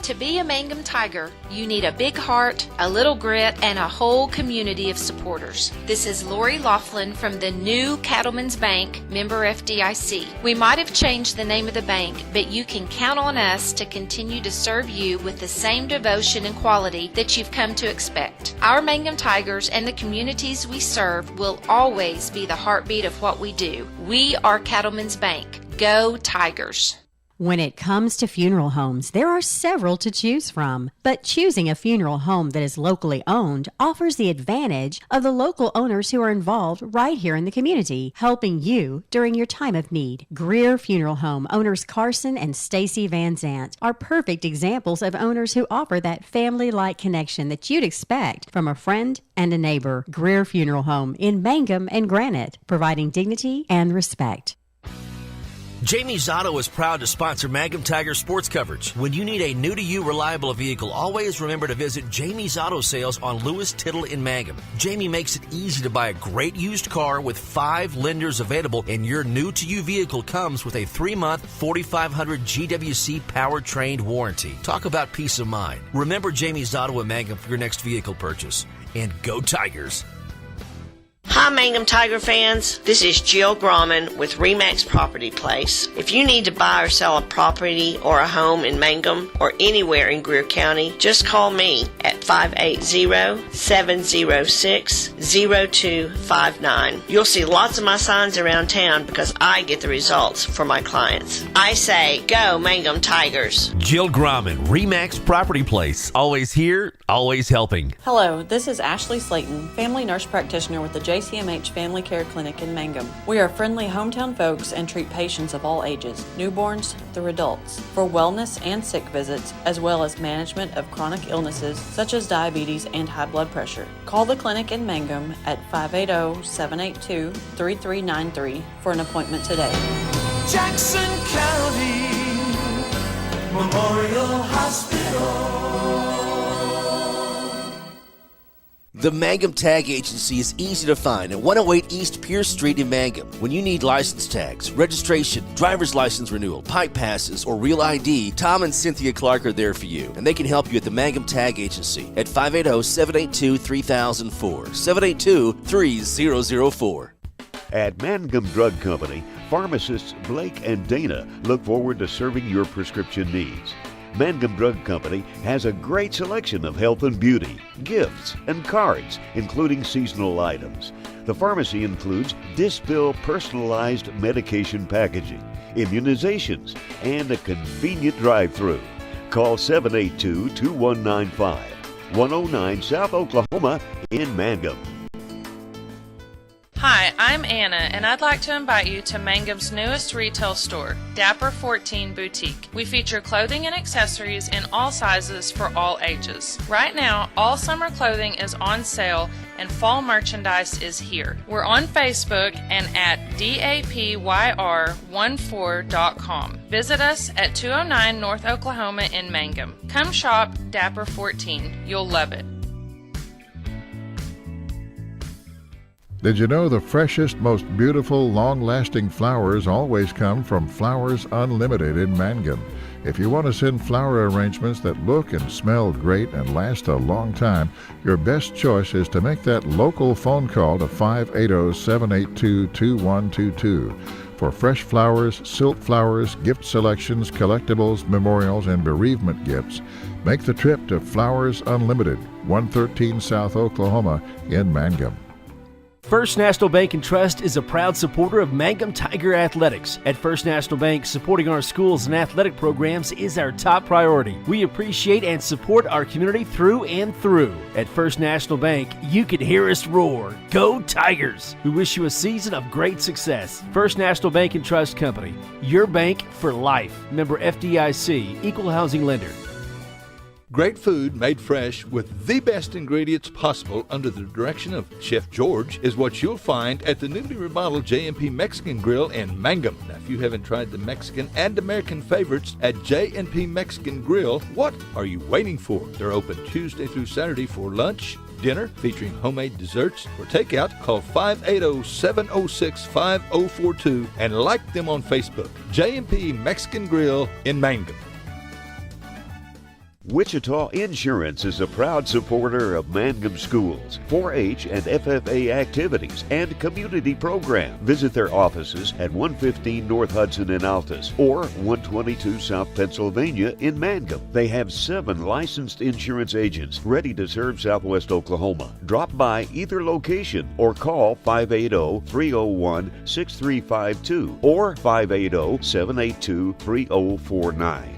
To be a Mangum Tiger, you need a big heart, a little grit, and a whole community of supporters. This is Lori Laughlin from the new Cattlemen's Bank, member FDIC. We might have changed the name of the bank, but you can count on us to continue to serve you with the same devotion and quality that you've come to expect. Our Mangum Tigers and the communities we serve will always be the heartbeat of what we do. We are Cattlemen's Bank. Go Tigers! When it comes to funeral homes, there are several to choose from. But choosing a funeral home that is locally owned offers the advantage of the local owners who are involved right here in the community, helping you during your time of need. Greer Funeral Home owners Carson and Stacy Van Zant are perfect examples of owners who offer that family-like connection that you'd expect from a friend and a neighbor. Greer Funeral Home in Mangum and Granite, providing dignity and respect. Jamie's Auto is proud to sponsor Mangum Tiger sports coverage. When you need a new-to-you reliable vehicle, always remember to visit Jamie's Auto Sales on Lewis Tittle in Mangum. Jamie makes it easy to buy a great used car with 5 lenders available, and your new-to-you vehicle comes with a 3-month 4,500 GWC powertrain warranty. Talk about peace of mind. Remember Jamie's Auto in Mangum for your next vehicle purchase. And go Tigers! Hi Mangum Tiger fans, this is Jill Grauman with RE/MAX Property Place. If you need to buy or sell a property or a home in Mangum or anywhere in Greer County, just call me at 580-706-0259. You'll see lots of my signs around town because I get the results for my clients. I say, go Mangum Tigers. Jill Grauman, RE/MAX Property Place. Always here, always helping. Hello, this is Ashley Slayton, family nurse practitioner with the JCMH Family Care Clinic in Mangum. We are friendly hometown folks and treat patients of all ages, newborns through adults, for wellness and sick visits, as well as management of chronic illnesses such as diabetes and high blood pressure. Call the clinic in Mangum at 580-782-3393 for an appointment today. Jackson County Memorial Hospital. The Mangum Tag Agency is easy to find at 108 East Pierce Street in Mangum. When you need license tags, registration, driver's license renewal, pipe passes, or real ID, Tom and Cynthia Clark are there for you, and they can help you at the Mangum Tag Agency at 580-782-3004, 782-3004. At Mangum Drug Company, pharmacists Blake and Dana look forward to serving your prescription needs. Mangum Drug Company has a great selection of health and beauty, gifts, and cards, including seasonal items. The pharmacy includes Dispill personalized medication packaging, immunizations, and a convenient drive-through. Call 782-2195, 109 South Oklahoma in Mangum. Hi, I'm Anna, and I'd like to invite you to Mangum's newest retail store, Dapper 14 Boutique. We feature clothing and accessories in all sizes for all ages. Right now, all summer clothing is on sale and fall merchandise is here. We're on Facebook and at dapyr14.com. Visit us at 209 North Oklahoma in Mangum. Come shop Dapper 14. You'll love it. Did you know the freshest, most beautiful, long-lasting flowers always come from Flowers Unlimited in Mangum? If you want to send flower arrangements that look and smell great and last a long time, your best choice is to make that local phone call to 580-782-2122. For fresh flowers, silk flowers, gift selections, collectibles, memorials, and bereavement gifts, make the trip to Flowers Unlimited, 113 South Oklahoma in Mangum. First National Bank and Trust is a proud supporter of Mangum Tiger Athletics. At First National Bank, supporting our schools and athletic programs is our top priority. We appreciate and support our community through and through. At First National Bank, you can hear us roar. Go Tigers! We wish you a season of great success. First National Bank and Trust Company, your bank for life. Member FDIC, Equal Housing Lender. Great food made fresh with the best ingredients possible under the direction of Chef George is what you'll find at the newly remodeled J&P Mexican Grill in Mangum. Now, if you haven't tried the Mexican and American favorites at J&P Mexican Grill, what are you waiting for? They're open Tuesday through Saturday for lunch, dinner, featuring homemade desserts. For takeout, call 580-706-5042 and like them on Facebook. J&P Mexican Grill in Mangum. Wichita Insurance is a proud supporter of Mangum schools, 4-H and FFA activities, and community programs. Visit their offices at 115 North Hudson in Altus or 122 South Pennsylvania in Mangum. They have 7 licensed insurance agents ready to serve Southwest Oklahoma. Drop by either location or call 580-301-6352 or 580-782-3049.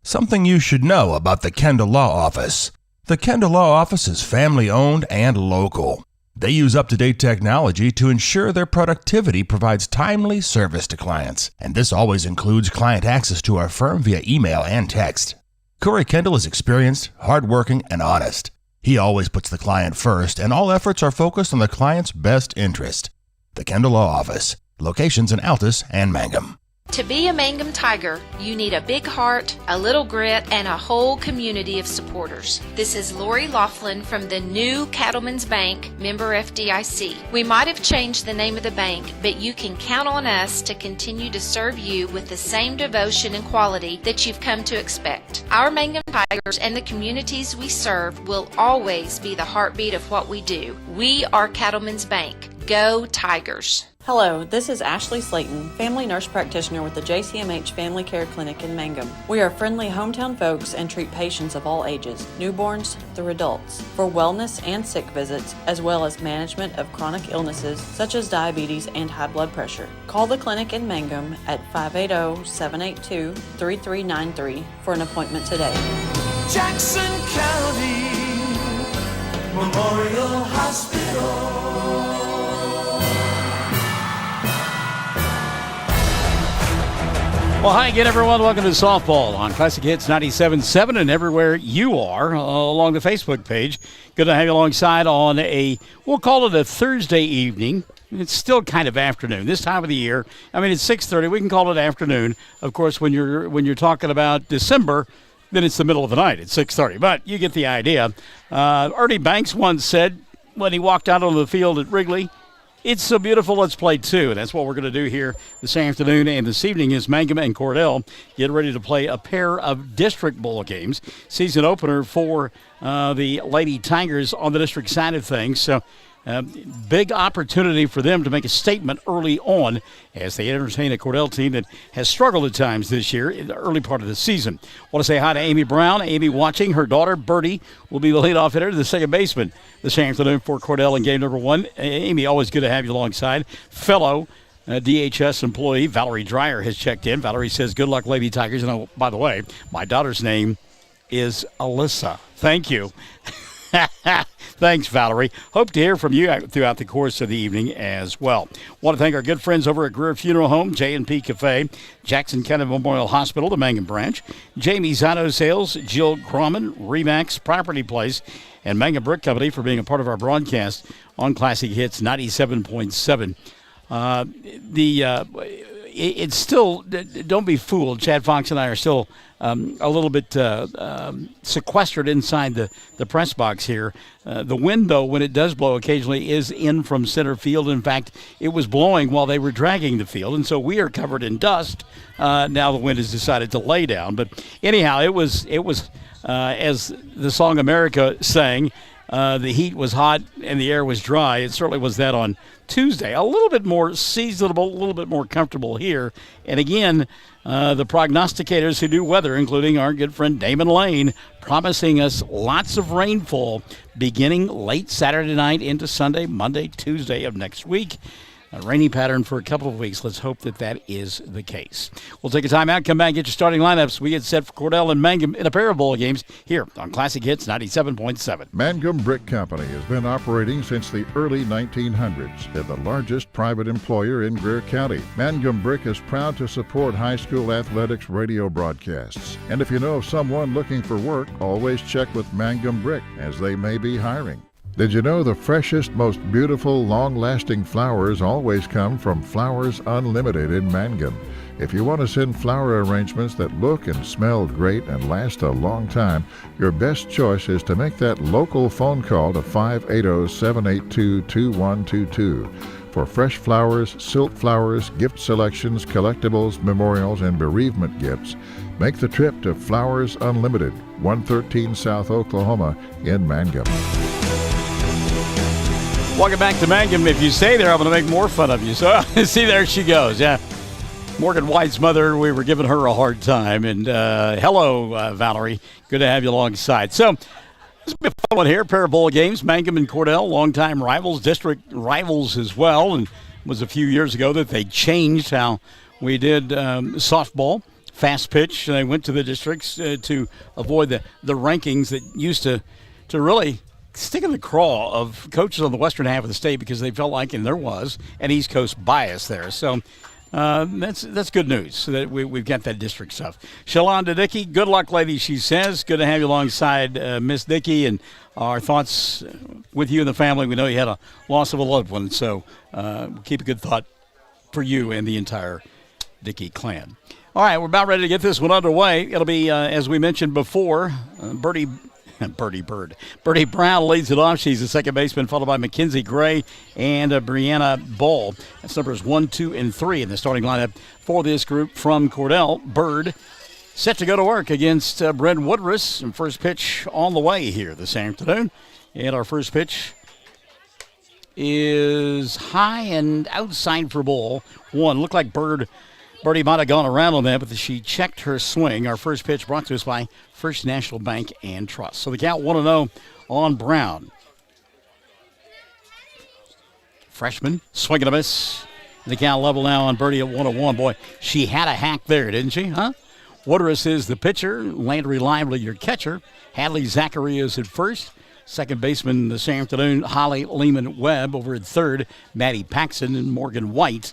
Something you should know about the Kendall Law Office. The Kendall Law Office is family-owned and local. They use up-to-date technology to ensure their productivity provides timely service to clients, and this always includes client access to our firm via email and text. Corey Kendall is experienced, hardworking, and honest. He always puts the client first, and all efforts are focused on the client's best interest. The Kendall Law Office, locations in Altus and Mangum. To be a Mangum Tiger, you need a big heart, a little grit, and a whole community of supporters. This is Lori Laughlin from the new Cattlemen's Bank, member FDIC. We might have changed the name of the bank, but you can count on us to continue to serve you with the same devotion and quality that you've come to expect. Our Mangum Tigers and the communities we serve will always be the heartbeat of what we do. We are Cattlemen's Bank. Go Tigers! Hello, this is Ashley Slayton, family nurse practitioner with the JCMH Family Care Clinic in Mangum. We are friendly hometown folks and treat patients of all ages, newborns through adults, for wellness and sick visits, as well as management of chronic illnesses such as diabetes and high blood pressure. Call the clinic in Mangum at 580-782-3393 for an appointment today. Jackson County Memorial Hospital. Well, hi again, everyone. Welcome to softball on Classic Hits 97.7 and everywhere you are along the Facebook page. Good to have you alongside on we'll call it a Thursday evening. It's still kind of afternoon this time of the year. I mean, it's 6:30. We can call it afternoon. Of course, when you're talking about December, then it's the middle of the night. It's 6:30. But you get the idea. Ernie Banks once said when he walked out on the field at Wrigley, "It's so beautiful, let's play two." And that's what we're going to do here this afternoon and this evening is Mangum and Cordell get ready to play a pair of district bowl games. Season opener for the Lady Tigers on the district side of things. So big opportunity for them to make a statement early on as they entertain a Cordell team that has struggled at times this year in the early part of the season. Want to say hi to Amy Brown. Amy watching. Her daughter, Birdie, will be the leadoff hitter, the second baseman this afternoon for Cordell in game number 1. Amy, always good to have you alongside. Fellow DHS employee Valerie Dreyer has checked in. Valerie says, good luck, Lady Tigers. And oh, by the way, my daughter's name is Alyssa. Thank you. Thanks, Valerie. Hope to hear from you throughout the course of the evening as well. Want to thank our good friends over at Greer Funeral Home, J&P Cafe, Jackson County Memorial Hospital, the Mangum branch, Jamie's Auto Sales, Jill Grumman, Remax Property Place, and Mangum Brick Company for being a part of our broadcast on Classic Hits 97.7. It's still, don't be fooled. Chad Fox and I are still a little bit sequestered inside the press box here. The wind, though, when it does blow occasionally, is in from center field. In fact, it was blowing while they were dragging the field, and so we are covered in dust. Now the wind has decided to lay down. But anyhow, it was as the song America sang, the heat was hot and the air was dry. It certainly was that on Tuesday. A little bit more seasonable, a little bit more comfortable here. And again, the prognosticators who do weather, including our good friend Damon Lane, promising us lots of rainfall beginning late Saturday night into Sunday, Monday, Tuesday of next week. A rainy pattern for a couple of weeks. Let's hope that is the case. We'll take a time out, come back, get your starting lineups. We get set for Cordell and Mangum in a pair of bowl games here on Classic Hits 97.7. Mangum Brick Company has been operating since the early 1900s. They're the largest private employer in Greer County. Mangum Brick is proud to support high school athletics radio broadcasts. And if you know of someone looking for work, always check with Mangum Brick, as they may be hiring. Did you know the freshest, most beautiful, long-lasting flowers always come from Flowers Unlimited in Mangum? If you want to send flower arrangements that look and smell great and last a long time, your best choice is to make that local phone call to 580-782-2122. For fresh flowers, silk flowers, gift selections, collectibles, memorials, and bereavement gifts, make the trip to Flowers Unlimited, 113 South Oklahoma in Mangum. Welcome back to Mangum. If you stay there, I'm going to make more fun of you. So, see, there she goes. Yeah. Morgan White's mother, we were giving her a hard time. And hello, Valerie. Good to have you alongside. So, this will be a fun one here. A pair of bowl games. Mangum and Cordell, longtime rivals, district rivals as well. And it was a few years ago that they changed how we did softball, fast pitch. They went to the districts to avoid the rankings that used to really stick in the craw of coaches on the western half of the state because they felt like, and there was, an East Coast bias there. So that's good news so that we've got that district stuff. Shalonda Dickey, good luck, lady, she says. Good to have you alongside Miss Dickey, and our thoughts with you and the family. We know you had a loss of a loved one, so keep a good thought for you and the entire Dickey clan. All right, we're about ready to get this one underway. It'll be, as we mentioned before, Birdie Brown leads it off. She's the second baseman, followed by Mackenzie Gray and Brianna Ball. That's numbers 1, 2, and 3 in the starting lineup for this group from Cordell. Bird set to go to work against Brent Woodruss. And first pitch on the way here this afternoon. And our first pitch is high and outside for ball one. Looked like Birdie might have gone around on that, but she checked her swing. Our first pitch brought to us by First National Bank and Trust. So the count 1-0 on Brown. Freshman, swing and a miss. The count level now on Birdie at 1-1. Boy, she had a hack there, didn't she, huh? Woodruss is the pitcher. Landry Lively, your catcher. Hadley Zachary is at first. Second baseman this afternoon, Holly Lehman-Webb. Over at third, Maddie Paxson and Morgan White.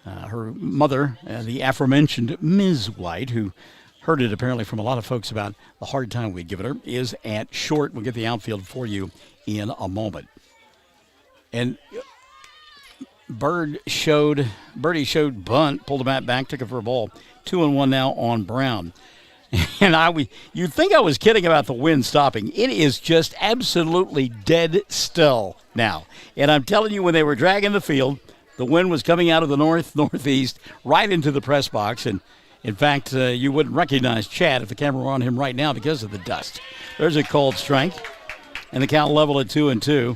Her mother, the aforementioned Ms. White, who heard it apparently from a lot of folks about the hard time we'd given her, is at short. We'll get the outfield for you in a moment. And Birdie showed bunt, pulled the bat back, took it for a ball. 2-1 now on Brown. And you'd think I was kidding about the wind stopping. It is just absolutely dead still now. And I'm telling you, when they were dragging the field, the wind was coming out of the northeast right into the press box. And, in fact, you wouldn't recognize Chad if the camera were on him right now because of the dust. There's a cold strike. And the count level at 2-2.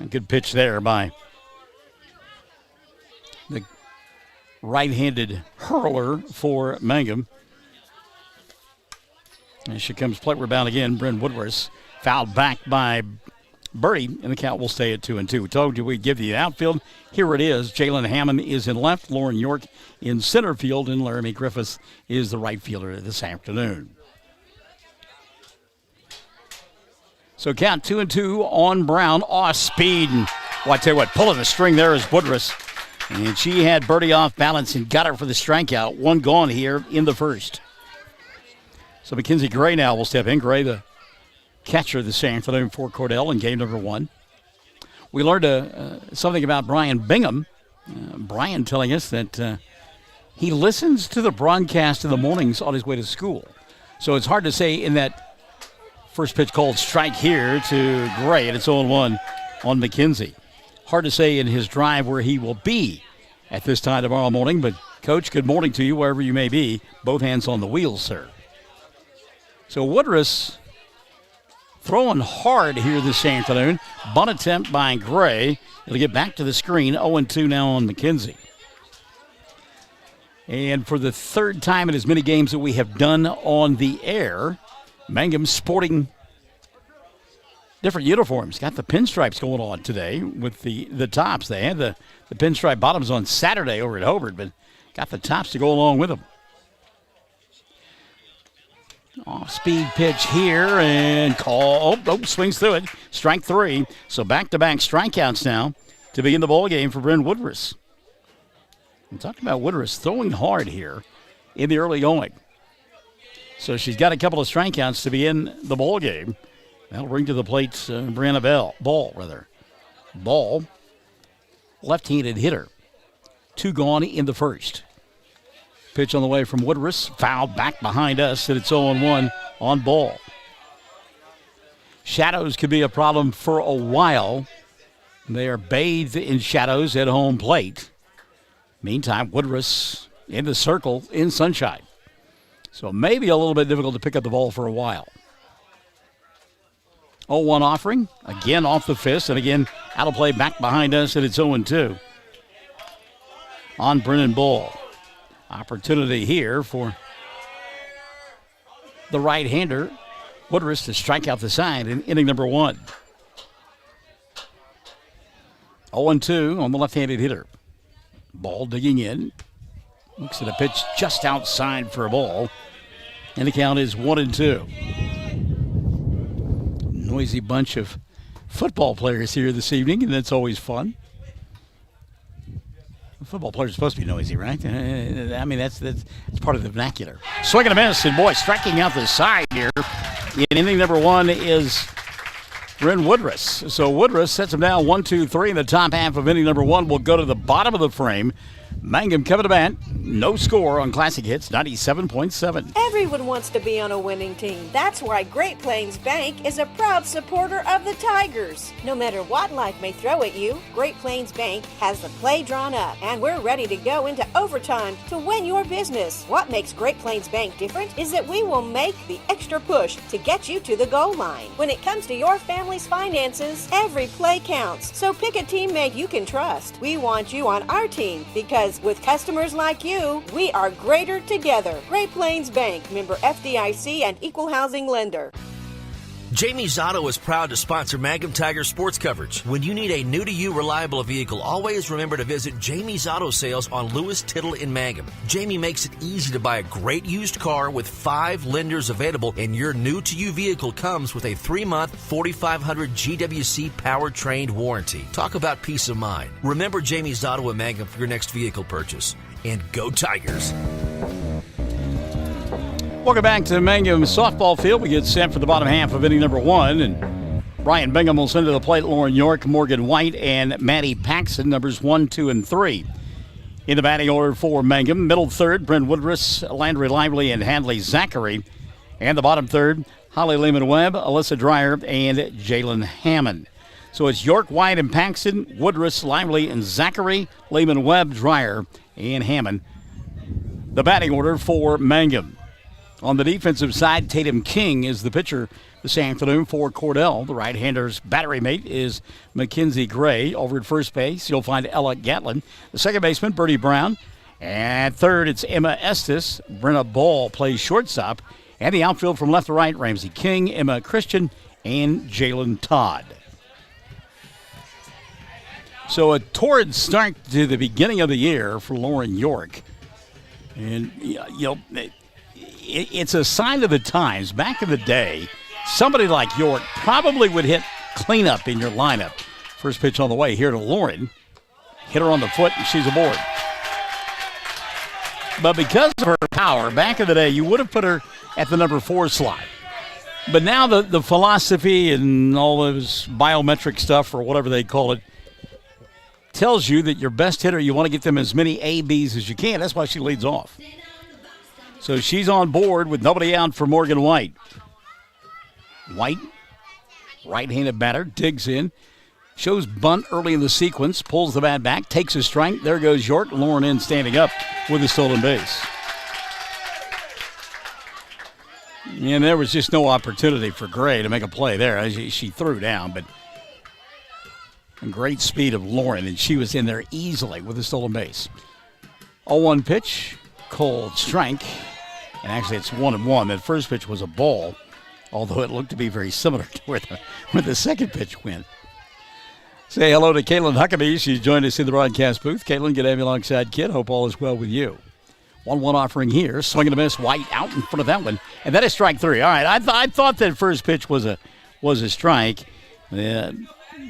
Good pitch there by the right-handed hurler for Mangum. And she comes plate rebound again. Bryn Woodruss fouled back by Birdie, and the count will stay at 2-2. We told you we'd give you the outfield. Here it is. Jalen Hammond is in left, Lauren York in center field, and Laramie Griffiths is the right fielder this afternoon. So count 2-2 on Brown. Speed. And, well, I tell you what, pulling the string there is Woodruss. And she had Birdie off balance and got her for the strikeout. One gone here in the first. So Mackenzie Gray now will step in. Gray, the catcher this afternoon for Cordell in game number 1. We learned something about Brian Bingham. Brian telling us that he listens to the broadcast in the mornings on his way to school. So it's hard to say in that first pitch called strike here to Gray, and it's 0-1 on Mackenzie. Hard to say in his drive where he will be at this time tomorrow morning, but Coach, good morning to you wherever you may be. Both hands on the wheels, sir. So Woodruss throwing hard here this afternoon. Bunt attempt by Gray. It'll get back to the screen. 0-2 now on Mackenzie. And for the third time in as many games that we have done on the air, Mangum sporting different uniforms. Got the pinstripes going on today with the tops. They had the pinstripe bottoms on Saturday over at Hobart, but got the tops to go along with them. Off-speed pitch here and call. Swings through it. Strike 3. So back-to-back strikeouts now to begin the ball game for Bryn Woodruss. I'm talking about Woodruss throwing hard here in the early going. So she's got a couple of strikeouts to begin the ball game. That'll bring to the plate Brianna Ball, left-handed hitter. 2 gone in the first. Pitch on the way from Woodruss. Fouled back behind us, and it's 0-1 on Ball. Shadows could be a problem for a while They are bathed in shadows at home plate. Meantime, Woodruss in the circle in sunshine. So maybe a little bit difficult to pick up the ball for a while. 0-1 offering. Again off the fist, and again out of play back behind us, and it's 0-2. On Brennan Bull. Opportunity here for the right-hander, Woodruss, to strike out the side in inning number 1. 0-2 on the left-handed hitter. Ball digging in. Looks at a pitch just outside for a ball. And the count is 1-2. Noisy bunch of football players here this evening, and that's always fun. Football players are supposed to be noisy, right? I mean, that's part of the vernacular. Swing and a miss, and boy, striking out the side here in inning number 1 is Bryn Woodruss. So Woodruss sets him down 1-2-3 in the top half of inning number 1. We'll go to the bottom of the frame. Mangum coming to bat. No score on Classic Hits 97.7. Everyone wants to be on a winning team. That's why Great Plains Bank is a proud supporter of the Tigers. No matter what life may throw at you, Great Plains Bank has the play drawn up, and we're ready to go into overtime to win your business. What makes Great Plains Bank different is that we will make the extra push to get you to the goal line. When it comes to your family's finances, every play counts. So pick a teammate you can trust. We want you on our team because with customers like you, we are greater together. Great Plains Bank, member FDIC and equal housing lender. Jamie's Auto is proud to sponsor Mangum Tiger sports coverage. When you need a new-to-you reliable vehicle, always remember to visit Jamie's Auto Sales on Lewis Tittle in Mangum. Jamie makes it easy to buy a great used car with 5 lenders available, and your new-to-you vehicle comes with a 3-month 4,500 GWC powertrain warranty. Talk about peace of mind. Remember Jamie's Auto in Mangum for your next vehicle purchase. And go Tigers! Welcome back to Mangum softball field. We get set for the bottom half of inning number 1, and Brian Bingham will send to the plate Lauren York, Morgan White, and Maddie Paxson, numbers 1, 2, and 3. In the batting order for Mangum, middle third, Bryn Woodruss, Landry Lively, and Hadley Zachary. And the bottom third, Holly Lehman-Webb, Alyssa Dreyer, and Jalen Hammond. So it's York, White, and Paxson, Woodruss, Lively, and Zachary, Lehman-Webb, Dreyer, and Hammond. The batting order for Mangum. On the defensive side, Tatum King is the pitcher this afternoon for Cordell. The right-hander's battery mate is Mackenzie Gray. Over at first base, you'll find Ella Gatlin. The second baseman, Bertie Brown. And third, it's Emma Estes. Brenna Ball plays shortstop. And the outfield from left to right, Ramsey King, Emma Christian, and Jalen Todd. So a torrid start to the beginning of the year for Lauren York. And, it's a sign of the times. Back in the day, somebody like York probably would hit cleanup in your lineup. First pitch on the way here to Lauren. Hit her on the foot, and she's aboard. But because of her power, back in the day, you would have put her at the number 4 slot. But now the philosophy and all those biometric stuff, or whatever they call it, tells you that your best hitter, you want to get them as many ABs as you can. That's why she leads off. So she's on board with nobody out for Morgan White. White, right-handed batter, digs in, shows bunt early in the sequence, pulls the bat back, takes a strike. There goes York. Lauren in standing up with a stolen base. And there was just no opportunity for Gray to make a play there. She threw down, but great speed of Lauren, and she was in there easily with a stolen base. 0-1 pitch. Cold strike, and actually it's 1-1. That first pitch was a ball, although it looked to be very similar to where the second pitch went. Say hello to Caitlin Huckabee. She's joined us in the broadcast booth. Caitlin, good to have you alongside Kid. Hope all is well with you. 1-1 offering here. Swing and a miss. White out in front of that one, and that is strike 3. All right, I thought that first pitch was a strike.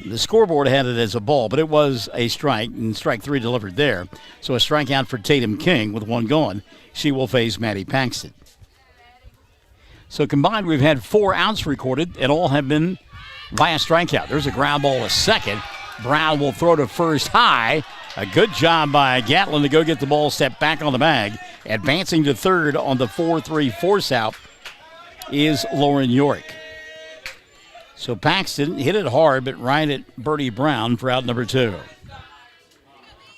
The scoreboard had it as a ball, but it was a strike, and strike 3 delivered there. So a strikeout for Tatum King with 1 gone. She will face Maddie Paxton. So combined, we've had 4 outs recorded, and all have been via strikeout. There's a ground ball to second. Brown will throw to first high. A good job by Gatlin to go get the ball, step back on the bag. Advancing to third on the 4-3 force out is Lauren York. So Paxton hit it hard, but right at Bertie Brown for out number 2.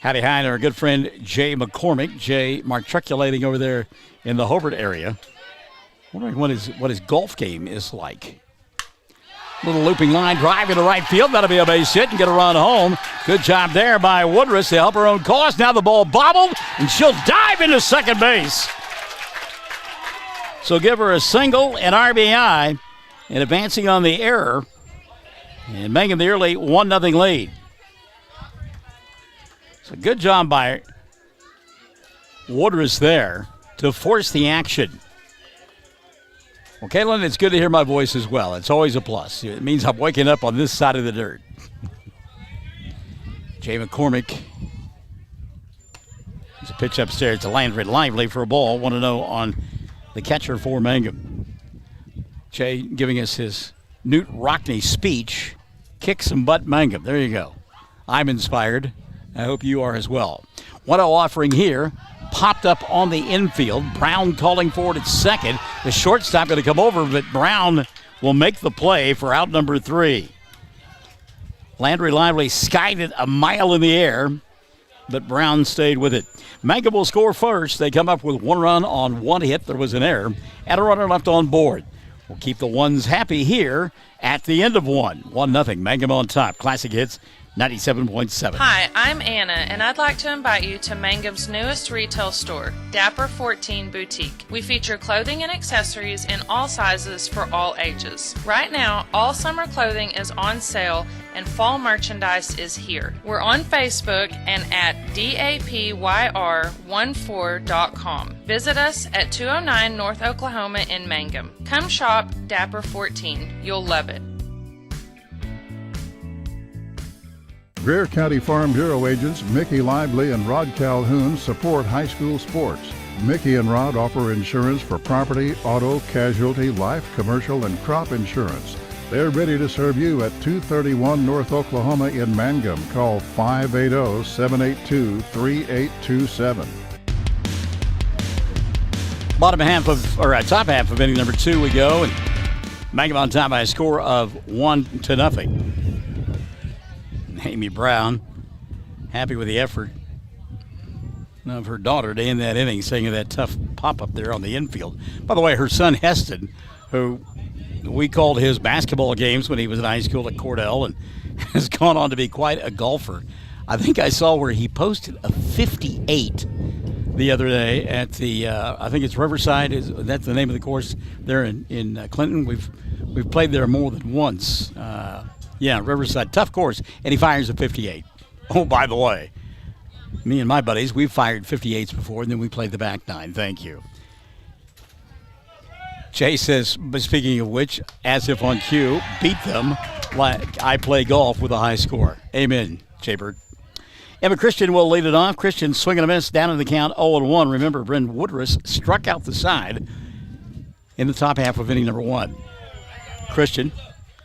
Howdy hi to our good friend Jay McCormick. Jay matriculating over there in the Hobart area. Wondering what his golf game is like. Little looping line drive into right field. That'll be a base hit and get a run home. Good job there by Woodruss to help her own cause. Now the ball bobbled, and she'll dive into second base. So give her a single and RBI, and advancing on the error, and making the early 1-0 lead. So good job by Woodruss there to force the action. Well, Caitlin, it's good to hear my voice as well. It's always a plus. It means I'm waking up on this side of the dirt. Jay McCormick. There's a pitch upstairs to Landry Lively for a ball. 1-0 on the catcher for Mangum. Jay giving us his Newt Rockney speech. Kick some butt, Mangum. There you go. I'm inspired. I hope you are as well. 1-0 offering here. Popped up on the infield. Brown calling for it at second. The shortstop going to come over, but Brown will make the play for out number 3. Landry Lively skied it a mile in the air, but Brown stayed with it. Mangum will score first. They come up with 1 run on 1 hit. There was an error, and a runner left on board. We'll keep the ones happy here at the end of 1-0. Mangum on top. Classic Hits 97.7. Hi, I'm Anna, and I'd like to invite you to Mangum's newest retail store, Dapper 14 Boutique. We feature clothing and accessories in all sizes for all ages. Right now, all summer clothing is on sale, and fall merchandise is here. We're on Facebook and at dapyr14.com. Visit us at 209 North Oklahoma in Mangum. Come shop Dapper 14. You'll love it. Greer County Farm Bureau agents Mickey Lively and Rod Calhoun support high school sports. Mickey and Rod offer insurance for property, auto, casualty, life, commercial, and crop insurance. They're ready to serve you at 231 North Oklahoma in Mangum. Call 580-782-3827. Top half of inning number 2 we go, and Mangum on top by a score of 1-0. Amy Brown, happy with the effort of her daughter to end that inning, singing that tough pop-up there on the infield. By the way, her son Heston, who we called his basketball games when he was in high school at Cordell, and has gone on to be quite a golfer. I think I saw where he posted a 58 the other day at the, I think it's Riverside. That's the name of the course there in Clinton. We've played there more than once. Yeah, Riverside, tough course, and he fires a 58. Oh, by the way, me and my buddies, we've fired 58s before, and then we played the back nine. Thank you. Jay says, but speaking of which, as if on cue, beat them like I play golf with a high score. Amen, Jaybird. Emma Christian will lead it off. Christian swinging a miss down in the count 0-1. Remember, Bryn Woodruss struck out the side in the top half of inning number 1. Christian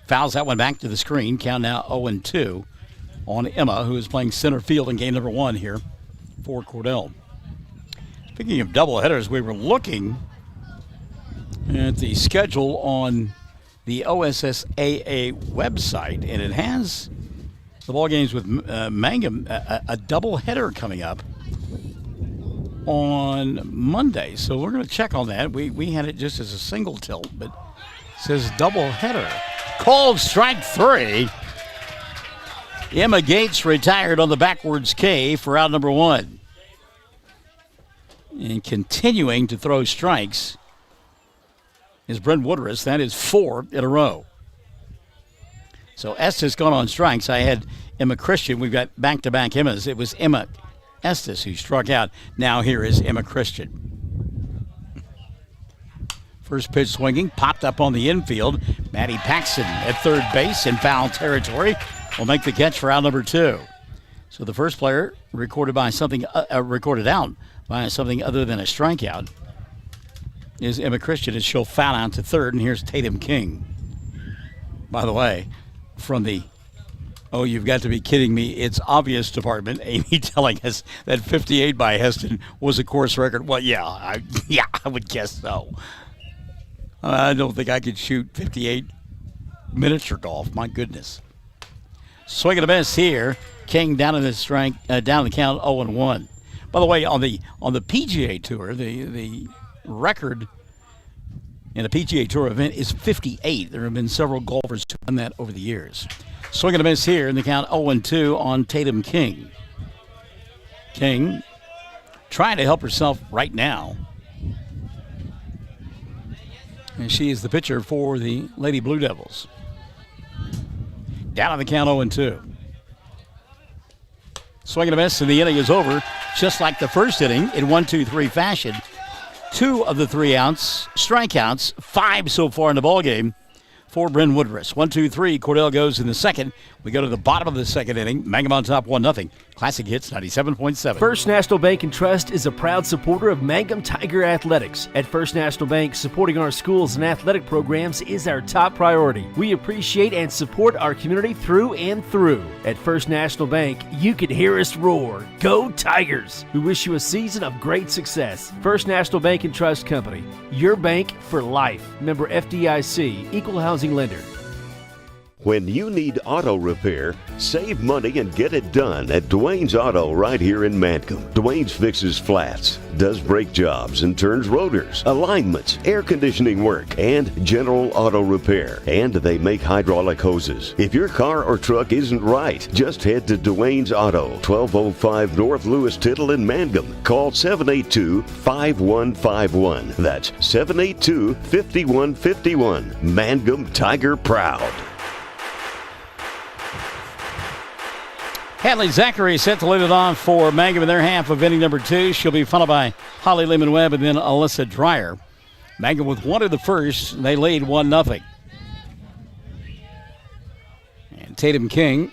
fouls that one back to the screen. Count now 0-2 on Emma, who is playing center field in game number 1 here for Cordell. Speaking of doubleheaders, we were looking at the schedule on the OSSAA website, and it has the ball games with Mangum, a doubleheader coming up on Monday. So we're going to check on that. We had it just as a single tilt, but it says doubleheader. Called strike 3. Emma Gates retired on the backwards K for out number 1. And continuing to throw strikes is Brent Woodruss. That is 4 in a row. So Estes gone on strikes. I had Emma Christian. We've got back-to-back Emmas. It was Emma Estes who struck out. Now here is Emma Christian. First pitch swinging, popped up on the infield. Maddie Paxton at third base in foul territory will make the catch for out number 2. So the first player recorded out by something other than a strikeout is Emma Christian, as she'll foul out to third. And here's Tatum King. By the way, from the you've got to be kidding me, it's obvious department, Amy telling us that 58 by Heston was a course record. Well, yeah, I would guess so. I don't think I could shoot 58 miniature golf. My goodness. Swing and a miss here. King down in the strike, down the count 0-1. By the way, on the PGA Tour, the record in a PGA Tour event is 58. There have been several golfers who have done that over the years. Swing and a miss here in the count 0-2 on Tatum King. King trying to help herself right now. And she is the pitcher for the Lady Blue Devils. Down on the count 0-2. Swing and a miss, and the inning is over, just like the first inning in 1-2-3 fashion. 2 of the 3 outs, strikeouts, 5 so far in the ballgame for Bryn Woodruss. 1-2-3, Cordell goes in the second. We go to the bottom of the second inning. Mangum on top 1-0. Classic Hits 97.7. First National Bank and Trust is a proud supporter of Mangum Tiger Athletics. At First National Bank, supporting our schools and athletic programs is our top priority. We appreciate and support our community through and through. At First National Bank, you can hear us roar. Go Tigers! We wish you a season of great success. First National Bank and Trust Company, your bank for life. Member FDIC, Equal Housing Lender. When you need auto repair, save money and get it done at Dwayne's Auto right here in Mangum. Dwayne's fixes flats, does brake jobs and turns rotors, alignments, air conditioning work, and general auto repair. And they make hydraulic hoses. If your car or truck isn't right, just head to Dwayne's Auto, 1205 North Lewis Tittle in Mangum. Call 782-5151. That's 782-5151. Mangum Tiger Proud. Hadley Zachary set to lead it on for Mangum in their half of inning number 2. She'll be followed by Holly Lehman-Webb and then Alyssa Dreyer. Mangum with 1 in the first. They lead 1-0. And Tatum King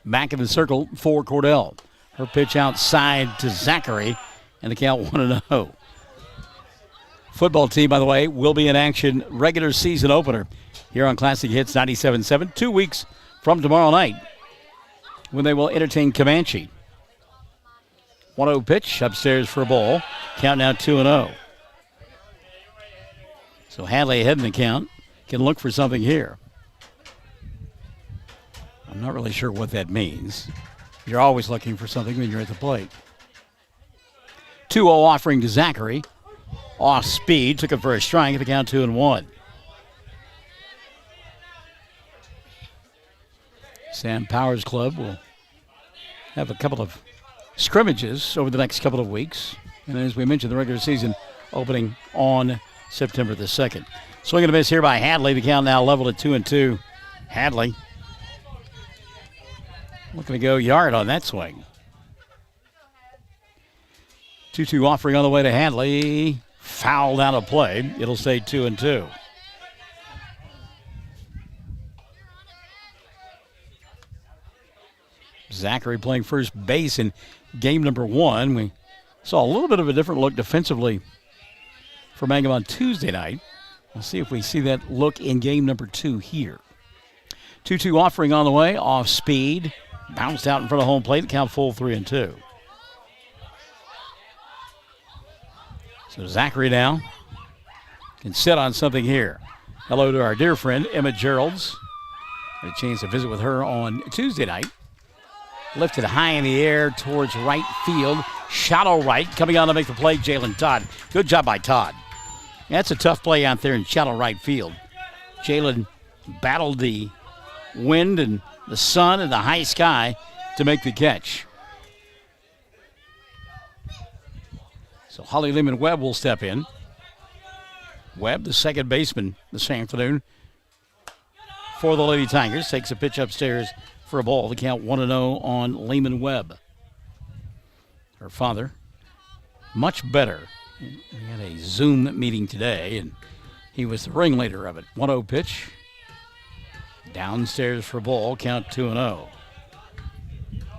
back in the circle for Cordell. Her pitch outside to Zachary, and the count 1-0. Football team, by the way, will be in action regular season opener here on Classic Hits 97.7, 2 weeks from tomorrow night, when they will entertain Comanche. 1-0 pitch upstairs for a ball. Count now 2-0. So Hadley ahead in the count. Can look for something here. I'm not really sure what that means. You're always looking for something when you're at the plate. 2-0 offering to Zachary. Off speed. Took it for a strike at the count 2-1. Sam Powers Club will have a couple of scrimmages over the next couple of weeks. And as we mentioned, the regular season opening on September the 2nd. Swing and a miss here by Hadley. The count now leveled at 2-2. Hadley looking to go yard on that swing. 2-2 offering on the way to Hadley. Fouled out of play. It'll stay 2-2. Zachary playing first base in game number 1. We saw a little bit of a different look defensively for Mangum on Tuesday night. We'll see if we see that look in game number 2 here. 2-2 offering on the way, off speed. Bounced out in front of home plate, count full 3-2. So Zachary now can sit on something here. Hello to our dear friend Emma Geralds. Had a chance to visit with her on Tuesday night. Lifted high in the air towards right field. Shallow right. Coming on to make the play, Jalen Todd. Good job by Todd. That's a tough play out there in shallow right field. Jalen battled the wind and the sun and the high sky to make the catch. So Holly Lehman-Webb will step in. Webb, the second baseman this afternoon for the Lady Tigers, takes a pitch upstairs for a ball. The count 1-0 on Lehman-Webb. Her father, much better. We had a Zoom meeting today, and he was the ringleader of it. 1-0 pitch. Downstairs for a ball. Count 2-0.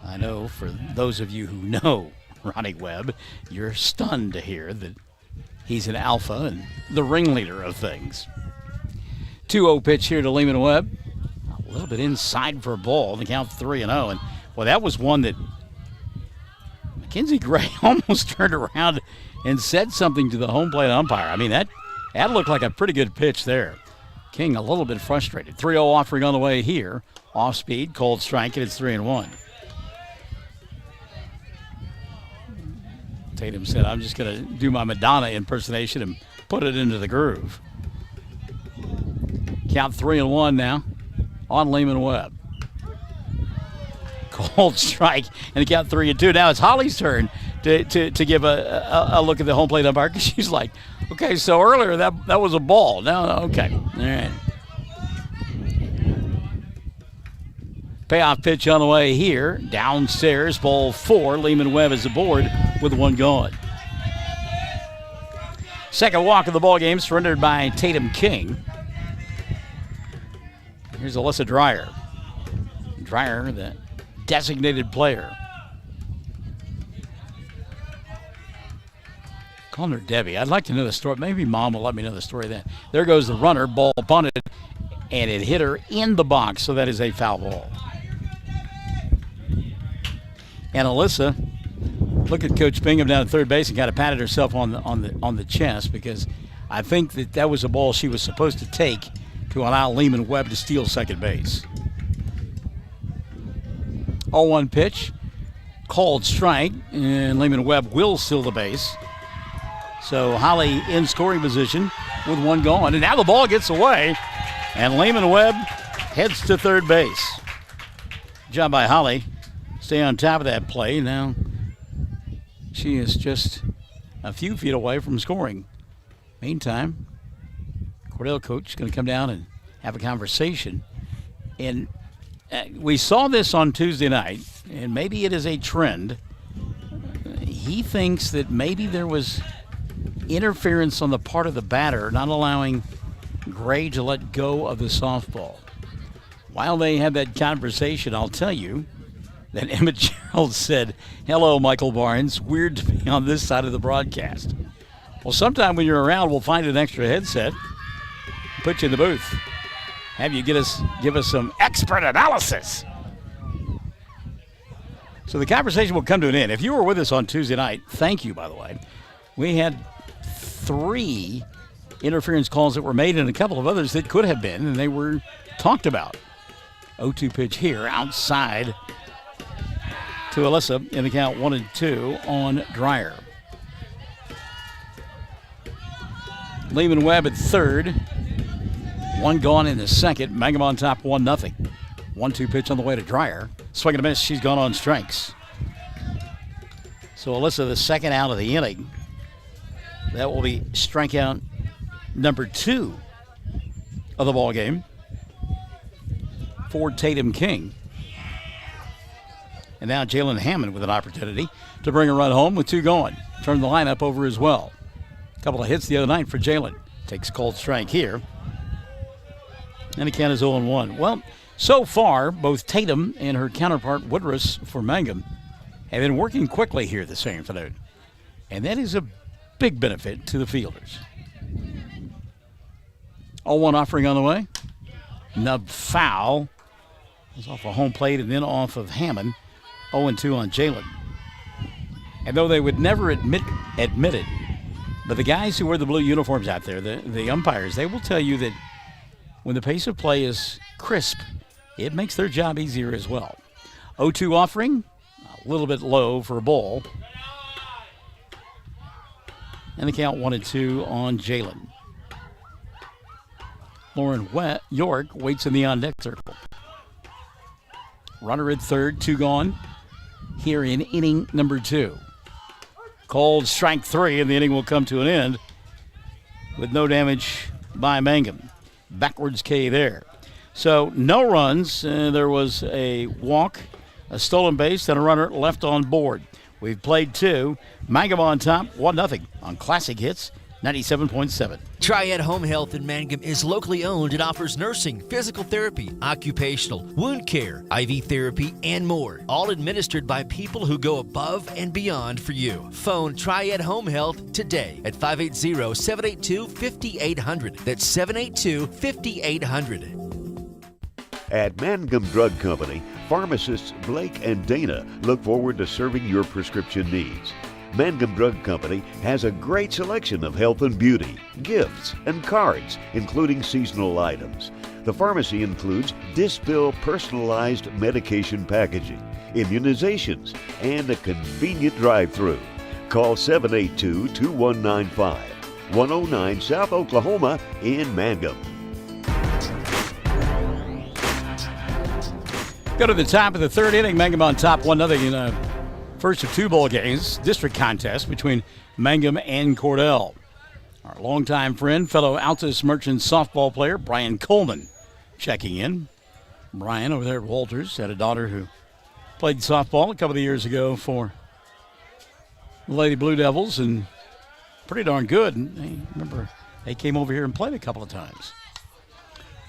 I know for those of you who know Ronnie Webb, you're stunned to hear that he's an alpha and the ringleader of things. 2-0 pitch here to Lehman-Webb. A little bit inside for a ball. The count 3-0. And, well, that was one that Mackenzie Gray almost turned around and said something to the home plate umpire. I mean, that looked like a pretty good pitch there. King a little bit frustrated. 3-0 offering on the way here. Off speed, cold strike, and it's 3-1. Tatum said, I'm just going to do my Madonna impersonation and put it into the groove. Count 3-1 now on Lehman Webb. Cold strike, and count 3-2. Now it's Holly's turn to give a look at the home plate umpire, because she's like, okay, so earlier that was a ball. Now, okay. All right. Payoff pitch on the way here. Downstairs, ball 4. Lehman Webb is aboard with 1 gone. Second walk of the ball game surrendered by Tatum King. Here's Alyssa Dreyer. Dreyer, the designated player. Calling her Debbie. I'd like to know the story. Maybe Mom will let me know the story then. There goes the runner. Ball bunted, and it hit her in the box, so that is a foul ball. And Alyssa, look at Coach Bingham down at third base and kind of patted herself on the chest, because I think that was a ball she was supposed to take to allow Lehman Webb to steal second base. 0-1 pitch, called strike, and Lehman Webb will steal the base. So Holly in scoring position with 1 gone, and now the ball gets away, and Lehman Webb heads to third base. Good job by Holly. Stay on top of that play. Now she is just a few feet away from scoring. Meantime, Cordell coach is going to come down and have a conversation. And we saw this on Tuesday night, and maybe it is a trend. He thinks that maybe there was interference on the part of the batter, not allowing Gray to let go of the softball. While they had that conversation, I'll tell you that Emmett Gerald said, hello, Michael Barnes. Weird to be on this side of the broadcast. Well, sometime when you're around, we'll find an extra headset, put you in the booth, have you give us some expert analysis. So the conversation will come to an end. If you were with us on Tuesday night, thank you, by the way. We had 3 interference calls that were made and a couple of others that could have been, and they were talked about. 0-2 pitch here, outside to Alyssa in the count 1-2 on Dreyer. Lehman Webb at third. 1 gone in the second. Mangum on top, 1-0. 1-2 pitch on the way to Dreyer. Swing and a miss. She's gone on strikes. So Alyssa, the second out of the inning. That will be strikeout number 2 of the ball game for Tatum King. And now Jalen Hammond with an opportunity to bring a run home with 2 going. Turn the lineup over as well. A couple of hits the other night for Jalen. Takes a cold strike here. And the count is 0-1. Well, so far, both Tatum and her counterpart Woodruss for Mangum have been working quickly here this afternoon. And that is a big benefit to the fielders. 0-1 offering on the way. Nub foul. It's off a home plate and then off of Hammond. 0-2 on Jalen. And though they would never admit it, but the guys who wear the blue uniforms out there, the umpires, they will tell you that when the pace of play is crisp, it makes their job easier as well. 0-2 offering, a little bit low for a ball. And the count 1-2 on Jalen. Lauren York waits in the on-deck circle. Runner at third, 2 gone here in inning number 2. Called strike 3, and the inning will come to an end with no damage by Mangum. Backwards K there. So no runs. There was a walk, a stolen base, and a runner left on board. We've played 2. Mangum on top, 1-0 on Classic Hits 97.7. Triad Home Health in Mangum is locally owned and offers nursing, physical therapy, occupational, wound care, IV therapy, and more. All administered by people who go above and beyond for you. Phone Triad Home Health today at 580-782-5800. That's 782-5800. At Mangum Drug Company, pharmacists Blake and Dana look forward to serving your prescription needs. Mangum Drug Company has a great selection of health and beauty, gifts, and cards, including seasonal items. The pharmacy includes Dispill personalized medication packaging, immunizations, and a convenient drive-through. Call 782-2195, 109 South Oklahoma in Mangum. Go to the top of the third inning. Mangum on top 1-0 in a first of two bowl games. District contest between Mangum and Cordell. Our longtime friend, fellow Altus Merchant softball player, Brian Coleman, checking in. Brian over there at Walters had a daughter who played softball a couple of years ago for the Lady Blue Devils, and pretty darn good. And I remember they came over here and played a couple of times.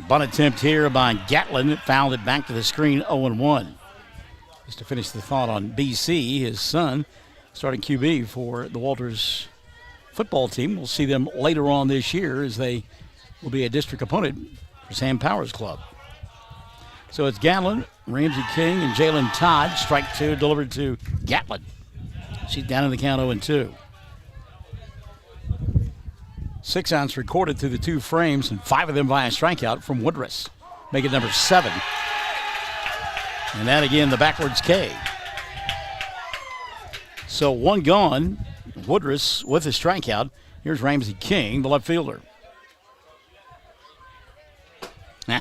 Bunt attempt here by Gatlin. It fouled it back to the screen, 0-1. Just to finish the thought on BC, his son, starting QB for the Walters football team. We'll see them later on this year as they will be a district opponent for Sam Powers Club. So it's Gatlin, Ramsey King, and Jalen Todd. Strike two delivered to Gatlin. She's down in the count 0-2. 6 outs recorded through the two frames, and 5 of them via strikeout from Woodruss. Make it number 7. And that again, the backwards K. So 1 gone. Woodruss with a strikeout. Here's Ramsey King, the left fielder. I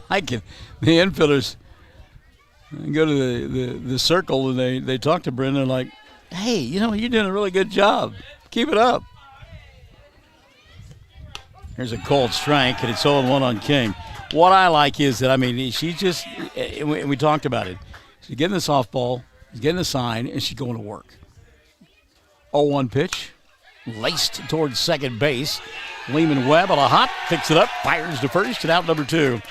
like it. The infielders go to the circle and they talk to Brendan like, hey, you're doing a really good job. Keep it up. Here's a cold strike, and it's 0-1 on King. What I like is that, she's just, and we talked about it. She's getting the softball, she's getting the sign, and she's going to work. 0-1 pitch, laced towards second base. Lehman Webb on a hop, picks it up, fires to first, and out number 2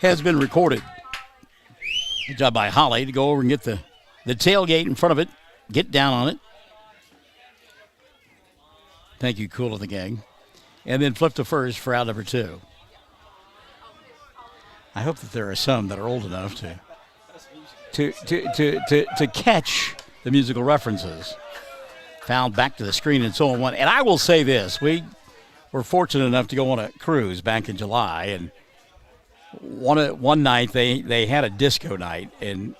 has been recorded. Good job by Holly to go over and get the tailgate in front of it, get down on it. Thank you, Cool of the gang. And then flip to first for out number 2. I hope that there are some that are old enough to catch the musical references. Fouled back to the screen and 0-1. And I will say this, we were fortunate enough to go on a cruise back in July, and one night they had a disco night, and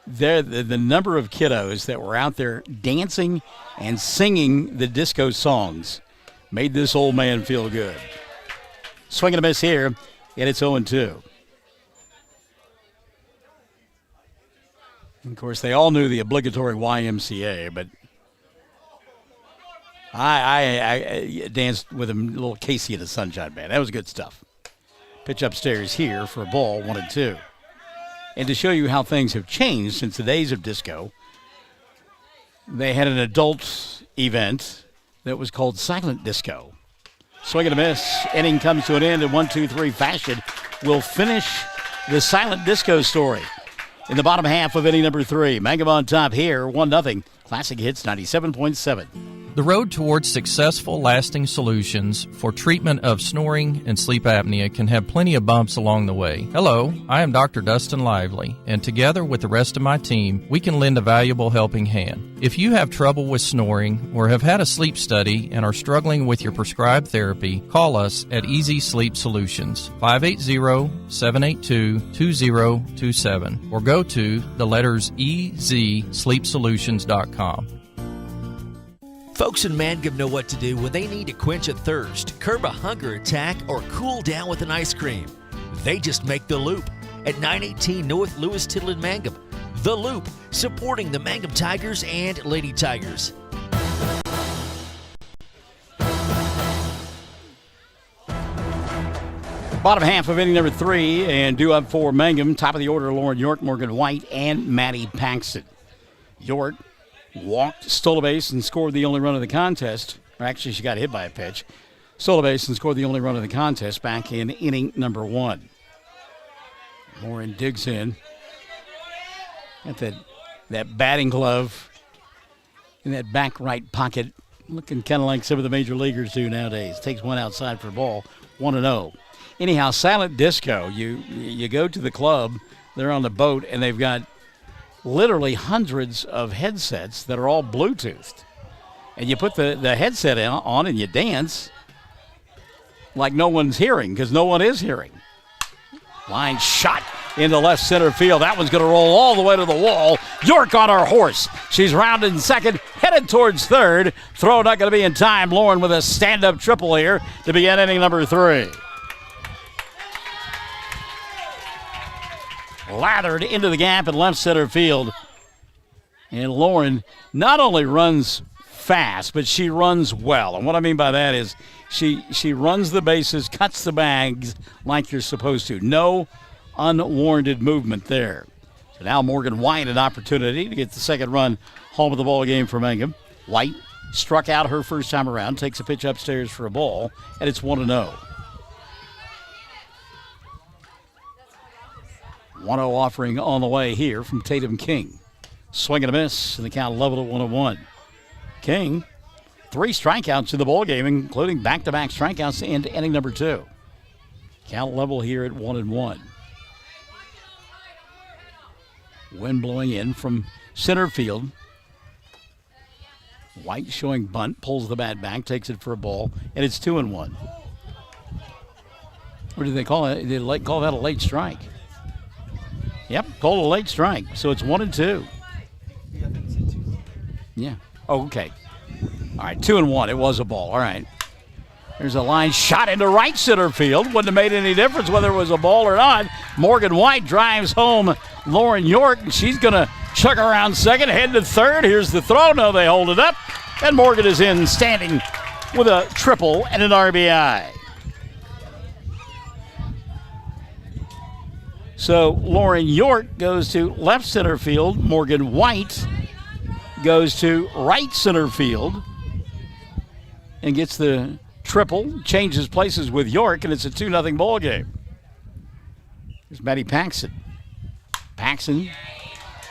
the number of kiddos that were out there dancing and singing the disco songs made this old man feel good. Swing and a miss here, and it's 0-2. Of course, they all knew the obligatory YMCA, but I danced with him, a little Casey and the Sunshine Band. That was good stuff. Pitch upstairs here for a ball, 1-2. And to show you how things have changed since the days of disco, they had an adult event that was called Silent Disco. Swing and a miss. Inning comes to an end in 1-2-3 fashion. We'll finish the Silent Disco story in the bottom half of inning number 3. Mangum on top here, 1-0. Classic Hits 97.7. The road towards successful, lasting solutions for treatment of snoring and sleep apnea can have plenty of bumps along the way. Hello, I am Dr. Dustin Lively, and together with the rest of my team, we can lend a valuable helping hand. If you have trouble with snoring or have had a sleep study and are struggling with your prescribed therapy, call us at Easy Sleep Solutions, 580-782-2027, or go to the letters EZSleepSolutions.com. Folks in Mangum know what to do when they need to quench a thirst, curb a hunger attack, or cool down with an ice cream. They just make The Loop at 918 North Lewis Tittle in Mangum. The Loop, supporting the Mangum Tigers and Lady Tigers. Bottom half of inning number 3, and due up for Mangum. Top of the order, Lauren York, Morgan White, and Maddie Paxton. York walked, stole a base, and scored the only run of the contest. Or actually, she got hit by a pitch. Stole a base and scored the only run of the contest back in inning number 1. Lauren digs in. Got that batting glove in that back right pocket, looking kind of like some of the major leaguers do nowadays. Takes one outside for a ball, 1-0. Anyhow, Silent Disco, you go to the club, they're on the boat, and they've got literally hundreds of headsets that are all Bluetoothed. And you put the headset on and you dance like no one's hearing, because no one is hearing. Line shot into left center field. That one's going to roll all the way to the wall. York on her horse. She's rounding second, headed towards third. Throw not going to be in time. Lauren with a stand-up triple here to begin inning number 3. Lathered into the gap in left center field. And Lauren not only runs fast, but she runs well. And what I mean by that is she runs the bases, cuts the bags like you're supposed to. No unwarranted movement there. So now Morgan White an opportunity to get the second run home of the ball game for Mangum. White struck out her first time around, takes a pitch upstairs for a ball, and it's 1-0. 1-0 offering on the way here from Tatum King. Swing and a miss, and the count leveled at 1-1. King, 3 strikeouts in the ball game, including back-to-back strikeouts into inning number 2. Count level here at 1-1. Wind blowing in from center field. White showing bunt, pulls the bat back, takes it for a ball, and it's 2-1. What do they call it? They call that a late strike. Yep, called a late strike. So it's 1-2. Yeah. Oh, okay. All right, 2-1. It was a ball. All right. There's a line shot into right center field. Wouldn't have made any difference whether it was a ball or not. Morgan White drives home Lauren York, and she's going to chuck around second, head to third. Here's the throw. No, they hold it up. And Morgan is in standing with a triple and an RBI. So Lauren York goes to left center field. Morgan White goes to right center field and gets the triple, changes places with York, and it's a 2-0 ball game. Here's Maddie Paxson. Paxson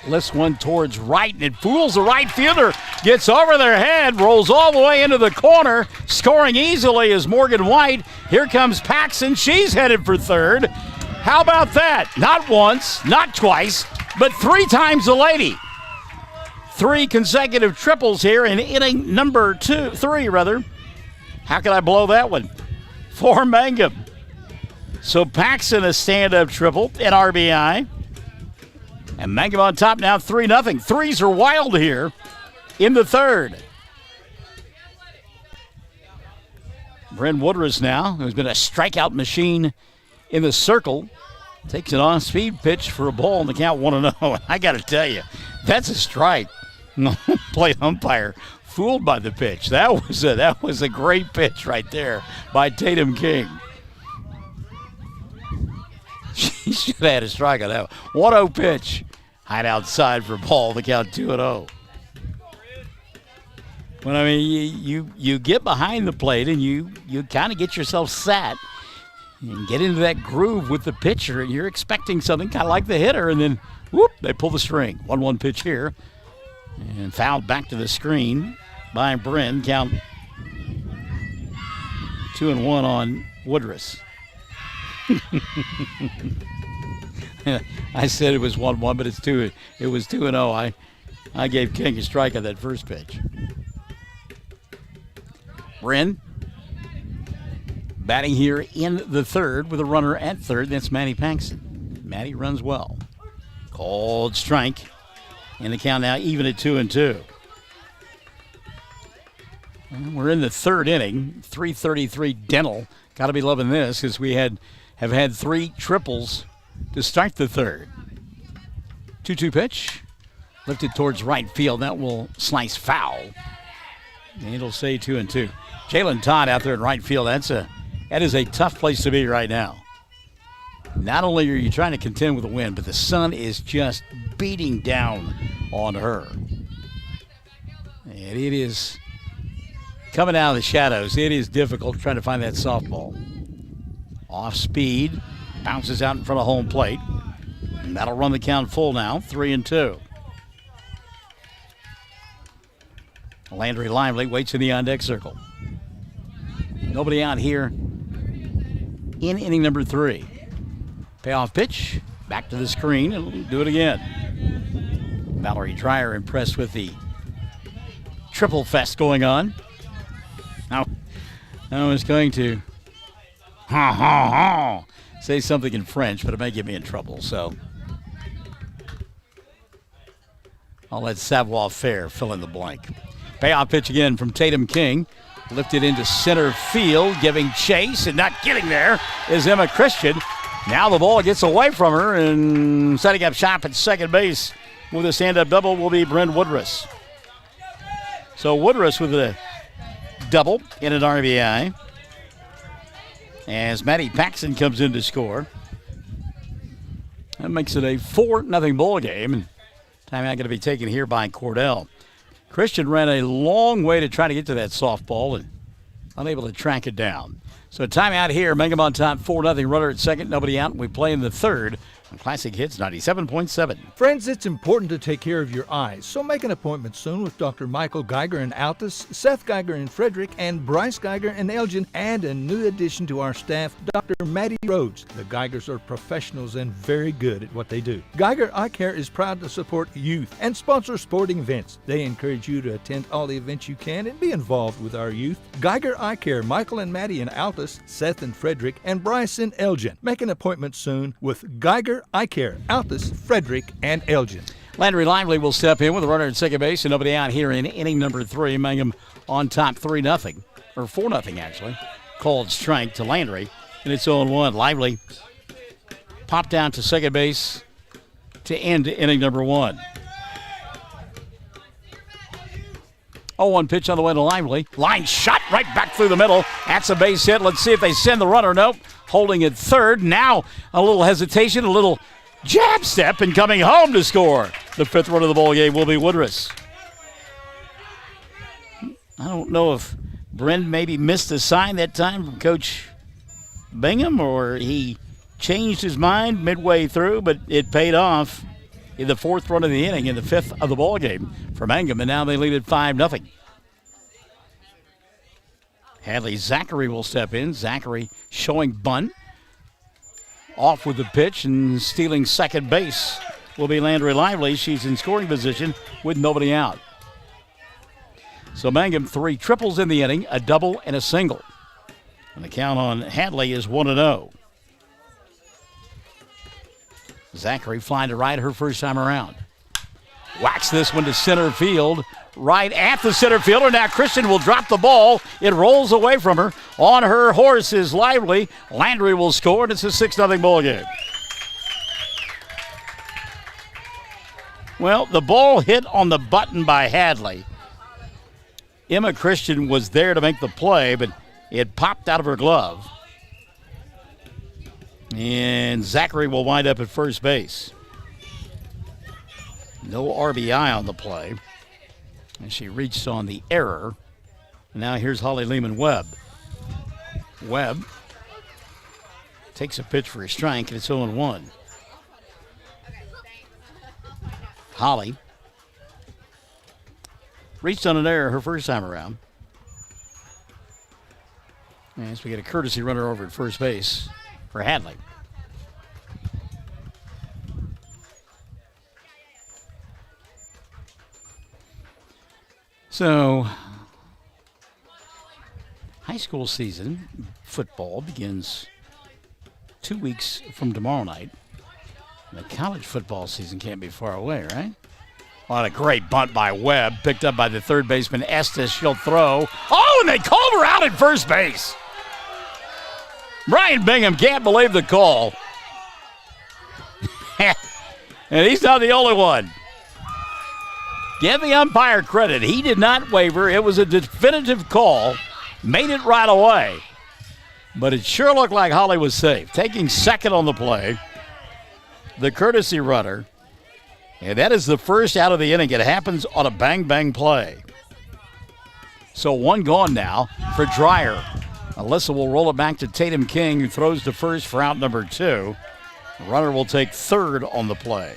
lifts one towards right, and it fools the right fielder. Gets over their head, rolls all the way into the corner. Scoring easily is Morgan White. Here comes Paxson. She's headed for third. How about that? Not once, not twice, but 3 times the lady. 3 consecutive triples here in inning number 3. How could I blow that one? For Mangum. So Paxson a stand-up triple, an RBI. And Mangum on top now 3-0. Threes are wild here in the third. Bryn Woodruss now, who's been a strikeout machine in the circle, takes an on-speed pitch for a ball in the count 1-0. I got to tell you, that's a strike. Plate umpire fooled by the pitch. That was a great pitch right there by Tatum King. She should have had a strike on that 1-0 pitch. Hide outside for a ball. The count 2-0. But I mean, you get behind the plate and you kind of get yourself set and get into that groove with the pitcher, and you're expecting something kind of like the hitter, and then whoop, they pull the string. 1-1 pitch here, and fouled back to the screen by Bryn. Count 2-1 on Woodruss. I said it was 1-1, but it's 2. It was 2-0. I gave King a strike on that first pitch. Bryn batting here in the third with a runner at third. That's Maddie Paxson. Maddie runs well. Called strike. And the count now even at 2-2. And we're in the third inning. 3:33 Dental. Got to be loving this because we have had 3 triples to start the third. 2-2 pitch. Lifted towards right field. That will slice foul. And it'll say 2-2. Jalen Todd out there in right field. That is a tough place to be right now. Not only are you trying to contend with the wind, but the sun is just beating down on her. And it is coming out of the shadows. It is difficult trying to find that softball. Off speed, bounces out in front of home plate. And that'll run the count full now, 3-2. Landry Lively waits in the on-deck circle. Nobody out here in inning number 3. Payoff pitch, back to the screen, and we'll do it again. Valerie Dreyer impressed with the triple fest going on. Now, I was going to say something in French, but it may get me in trouble, so I'll let savoir-faire fill in the blank. Payoff pitch again from Tatum King. Lifted into center field, giving chase, and not getting there is Emma Christian. Now the ball gets away from her, and setting up shop at second base with a stand-up double will be Bryn Woodruss. So Woodruss with a double in an RBI as Maddie Paxson comes in to score. That makes it a 4-0 ball game, and timeout going to be taken here by Cordell. Christian ran a long way to try to get to that softball and unable to track it down. So a timeout here. Mangum on top, 4-0. Runner at second, nobody out. We play in the third on Classic Hits 97.7. Friends, it's important to take care of your eyes, so make an appointment soon with Dr. Michael Geiger in Altus, Seth Geiger in Frederick, and Bryce Geiger in Elgin, and a new addition to our staff, Dr. Maddie Rhodes. The Geigers are professionals and very good at what they do. Geiger Eye Care is proud to support youth and sponsor sporting events. They encourage you to attend all the events you can and be involved with our youth. Geiger Eye Care, Michael and Maddie in Altus, Seth in Frederick, and Bryce in Elgin. Make an appointment soon with Geiger Eye Care, Altus, Frederick, and Elgin. Landry Lively will step in with a runner at second base and nobody out here in inning number 3. Mangum on top 3-0, or 4-0 actually. Called strike to Landry, and it's 0-1. Lively popped down to second base to end inning number 1. 0-1 pitch on the way to Lively. Line shot right back through the middle. That's a base hit. Let's see if they send the runner. Nope. Holding at third. Now a little hesitation, a little jab step, and coming home to score. The 5th run of the ball game will be Woodruss. I don't know if Bryn maybe missed a sign that time from Coach Bingham, or he changed his mind midway through, but it paid off in the 4th run of the inning in the 5th of the ball game for Mangum, and now they lead at 5-0. Hadley Zachary will step in. Zachary showing bunt. Off with the pitch and stealing second base will be Landry Lively. She's in scoring position with nobody out. So Mangum 3 triples in the inning, a double and a single. And the count on Hadley is 1-0. Zachary flying to right her first time around. Whacks this one to center field. Right at the center fielder. Now Christian will drop the ball. It rolls away from her. On her horse is Lively. Landry will score, and it's a 6-0 ball game. Well, the ball hit on the button by Hadley. Emma Christian was there to make the play, but it popped out of her glove. And Zachary will wind up at first base. No RBI on the play. And she reached on the error. Now here's Holly Lehman-Webb. Webb takes a pitch for a strike, and it's 0-1. Holly reached on an error her first time around. As we get a courtesy runner over at first base for Hadley. So, high school season football begins 2 weeks from tomorrow night. The college football season can't be far away, right? On a great bunt by Webb, picked up by the third baseman Estes. She'll throw. Oh, and they called her out at first base. Brian Bingham can't believe the call. And he's not the only one. Give the umpire credit. He did not waver. It was a definitive call. Made it right away. But it sure looked like Holly was safe. Taking second on the play, the courtesy runner. And that is the first out of the inning. It happens on a bang-bang play. So 1 gone now for Dreyer. Alyssa will roll it back to Tatum King, who throws to first for out number 2. The runner will take third on the play.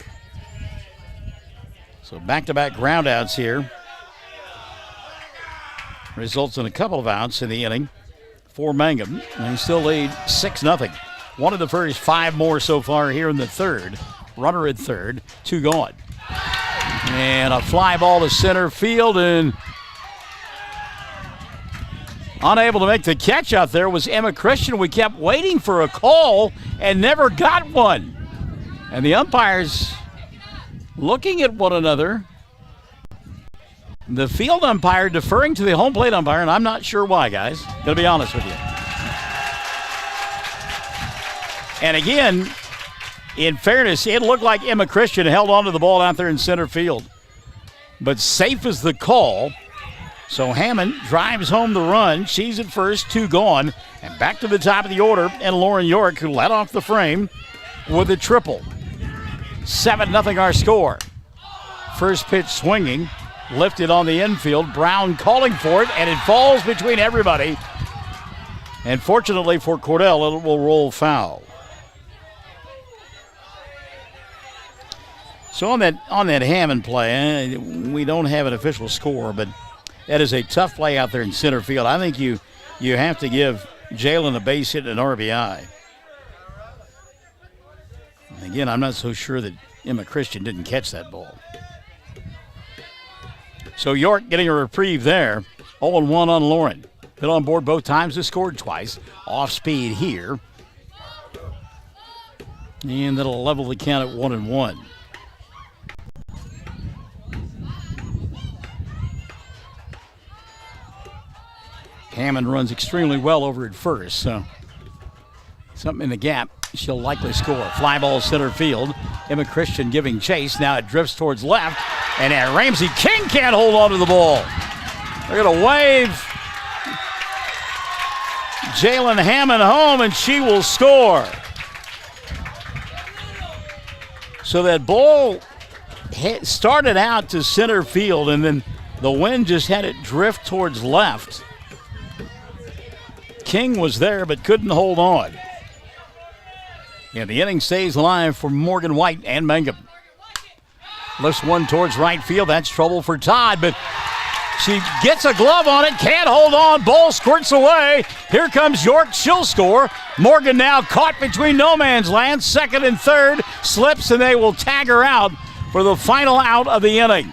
So back-to-back groundouts here. Results in a couple of outs in the inning for Mangum. And they still lead 6-0. 1 in the first, 5 more so far here in the third. Runner at third, 2 gone. And a fly ball to center field, and unable to make the catch out there was Emma Christian. We kept waiting for a call and never got one. And the umpires looking at one another. The field umpire deferring to the home plate umpire, and I'm not sure why, guys. Gonna be honest with you. And again, in fairness, it looked like Emma Christian held onto the ball out there in center field. But safe is the call. So Hammond drives home the run. She's at first, 2 gone. And back to the top of the order, and Lauren York, who led off the frame with a triple. 7-0 our score. First pitch swinging, lifted on the infield. Brown calling for it, and it falls between everybody. And fortunately for Cordell, it will roll foul. So on that Hammond play, we don't have an official score, but that is a tough play out there in center field. I think you have to give Jalen a base hit and an RBI. And again, I'm not so sure that Emma Christian didn't catch that ball. So York getting a reprieve there. 0-1 on Lauren. Hit on board both times, has scored twice. Off speed here. And that'll level the count at 1-1. Hammond runs extremely well over at first, so something in the gap. She'll likely score. Fly ball center field. Emma Christian giving chase. Now it drifts towards left, and Ramsey King can't hold on to the ball. They're going to wave Jalen Hammond home, and she will score. So that ball started out to center field, and then the wind just had it drift towards left. King was there but couldn't hold on. And the inning stays alive for Morgan White and Mangum. Lifts one towards right field. That's trouble for Todd, but she gets a glove on it, can't hold on. Ball squirts away. Here comes York. She'll score. Morgan now caught between no man's land. Second and third. Slips, and they will tag her out for the final out of the inning.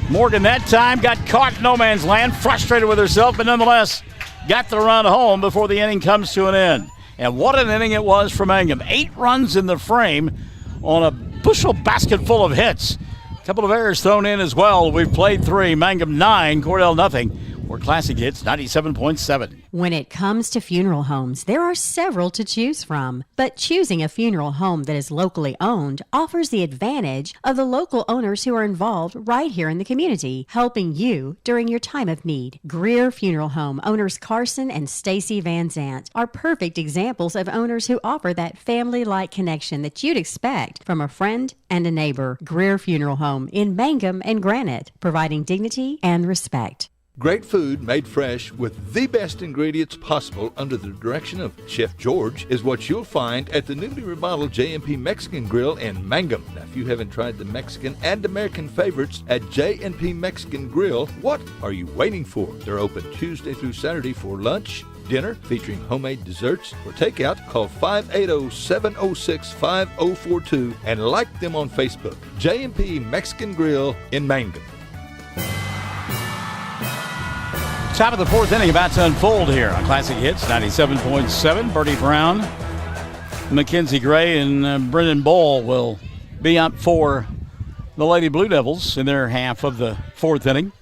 Morgan that time got caught in no man's land, frustrated with herself, but nonetheless got the run home before the inning comes to an end. And what an inning it was for Mangum. 8 runs in the frame on a bushel basket full of hits. A couple of errors thrown in as well. We've played 3. Mangum 9, Cordell nothing. We're Classic Hits 97.7. When it comes to funeral homes, there are several to choose from. But choosing a funeral home that is locally owned offers the advantage of the local owners who are involved right here in the community, helping you during your time of need. Greer Funeral Home owners Carson and Stacy Van Zant are perfect examples of owners who offer that family-like connection that you'd expect from a friend and a neighbor. Greer Funeral Home in Mangum and Granite, providing dignity and respect. Great food made fresh with the best ingredients possible under the direction of Chef George is what you'll find at the newly remodeled J&P Mexican Grill in Mangum. Now, if you haven't tried the Mexican and American favorites at J&P Mexican Grill, what are you waiting for? They're open Tuesday through Saturday for lunch, dinner, featuring homemade desserts. For takeout, call 580-706-5042 and like them on Facebook. J&P Mexican Grill in Mangum. Top of the 4th inning about to unfold here on Classic Hits 97.7. Bertie Brown, Mackenzie Gray, and Brendan Ball will be up for the Lady Blue Devils in their half of the 4th inning.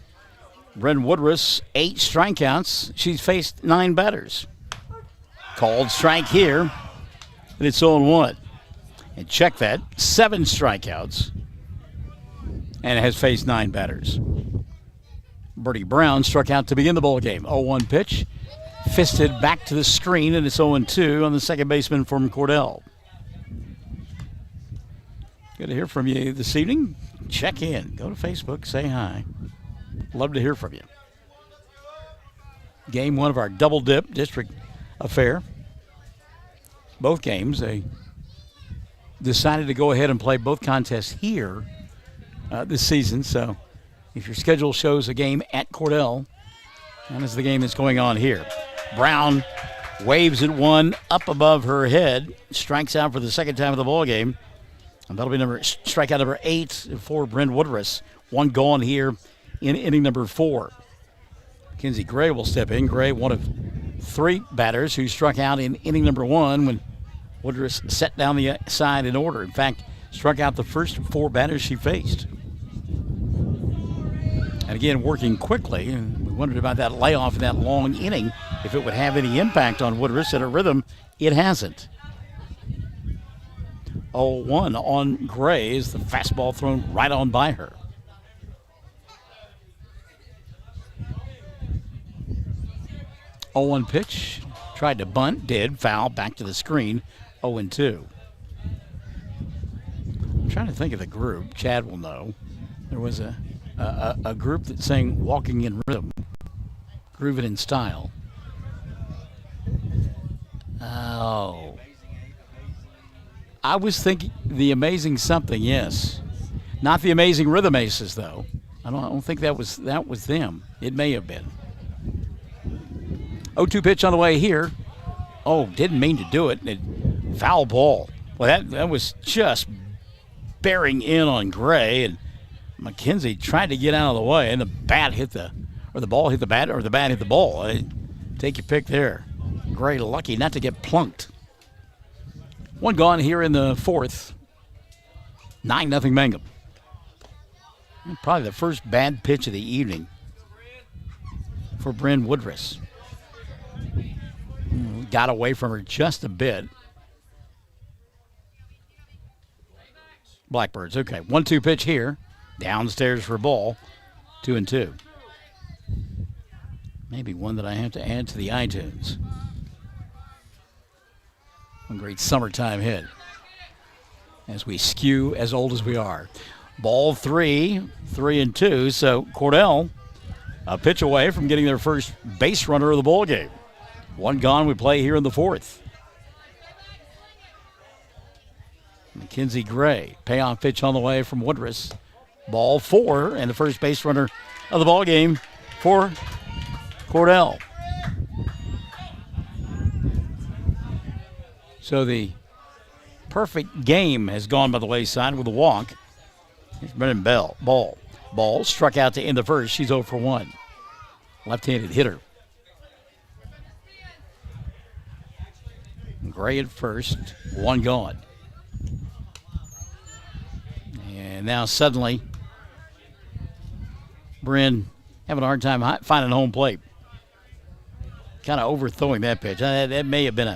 Bren Woodruss, 8 strikeouts. She's faced 9 batters. Called strike here, and it's 0-1. And check that, 7 strikeouts, and has faced 9 batters. Bertie Brown struck out to begin the ball game. 0-1 pitch. Fisted back to the screen, and it's 0-2 on the second baseman from Cordell. Good to hear from you this evening. Check in. Go to Facebook. Say hi. Love to hear from you. Game 1 of our double dip district affair. Both games, they decided to go ahead and play both contests here this season, so if your schedule shows a game at Cordell, that is the game that's going on here. Brown waves at one up above her head, strikes out for the second time of the ball game. And that'll be strikeout number 8 for Bryn Woodruss. One gone here in inning number 4. Mackenzie Gray will step in. Gray, one of 3 batters who struck out in inning number 1 when Woodruss set down the side in order. In fact, struck out the first 4 batters she faced. And again, working quickly. And we wondered about that layoff in that long inning, if it would have any impact on Woodruss and her rhythm. It hasn't. 0-1 on Gray is the fastball thrown right on by her. Oh, 1 pitch. Tried to bunt, did. Foul, back to the screen. 0-2. I'm trying to think of the group. Chad will know. There was a group that sang Walking in Rhythm. Grooving in Style. Oh. I was thinking the Amazing Something, yes. Not the Amazing Rhythm Aces, though. I don't think that was them. It may have been. 0-2 pitch on the way here. Oh, didn't mean to do it. Foul ball. Well, that was just bearing in on Gray, and McKenzie tried to get out of the way, and the ball hit the bat, or the bat hit the ball. Take your pick there. Gray lucky not to get plunked. One gone here in the 4th. 9-0 Mangum. Probably the first bad pitch of the evening for Bryn Woodruss. Got away from her just a bit. Blackbirds, okay. 1-2 pitch here. Downstairs for a ball. 2-2. Maybe one that I have to add to the iTunes. One great summertime hit. As we skew as old as we are. Ball 3-2. So Cordell a pitch away from getting their first base runner of the ball game. One gone, we play here in the 4th. Mackenzie Gray, payoff pitch on the way from Woodruss. Ball 4, and the first base runner of the ball game for Cordell. So the perfect game has gone by the wayside with a walk. Here's Brennan Bell. Ball struck out to end the first. She's 0 for 1. Left-handed hitter. Gray at first. One gone. And now suddenly, Bryn having a hard time finding home plate. Kind of overthrowing that pitch. That may have been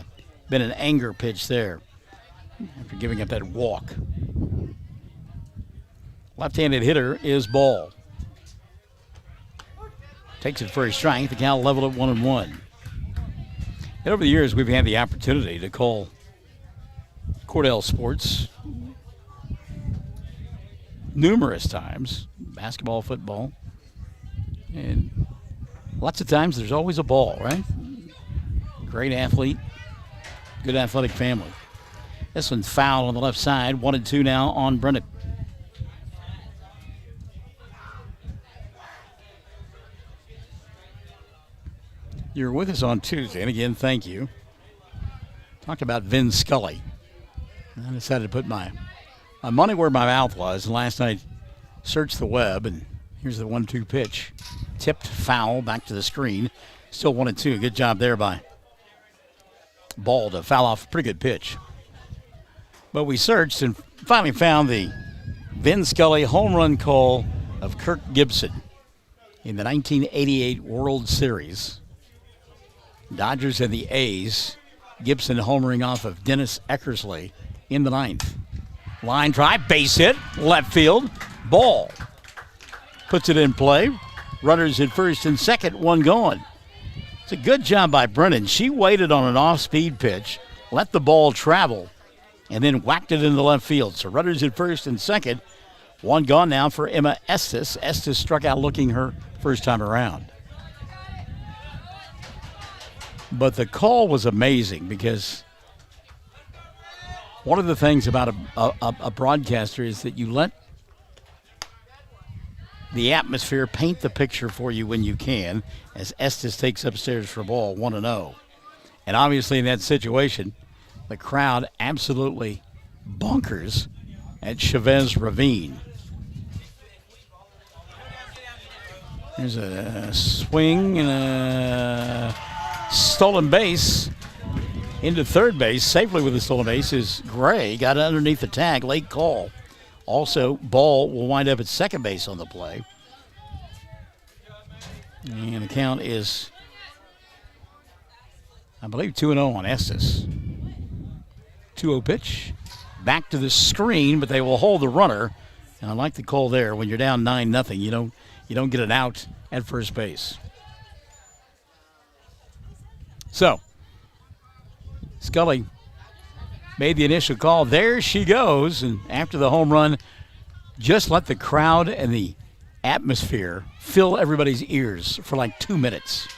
an anger pitch there after giving up that walk. Left-handed hitter is Ball. Takes it for a strike. The count leveled at 1-1. And over the years, we've had the opportunity to call Cordell sports numerous times, basketball, football, and lots of times there's always a ball, right? Great athlete, good athletic family. This one's foul on the left side. 1-2 now on Brennan. You're with us on Tuesday, and again, thank you. Talked about Vin Scully. I decided to put my money where my mouth was, and last night searched the web, and here's the 1-2 pitch. Tipped foul back to the screen. Still 1-2. Good job there by Ball to foul off a pretty good pitch. But we searched and finally found the Vin Scully home run call of Kirk Gibson in the 1988 World Series. Dodgers and the A's. Gibson homering off of Dennis Eckersley in the 9th. Line drive, base hit, left field, Ball. Puts it in play. Runners at first and second, one gone. It's a good job by Brennan. She waited on an off-speed pitch, let the ball travel, and then whacked it into left field. So runners at first and second, one gone now for Emma Estes. Estes struck out looking her first time around. But the call was amazing because one of the things about a broadcaster is that you let the atmosphere paint the picture for you when you can, as Estes takes upstairs for a ball, 1-0. And obviously in that situation, the crowd absolutely bonkers at Chavez Ravine. There's a swing and a stolen base into third base. Safely with the stolen base is Gray. Got it underneath the tag. Late call. Also, Ball will wind up at second base on the play. And the count is, I believe, 2-0 on Estes. 2-0 pitch. Back to the screen, but they will hold the runner. And I like the call there. When you're down 9-0, you don't get it out at first base. So, Scully made the initial call. There she goes. And after the home run, just let the crowd and the atmosphere fill everybody's ears for like 2 minutes.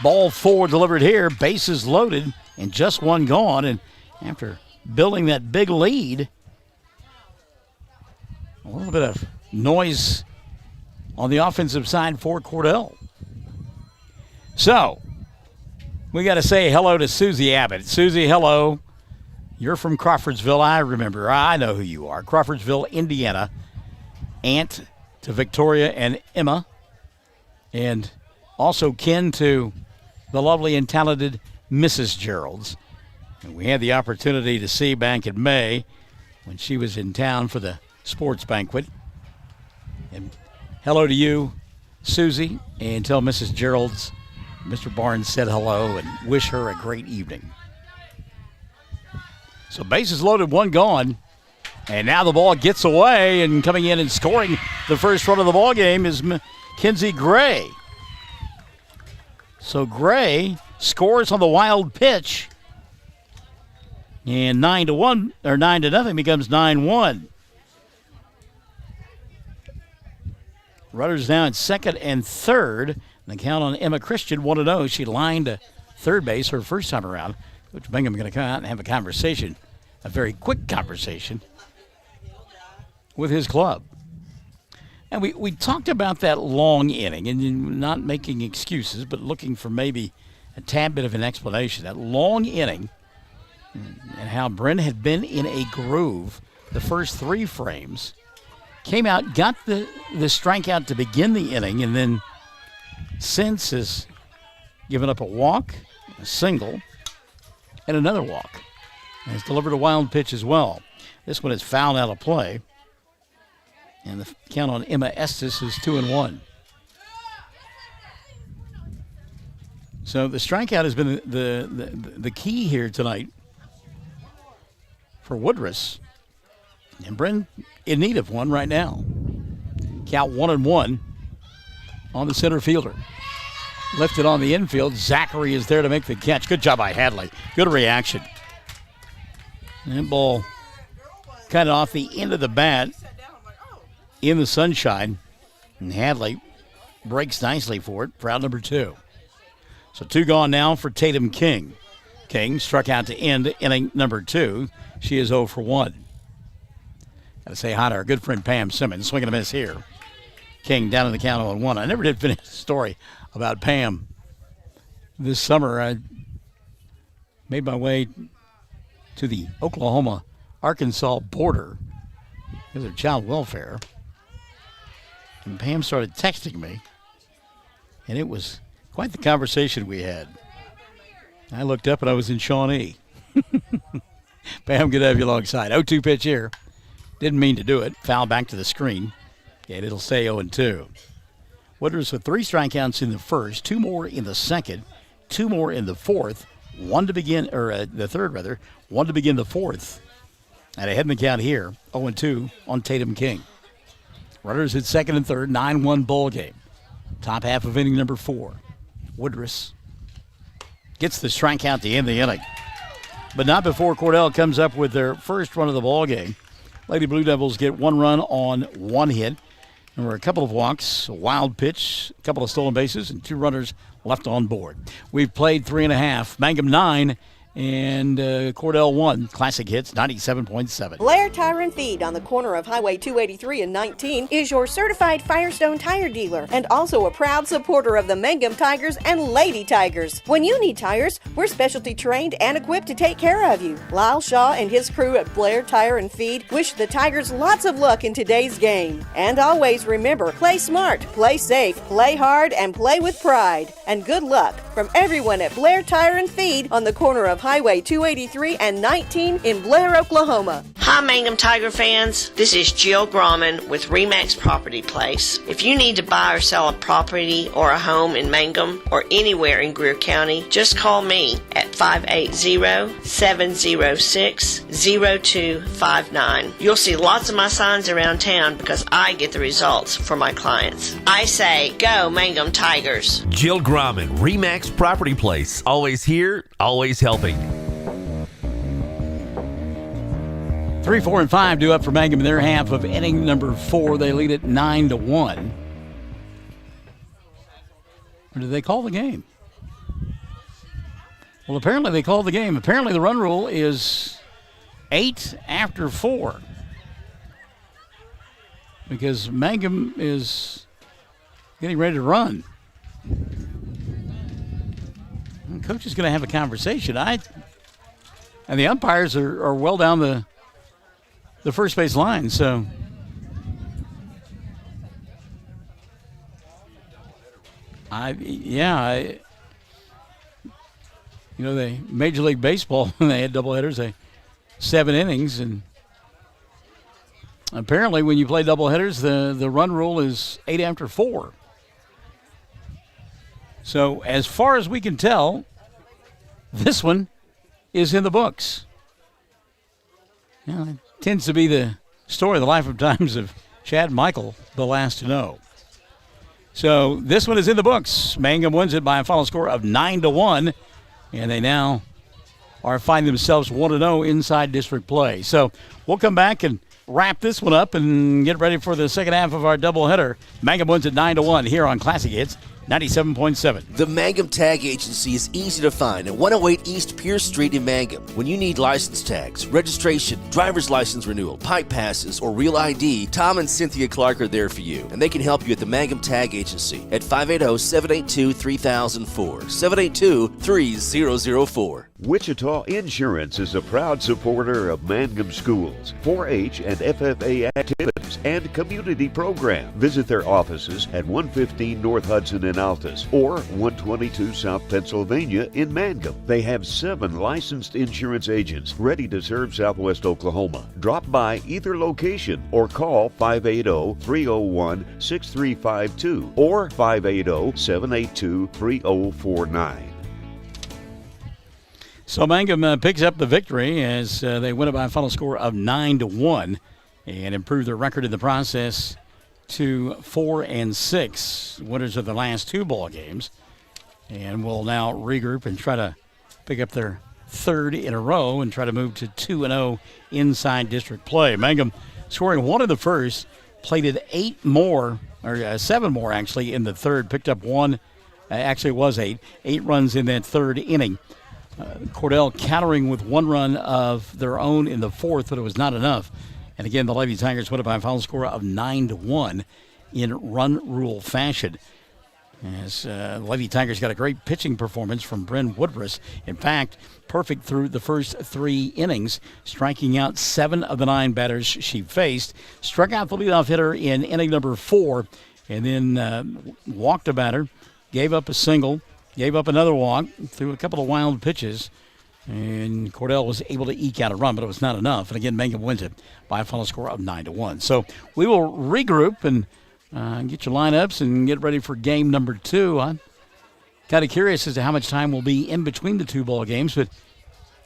Ball forward delivered here. Bases loaded and just one gone. And after building that big lead, a little bit of noise on the offensive side for Cordell. So, we got to say hello to Susie Abbott. Susie, hello. You're from Crawfordsville. I remember. I know who you are. Crawfordsville, Indiana. Aunt to Victoria and Emma. And also kin to the lovely and talented Mrs. Gerald's. And we had the opportunity to see back in May when she was in town for the sports banquet. And hello to you, Susie, and tell Mrs. Gerald's Mr. Barnes said hello and wish her a great evening. So bases loaded, one gone. And now the ball gets away, and coming in and scoring the first run of the ball game is Kinsey Gray. So Gray scores on the wild pitch. And 9-1 or 9-0 becomes 9-1. Runners now at second and third. And the count on Emma Christian, 1-0. She lined to third base her first time around. Coach Mangum going to come out and have a conversation, a very quick conversation with his club. And we talked about that long inning, and not making excuses, but looking for maybe a tad bit of an explanation. That long inning and how Brent had been in a groove the first three frames, came out, got the strikeout to begin the inning, and then since has given up a walk, a single, and another walk. And has delivered a wild pitch as well. This one is fouled out of play. And the count on Emma Estes is 2-1. So the strikeout has been the key here tonight for Woodruss. And Bryn in need of one right now. Count 1-1 on the center fielder. Lifted on the infield. Zachary is there to make the catch. Good job by Hadley. Good reaction. That ball kind of off the end of the bat in the sunshine. And Hadley breaks nicely for it for out number 2. So 2 gone now for Tatum King. King struck out to end inning number 2. She is 0 for 1. Got to say hi to our good friend Pam Simmons. Swing and a miss here. King down in the count on 1. I never did finish the story about Pam. This summer, I made my way to the Oklahoma-Arkansas border because of child welfare. And Pam started texting me, and it was quite the conversation we had. I looked up, and I was in Shawnee. Pam, good to have you alongside. 0-2 pitch here. Didn't mean to do it. Foul back to the screen. And it'll stay 0-2. Woodruss with 3 strikeouts in the first, 2 more in the second, 2 more in the fourth, 1 to begin, or the third rather, 1 to begin the fourth. And ahead in the count here, 0-2 on Tatum King. Runners at second and third, 9-1 ball game. Top half of inning number 4. Woodruss gets the strikeout to end the inning. But not before Cordell comes up with their first run of the ball game. Lady Blue Devils get 1 run on 1 hit. There were a couple of walks, a wild pitch, a couple of stolen bases, and 2 runners left on board. We've played 3.5. Mangum 9 And Cordell won. Classic Hits 97.7. Blair Tire and Feed on the corner of Highway 283 and 19 is your certified Firestone tire dealer and also a proud supporter of the Mangum Tigers and Lady Tigers. When you need tires, we're specialty trained and equipped to take care of you. Lyle Shaw and his crew at Blair Tire and Feed wish the Tigers lots of luck in today's game. And always remember, play smart, play safe, play hard, and play with pride. And good luck from everyone at Blair Tire and Feed on the corner of Highway 283 and 19 in Blair, Oklahoma. Hi, Mangum Tiger fans. This is Jill Grauman with RE/MAX Property Place. If you need to buy or sell a property or a home in Mangum or anywhere in Greer County, just call me at 580-706-0259. You'll see lots of my signs around town because I get the results for my clients. I say, go Mangum Tigers. Jill Grauman, RE/MAX Property Place. Always here, always helping. 3, 4, and 5 due up for Mangum in their half of inning number 4. They lead it 9-1. Or did they call the game? Well, apparently they called the game. Apparently the run rule is 8 after 4. Because Mangum is getting ready to run. And coach is going to have a conversation. And the umpires are well down the first base line, so the Major League Baseball, when they had doubleheaders, 7 innings, and apparently when you play doubleheaders, the run rule is 8 after 4. So as far as we can tell, this one is in the books. Yeah, it tends to be the story of the life of times of Chad Michael, the last to know. So this one is in the books. Mangum wins it by a final score of 9-1, and they now are finding themselves 1-0 inside district play. So we'll come back and wrap this one up and get ready for the second half of our doubleheader. Mangum wins at 9-1 here on Classic Hits 97.7. The Mangum Tag Agency is easy to find at 108 East Pierce Street in Mangum. When you need license tags, registration, driver's license renewal, pipe passes, or real ID, Tom and Cynthia Clark are there for you, and they can help you at the Mangum Tag Agency at 580-782-3004, 782-3004. Wichita Insurance is a proud supporter of Mangum schools, 4-H and FFA activities, and community programs. Visit their offices at 115 North Hudson in Altus or 122 South Pennsylvania in Mangum. They have 7 licensed insurance agents ready to serve Southwest Oklahoma. Drop by either location or call 580-301-6352 or 580-782-3049. So Mangum picks up the victory as they win it by a final score of 9-1 and improve their record in the process to 4-6, winners of the last 2 ball games, and will now regroup and try to pick up their 3rd in a row and try to move to 2-0 inside district play. Mangum scoring 1 in the first, plated 7 more actually in the 3rd, picked up 1. Actually, it was 8 runs in that 3rd inning. Cordell countering with 1 run of their own in the 4th, but it was not enough. And again, the Lady Tigers win it by a final score of 9-1 in run rule fashion. As the Lady Tigers got a great pitching performance from Bryn Woodruss. In fact, perfect through the first 3 innings, striking out 7 of the 9 batters she faced. Struck out the leadoff hitter in inning number 4, and then walked a batter, gave up a single, gave up another walk, threw a couple of wild pitches, and Cordell was able to eke out a run, but it was not enough. And again, Mangum wins it by a final score of 9-1. So we will regroup and get your lineups and get ready for game number 2. I'm kind of curious as to how much time will be in between the 2 ball games, but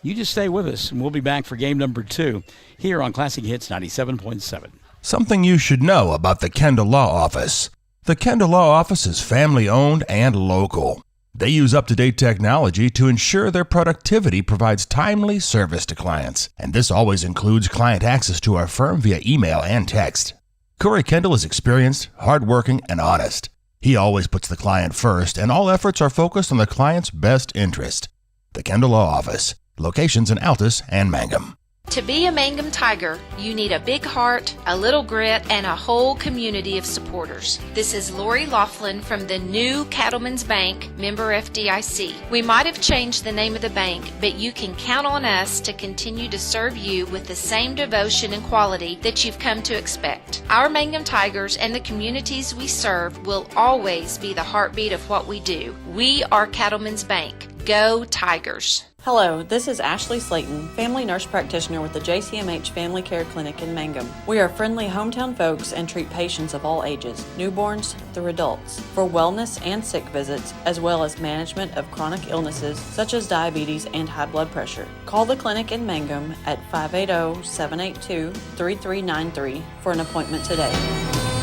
you just stay with us, and we'll be back for game number 2 here on Classic Hits 97.7. Something you should know about the Kendall Law Office. The Kendall Law Office is family-owned and local. They use up-to-date technology to ensure their productivity provides timely service to clients, and this always includes client access to our firm via email and text. Corey Kendall is experienced, hardworking, and honest. He always puts the client first, and all efforts are focused on the client's best interest. The Kendall Law Office, Locations in Altus and Mangum. To be a Mangum Tiger, you need a big heart, a little grit, and a whole community of supporters. This is Lori Laughlin from the new Cattlemen's Bank, member FDIC. We might have changed the name of the bank, but you can count on us to continue to serve you with the same devotion and quality that you've come to expect. Our Mangum Tigers and the communities we serve will always be the heartbeat of what we do. We are Cattlemen's Bank. Go Tigers! Hello, this is Ashley Slayton, family nurse practitioner with the JCMH Family Care Clinic in Mangum. We are friendly hometown folks and treat patients of all ages, newborns through adults, for wellness and sick visits, as well as management of chronic illnesses such as diabetes and high blood pressure. Call the clinic in Mangum at 580-782-3393 for an appointment today.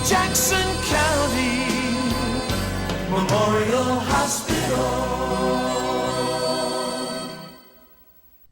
Jackson County Memorial Hospital.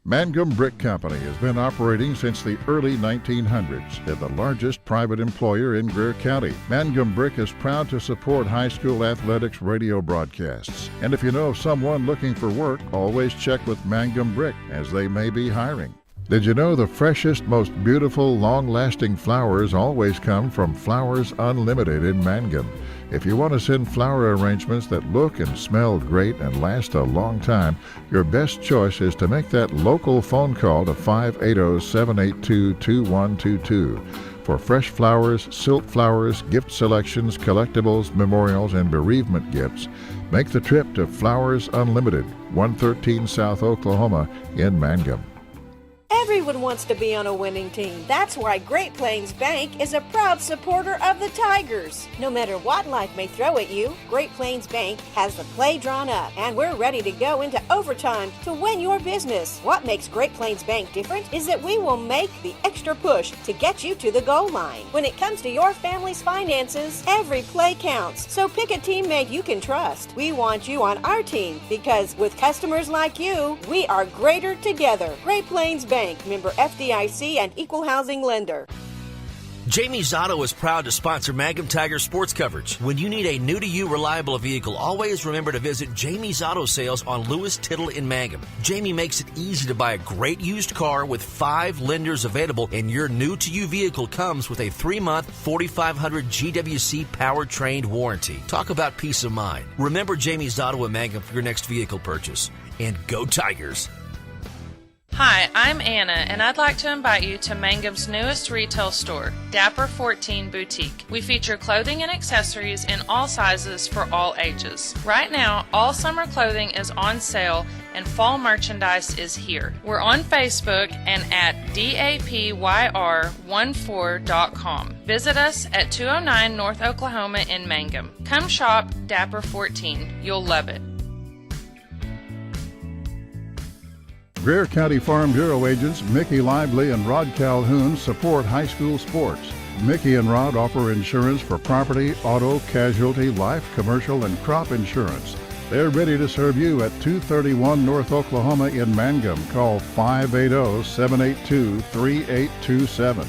Mangum Brick Company has been operating since the early 1900s. They're the largest private employer in Greer County. Mangum Brick is proud to support high school athletics radio broadcasts. And if you know of someone looking for work, always check with Mangum Brick, as they may be hiring. Did you know the freshest, most beautiful, long-lasting flowers always come from Flowers Unlimited in Mangum? If you want to send flower arrangements that look and smell great and last a long time, your best choice is to make that local phone call to 580-782-2122. For fresh flowers, silk flowers, gift selections, collectibles, memorials, and bereavement gifts, make the trip to Flowers Unlimited, 113 South Oklahoma in Mangum. Everyone wants to be on a winning team. That's why Great Plains Bank is a proud supporter of the Tigers. No matter what life may throw at you, Great Plains Bank has the play drawn up, and we're ready to go into overtime to win your business. What makes Great Plains Bank different is that we will make the extra push to get you to the goal line. When it comes to your family's finances, every play counts. So pick a teammate you can trust. We want you on our team because with customers like you, we are greater together. Great Plains Bank, member FDIC and equal housing lender. Jamie's Auto is proud to sponsor Mangum Tiger sports coverage. When you need a new-to-you reliable vehicle, always remember to visit Jamie's Auto Sales on Lewis Tittle in Mangum. Jamie makes it easy to buy a great used car with 5 lenders available, and your new-to-you vehicle comes with a 3-month 4,500 GWC powertrain warranty. Talk about peace of mind. Remember Jamie's Auto in Mangum for your next vehicle purchase. And go Tigers! Hi, I'm Anna, and I'd like to invite you to Mangum's newest retail store, Dapper 14 Boutique. We feature clothing and accessories in all sizes for all ages. Right now, all summer clothing is on sale and fall merchandise is here. We're on Facebook and at dapyr14.com. Visit us at 209 North Oklahoma in Mangum. Come shop Dapper 14. You'll love it. Greer County Farm Bureau agents Mickey Lively and Rod Calhoun support high school sports. Mickey and Rod offer insurance for property, auto, casualty, life, commercial, and crop insurance. They're ready to serve you at 231 North Oklahoma in Mangum. Call 580-782-3827.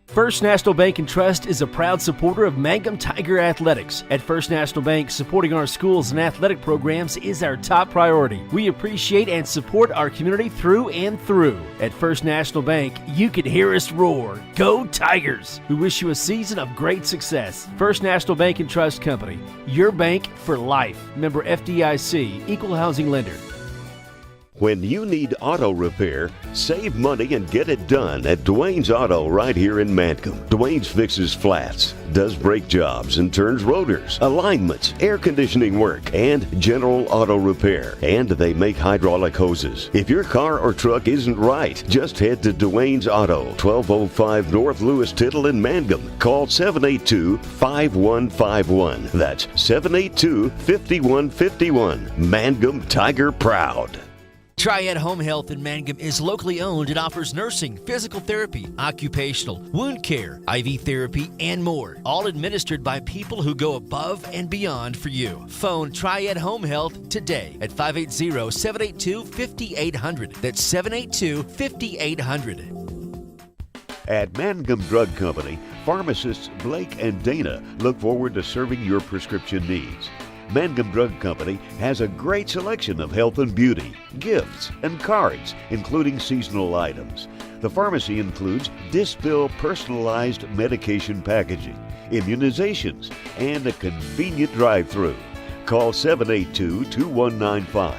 First National Bank and Trust is a proud supporter of Mangum Tiger Athletics. At First National Bank, supporting our schools and athletic programs is our top priority. We appreciate and support our community through and through. At First National Bank, you can hear us roar. Go Tigers! We wish you a season of great success. First National Bank and Trust Company, your bank for life. Member FDIC, equal housing lender. When you need auto repair, save money and get it done at Dwayne's Auto right here in Mangum. Dwayne's fixes flats, does brake jobs and turns rotors, alignments, air conditioning work, and general auto repair. And they make hydraulic hoses. If your car or truck isn't right, just head to Dwayne's Auto, 1205 North Lewis Tittle in Mangum. Call 782-5151. That's 782-5151. Mangum Tiger proud. Triad Home Health in Mangum is locally owned and offers nursing, physical therapy, occupational, wound care, IV therapy, and more. All administered by people who go above and beyond for you. Phone Triad Home Health today at 580-782-5800. That's 782-5800. At Mangum Drug Company, pharmacists Blake and Dana look forward to serving your prescription needs. Mangum Drug Company has a great selection of health and beauty, gifts, and cards, including seasonal items. The pharmacy includes Dispill personalized medication packaging, immunizations, and a convenient drive-through. Call 782-2195,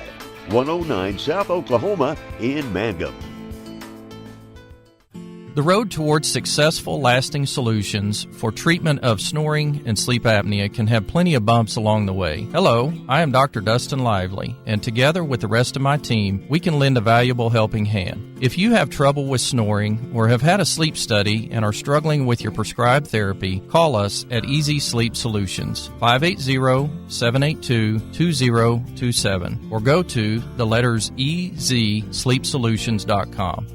109 South Oklahoma in Mangum. The road towards successful, lasting solutions for treatment of snoring and sleep apnea can have plenty of bumps along the way. Hello, I am Dr. Dustin Lively, and together with the rest of my team, we can lend a valuable helping hand. If you have trouble with snoring or have had a sleep study and are struggling with your prescribed therapy, call us at Easy Sleep Solutions, 580-782-2027, or go to the letters EZSleepSolutions.com.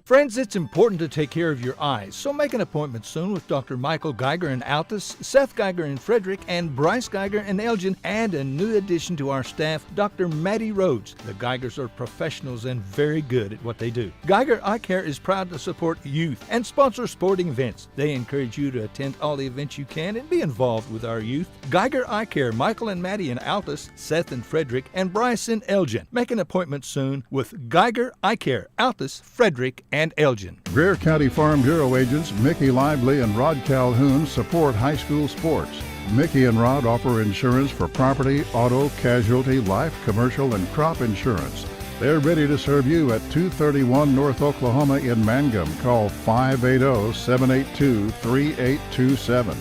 Friends, it's important to take care of your eyes, so make an appointment soon with Dr. Michael Geiger in Altus, Seth Geiger in Frederick, and Bryce Geiger in Elgin, and a new addition to our staff, Dr. Maddie Rhodes. The Geigers are professionals and very good at what they do. Geiger Eye Care is proud to support youth and sponsor sporting events. They encourage you to attend all the events you can and be involved with our youth. Geiger Eye Care, Michael and Maddie in Altus, Seth in Frederick, and Bryce in Elgin. Make an appointment soon with Geiger Eye Care, Altus, Frederick, and Elgin. Greer County Farm Bureau agents Mickey Lively and Rod Calhoun support high school sports. Mickey and Rod offer insurance for property, auto, casualty, life, commercial, and crop insurance. They're ready to serve you at 231 North Oklahoma in Mangum. Call 580-782-3827.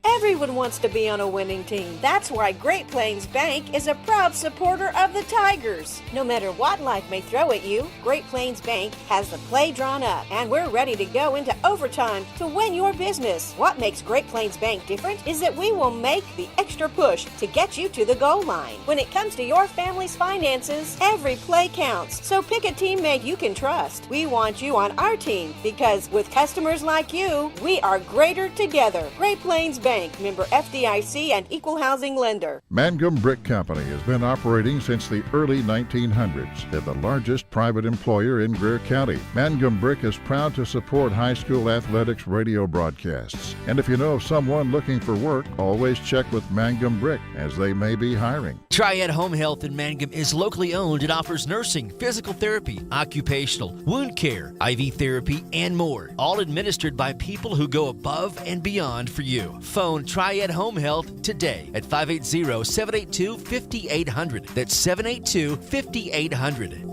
Everyone wants to be on a winning team. That's why Great Plains Bank is a proud supporter of the Tigers. No matter what life may throw at you, Great Plains Bank has the play drawn up, and we're ready to go into overtime to win your business. What makes Great Plains Bank different is that we will make the extra push to get you to the goal line. When it comes to your family's finances, every play counts. So pick a teammate you can trust. We want you on our team because with customers like you, we are greater together. Great Plains Bank, member FDIC and equal housing lender. Mangum Brick Company has been operating since the early 1900s. They're the largest private employer in Greer County. Mangum Brick is proud to support high school athletics radio broadcasts. And if you know of someone looking for work, always check with Mangum Brick, as they may be hiring. Triad Home Health in Mangum is locally owned and offers nursing, physical therapy, occupational, wound care, IV therapy, and more. All administered by people who go above and beyond for you. Phone Triad Home Health today at 580-782-5800. That's 782-5800.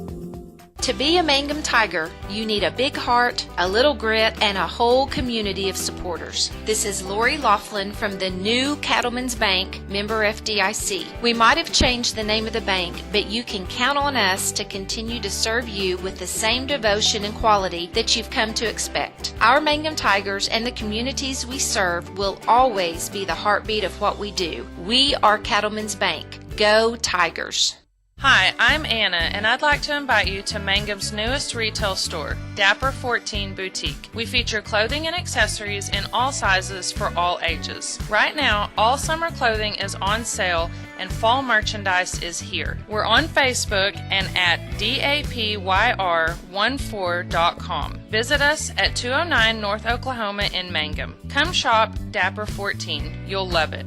To be a Mangum Tiger, you need a big heart, a little grit, and a whole community of supporters. This is Lori Laughlin from the new Cattlemen's Bank, member FDIC. We might have changed the name of the bank, but you can count on us to continue to serve you with the same devotion and quality that you've come to expect. Our Mangum Tigers and the communities we serve will always be the heartbeat of what we do. We are Cattlemen's Bank. Go Tigers! Hi, I'm Anna, and I'd like to invite you to Mangum's newest retail store, Dapper 14 Boutique. We feature clothing and accessories in all sizes for all ages. Right now, all summer clothing is on sale and fall merchandise is here. We're on Facebook and at dapyr14.com. Visit us at 209 North Oklahoma in Mangum. Come shop Dapper 14. You'll love it.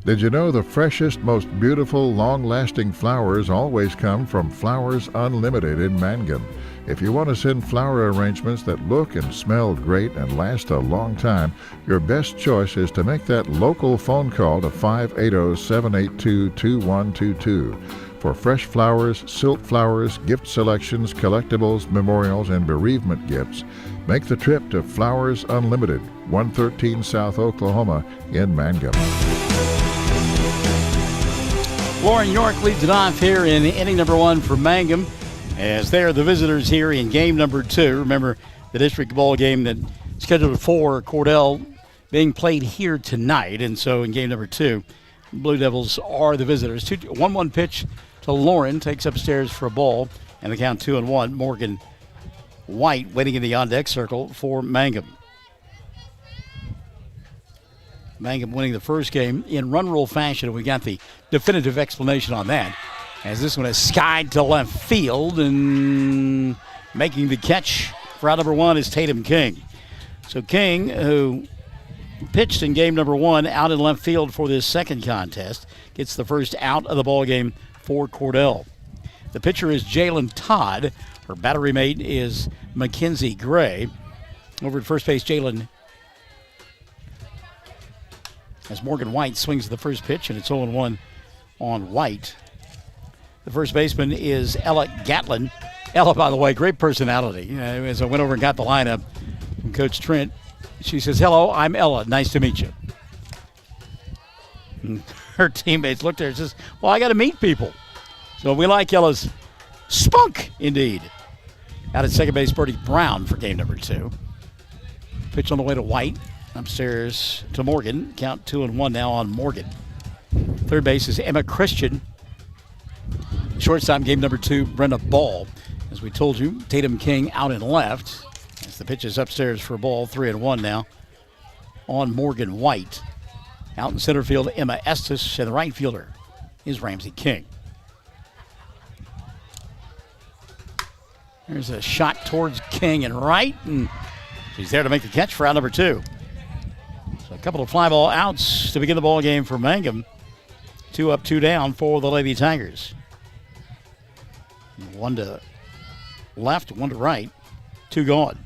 Did you know the freshest, most beautiful, long-lasting flowers always come from Flowers Unlimited in Mangum? If you want to send flower arrangements that look and smell great and last a long time, your best choice is to make that local phone call to 580-782-2122. For fresh flowers, silk flowers, gift selections, collectibles, memorials, and bereavement gifts, make the trip to Flowers Unlimited, 113 South Oklahoma in Mangum. Lauren York leads it off here in inning number one for Mangum, as they are the visitors here in game number two. Remember, the district ball game that scheduled for Cordell being played here tonight, and so in game number two, Blue Devils are the visitors. 1-1 pitch to Lauren, takes upstairs for a ball, and the count 2-1. Morgan White waiting in the on-deck circle for Mangum. Mangum winning the first game in run rule fashion, and we got the definitive explanation on that, as this one is skied to left field, and making the catch for out number one is Tatum King. So King, who pitched in game number 1 out in left field for this second contest. Gets the first out of the ball game for Cordell. The pitcher is Jalen Todd. Her battery mate is Mackenzie Gray. Over at first base, Jalen, as Morgan White swings the first pitch, and it's 0-1 on White. The first baseman is Ella Gatlin. Ella, by the way, great personality. As I went over and got the lineup from Coach Trent, she says, "Hello, I'm Ella. Nice to meet you." And her teammates looked at her and says, "Well, I got to meet people." So we like Ella's spunk, indeed. Out at second base, Birdie Brown for game number 2. Pitch on the way to White. Upstairs to Morgan. Count 2-1 now on Morgan. Third base is Emma Christian. Shortstop game number 2, Brenda Ball. As we told you, Tatum King out and left. As the pitch is upstairs for a ball, 3-1 now on Morgan White. Out in center field, Emma Estes, and the right fielder is Ramsey King. There's a shot towards King and right, and she's there to make the catch for out number 2. So a couple of fly ball outs to begin the ball game for Mangum. 2 up, 2 down for the Lady Tigers. 1 to left, 1 to right, 2 gone.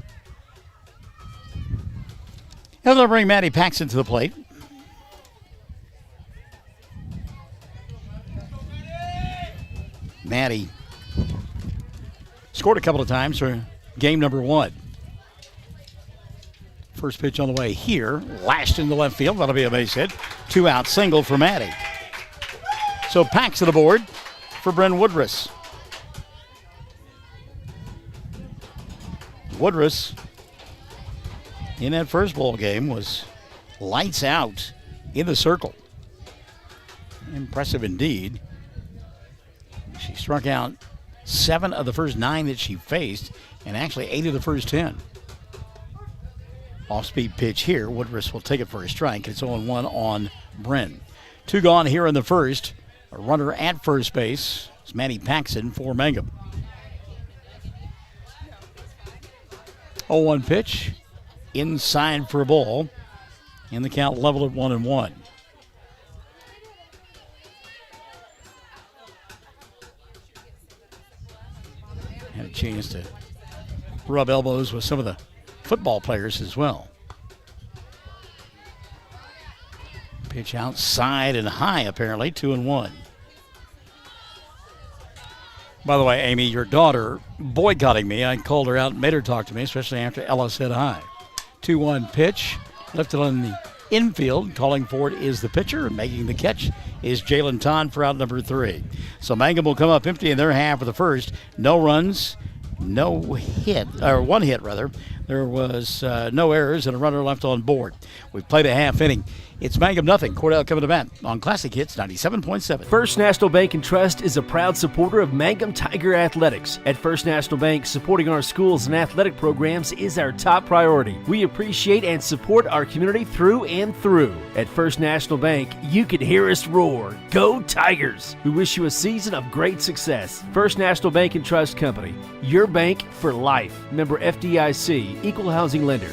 Now they'll bring Maddie Paxton to the plate. Maddie scored a couple of times for game number 1. First pitch on the way here, lashed into left field. That'll be a base hit. 2-out single for Maddie. So Paxton aboard for Bryn Woodruss. Woodruss in that first ball game was lights out in the circle. Impressive indeed. She struck out 7 of the first 9 that she faced, and actually 8 of the first 10. Off-speed pitch here. Woodruss will take it for a strike. It's 0-1 on Bryn. 2 gone here in the first. A runner at first base. It's Maddie Paxton for Mangum. 0-1 pitch. Inside for a ball. And the count leveled at 1-1. Had a chance to rub elbows with some of the football players as well. Pitch outside and high, apparently, 2-1. By the way, Amy, your daughter boycotting me. I called her out and made her talk to me, especially after Ella said hi. 2-1 pitch, lifted on the infield. Calling for it is the pitcher, and making the catch is Jalen Todd for out number 3. So Mangum will come up empty in their half of the first. No runs, no hit, or 1 hit rather. There was no errors and a runner left on board. We've played a half inning. It's Mangum nothing. Cordell coming to bat on Classic Hits 97.7. First National Bank and Trust is a proud supporter of Mangum Tiger Athletics. At First National Bank, supporting our schools and athletic programs is our top priority. We appreciate and support our community through and through. At First National Bank, you can hear us roar. Go Tigers! We wish you a season of great success. First National Bank and Trust Company, your bank for life. Member FDIC, Equal Housing Lender.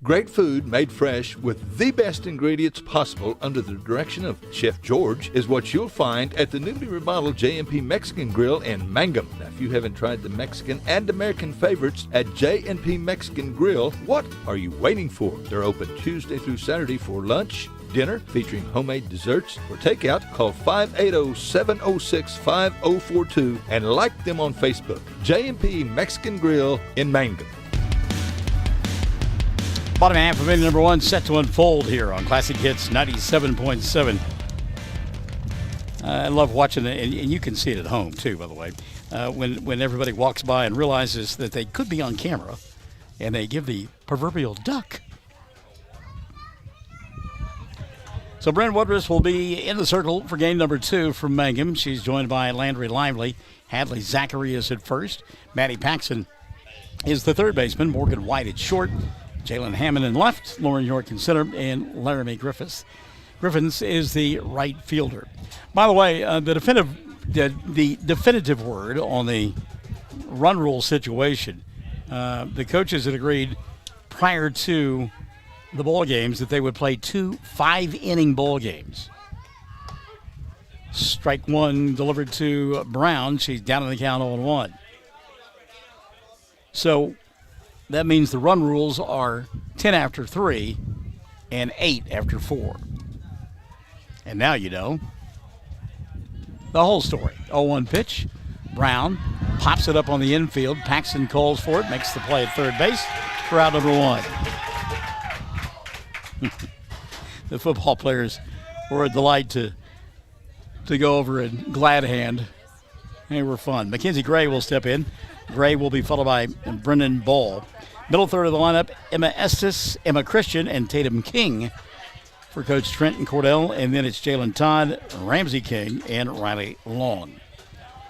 Great food made fresh with the best ingredients possible under the direction of Chef George is what you'll find at the newly remodeled J&P Mexican Grill in Mangum. Now, if you haven't tried the Mexican and American favorites at J&P Mexican Grill, what are you waiting for? They're open Tuesday through Saturday for lunch, dinner, featuring homemade desserts. For takeout, call 580-706-5042 and like them on Facebook. J&P Mexican Grill in Mangum. Bottom half of inning number 1 set to unfold here on Classic Hits 97.7. I love watching it, and you can see it at home too, by the way, when everybody walks by and realizes that they could be on camera, and they give the proverbial duck. So Bryn Woodruss will be in the circle for game number 2 from Mangum. She's joined by Landry Lively. Hadley Zachary is at first. Maddie Paxton is the third baseman. Morgan White at short. Jalen Hammond in left, Lauren York in center, and Laramie Griffiths is the right fielder. By the way, the definitive word on the run rule situation, the coaches had agreed prior to the ball games that they would play 2 5-inning ball games. Strike one delivered to Brown. She's down in the count 0-1. So that means the run rules are 10 after 3 and 8 after 4. And now you know the whole story. 0-1 pitch. Brown pops it up on the infield. Paxton calls for it, makes the play at third base for out number 1. The football players were a delight to go over and glad hand. They were fun. Mackenzie Gray will step in. Gray will be followed by Brendan Ball. Middle third of the lineup, Emma Estes, Emma Christian, and Tatum King for Coach Trenton Cordell. And then it's Jalen Todd, Ramsey King, and Riley Long.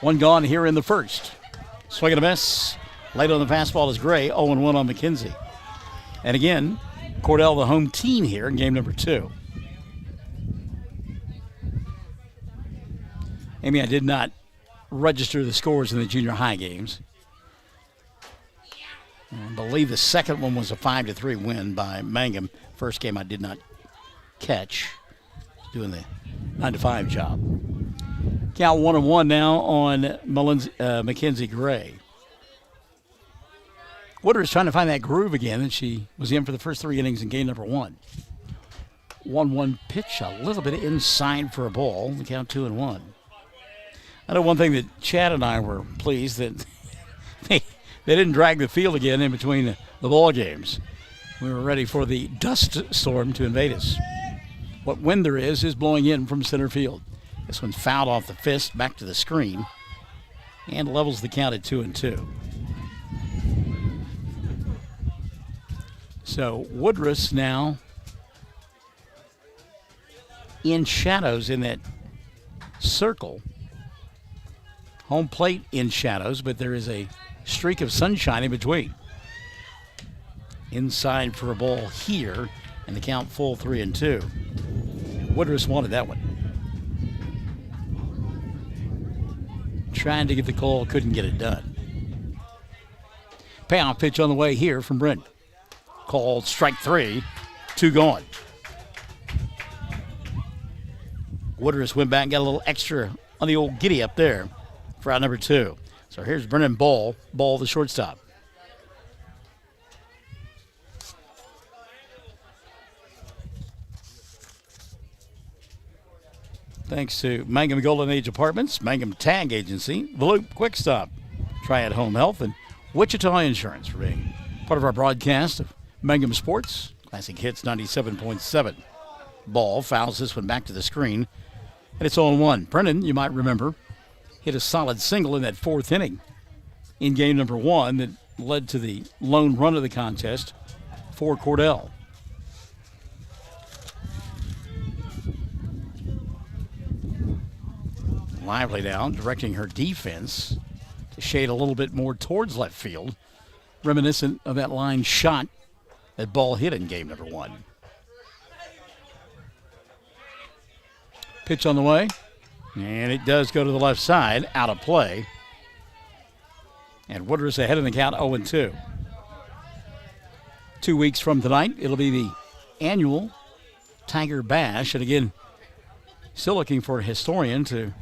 One gone here in the first. Swing and a miss. Late on the fastball is Gray, 0-1 on McKenzie. And again, Cordell the home team here in game number 2. Amy, I did not register the scores in the junior high games. I believe the second one was a 5-3 win by Mangum. First game I did not catch. Doing the 9-5 job. Count 1-1 now on Mackenzie Gray. Woodard is trying to find that groove again, and she was in for the first 3 innings in game number 1. 1-1 pitch, a little bit inside for a ball. The count 2-1. I know one thing that Chad and I were pleased that they didn't drag the field again in between the ball games. We were ready for the dust storm to invade us. What wind there is blowing in from center field. This one's fouled off the fist, back to the screen, and levels the count at 2-2. So Woodruss now in shadows in that circle. Home plate in shadows, but there is a streak of sunshine in between. Inside for a ball here, and the count full 3-2. Woodruss wanted that one. Trying to get the call, couldn't get it done. Payoff pitch on the way here from Brent. Called strike 3, 2 gone. Woodruss went back and got a little extra on the old giddy up there for out number 2. So here's Brennan Ball the shortstop. Thanks to Mangum Golden Age Apartments, Mangum Tag Agency, The Loop Quick Stop, Triad Home Health, and Wichita Insurance for being part of our broadcast of Mangum Sports. Classic Hits 97.7. Ball fouls this one back to the screen, and it's 0-1. Brennan, you might remember, hit a solid single in that 4th inning in game number 1 that led to the lone run of the contest for Cordell. Lively now, directing her defense to shade a little bit more towards left field, reminiscent of that line shot that Ball hit in game number 1. Pitch on the way, and it does go to the left side, out of play. And Woodruss ahead in the count, 0-2. 2 weeks from tonight, it'll be the annual Tiger Bash. And again, still looking for a historian to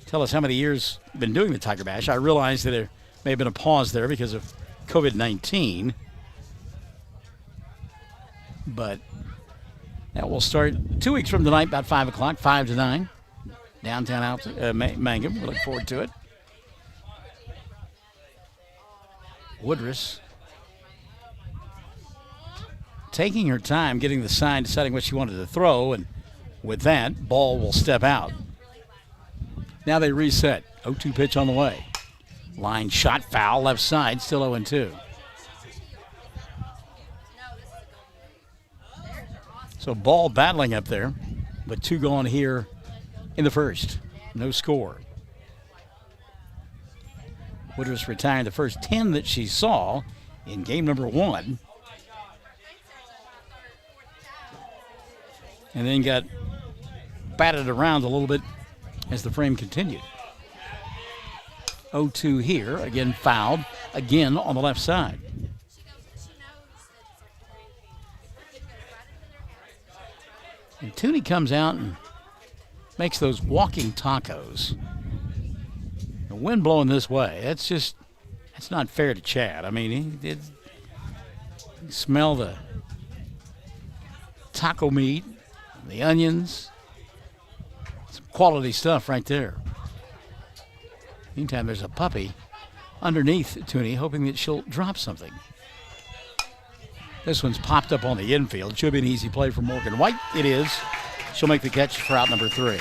tell us how many years we've been doing the Tiger Bash. I realize that there may have been a pause there because of COVID-19. But that will start 2 weeks from tonight, about 5 o'clock, 5 to 9. Downtown Mangum. We look forward to it. Woodruss taking her time, getting the sign, deciding what she wanted to throw, and with that, Ball will step out. Now they reset. 0-2 pitch on the way. Line shot foul, left side, still 0-2. So Ball battling up there, but 2 gone here in the first. No score. Woodruss retired the first 10 that she saw in game number 1. And then got batted around a little bit as the frame continued. 0-2 here, again fouled, again on the left side. And Tooney comes out and makes those walking tacos. The wind blowing this way, that's not fair to Chad. I mean, he did smell the taco meat, the onions, some quality stuff right there. Meantime, there's a puppy underneath Tooney, hoping that she'll drop something. This one's popped up on the infield. Should be an easy play for Morgan White. It is. She'll make the catch for out number 3.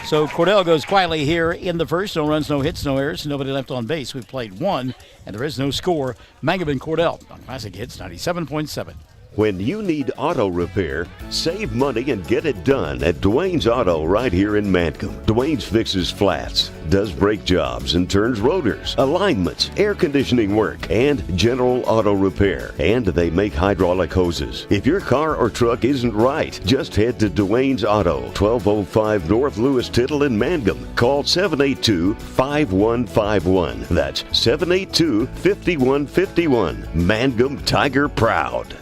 So Cordell goes quietly here in the first. No runs, no hits, no errors, nobody left on base. We've played 1, and there is no score. Mangum and Cordell on Classic Hits 97.7. When you need auto repair, save money and get it done at Dwayne's Auto right here in Mangum. Dwayne's fixes flats, does brake jobs and turns rotors, alignments, air conditioning work, and general auto repair. And they make hydraulic hoses. If your car or truck isn't right, just head to Dwayne's Auto, 1205 North Lewis Tittle in Mangum. Call 782-5151. That's 782-5151. Mangum Tiger Proud.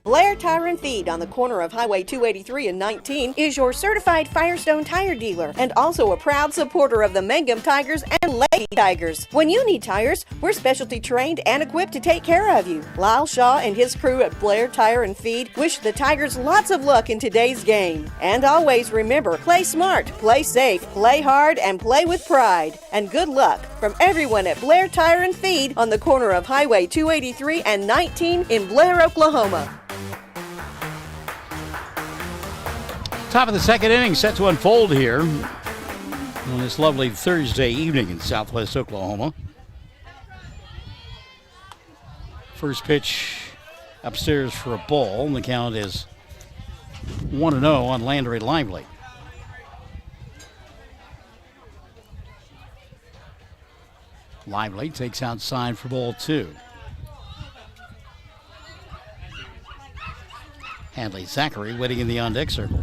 Blair Tire and Feed on the corner of Highway 283 and 19 is your certified Firestone tire dealer and also a proud supporter of the Mangum Tigers and Lady Tigers. When you need tires, we're specialty trained and equipped to take care of you. Lyle Shaw and his crew at Blair Tire and Feed wish the Tigers lots of luck in today's game. And always remember, play smart, play safe, play hard, and play with pride. And good luck from everyone at Blair Tire and Feed on the corner of Highway 283 and 19 in Blair, Oklahoma. Top of the second inning set to unfold here on this lovely Thursday evening in Southwest Oklahoma. First pitch upstairs for a ball, and the count is 1-0 on Landry Lively. Lively takes outside for ball 2. Hadley Zachary waiting in the on-deck circle.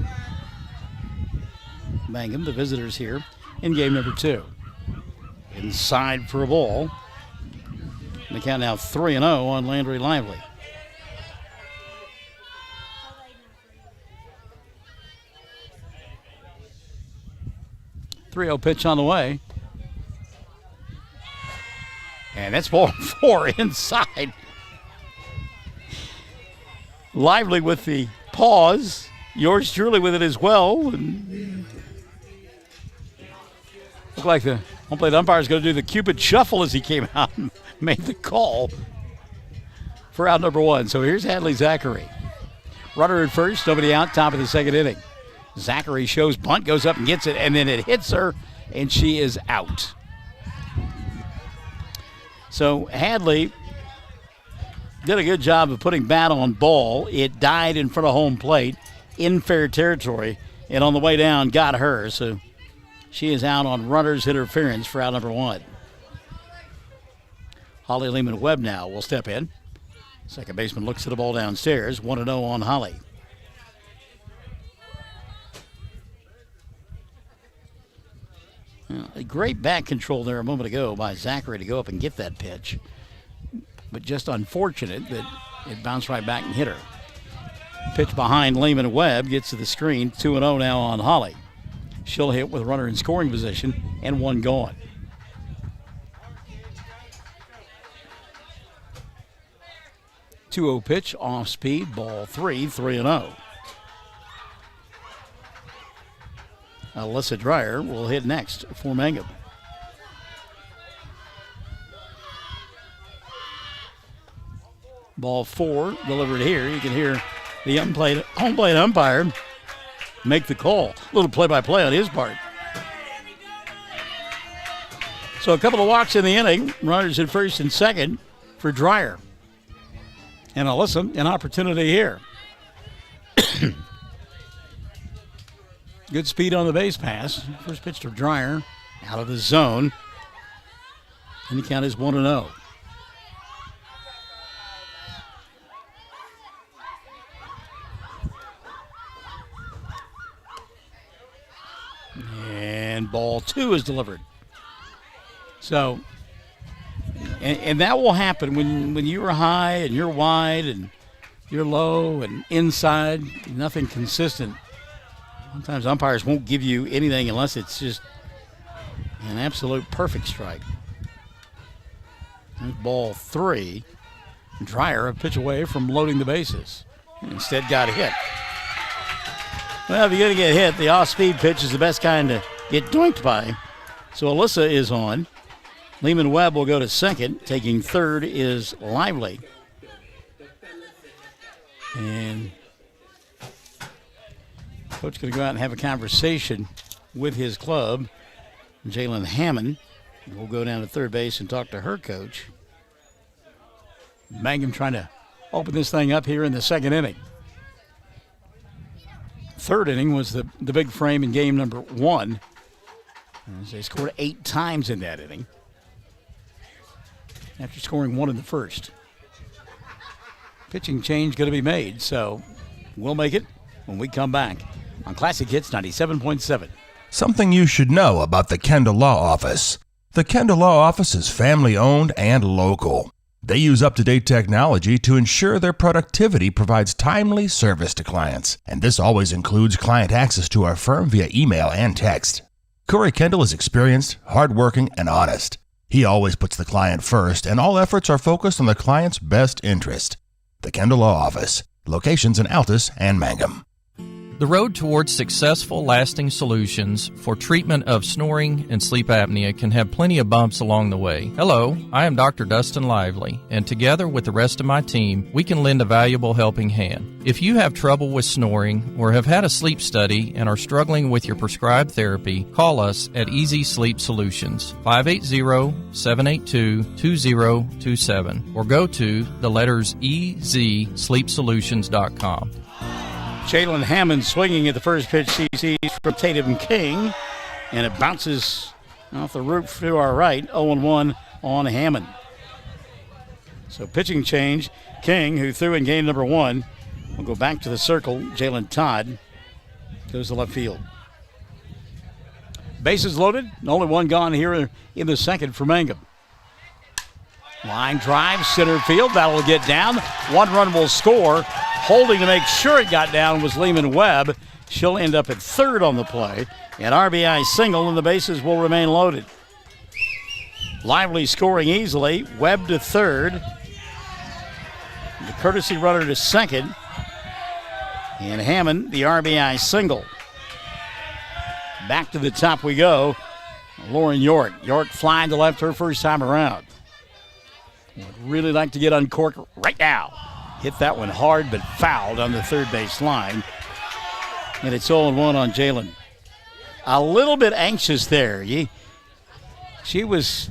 Mangum, the visitors here in game number 2. Inside for a ball. And the count now 3-0 on Landry Lively. .3-0 pitch on the way. And that's ball 4 inside. Lively with the pause. Yours truly with it as well. And looked like the home plate umpire is going to do the Cupid shuffle as he came out and made the call for out number 1. So here's Hadley Zachary. Runner at first, nobody out, top of the second inning. Zachary shows bunt, goes up and gets it, and then it hits her, and she is out. So Hadley did a good job of putting bat on ball. It died in front of home plate in fair territory, and on the way down got her. So she is out on runner's interference for out number 1. Holly Lehman-Webb now will step in. Second baseman looks at the ball downstairs. 1-0 on Holly. Well, a great back control there a moment ago by Zachary to go up and get that pitch. But just unfortunate that it bounced right back and hit her. Pitch behind Lehman-Webb gets to the screen. 2-0 now on Holly. She'll hit with a runner in scoring position and 1 gone. .20 pitch off speed, ball 3, 3-0. Alyssa Dreyer will hit next for Mangum. Ball 4 delivered here. You can hear the home plate umpire make the call. A little play-by-play on his part. So a couple of walks in the inning. Runners at first and second for Dreyer. And Alyssa, an opportunity here. Good speed on the base pass. First pitch to Dreyer out of the zone. And the count is 1-0. And ball 2 is delivered. So, and that will happen when you're high and you're wide and you're low and inside, nothing consistent. Sometimes umpires won't give you anything unless it's just an absolute perfect strike. There's ball 3. Dreyer a pitch away from loading the bases. Instead got hit. Well, if you're going to get hit, the off-speed pitch is the best kind to get doinked by. So Alyssa is on. Lehman Webb will go to second. Taking third is Lively. And coach going to go out and have a conversation with his club. Jalen Hammond will go down to third base and talk to her coach. Mangum trying to open this thing up here in the second inning. Third inning was the big frame in game number 1. As they scored 8 times in that inning after scoring 1 in the first. Pitching change going to be made, so we'll make it when we come back on Classic Hits 97.7. Something you should know about the Kendall Law Office. The Kendall Law Office is family-owned and local. They use up-to-date technology to ensure their productivity provides timely service to clients, and this always includes client access to our firm via email and text. Corey Kendall is experienced, hardworking, and honest. He always puts the client first, and all efforts are focused on the client's best interest. The Kendall Law Office, locations in Altus and Mangum. The road towards successful, lasting solutions for treatment of snoring and sleep apnea can have plenty of bumps along the way. Hello, I am Dr. Dustin Lively, and together with the rest of my team, we can lend a valuable helping hand. If you have trouble with snoring or have had a sleep study and are struggling with your prescribed therapy, call us at Easy Sleep Solutions, 580-782-2027, or go to the letters EZSleepSolutions.com. Jalen Hammond swinging at the first pitch he sees from Tatum King, and it bounces off the roof to our right, 0-1 on Hammond. So pitching change, King, who threw in game number 1, will go back to the circle. Jalen Todd goes to left field. Bases loaded, only one gone here in the second for Mangum. Line drive, center field, that'll get down. 1 run will score. Holding to make sure it got down was Lehman Webb. She'll end up at third on the play. An RBI single, and the bases will remain loaded. Lively scoring easily. Webb to third. The courtesy runner to second. And Hammond, the RBI single. Back to the top we go. Lauren York. York flying to left her first time around. Would really like to get uncorked right now. Hit that one hard but fouled on the third base line. And it's 0-1 on Jalen. A little bit anxious there. She was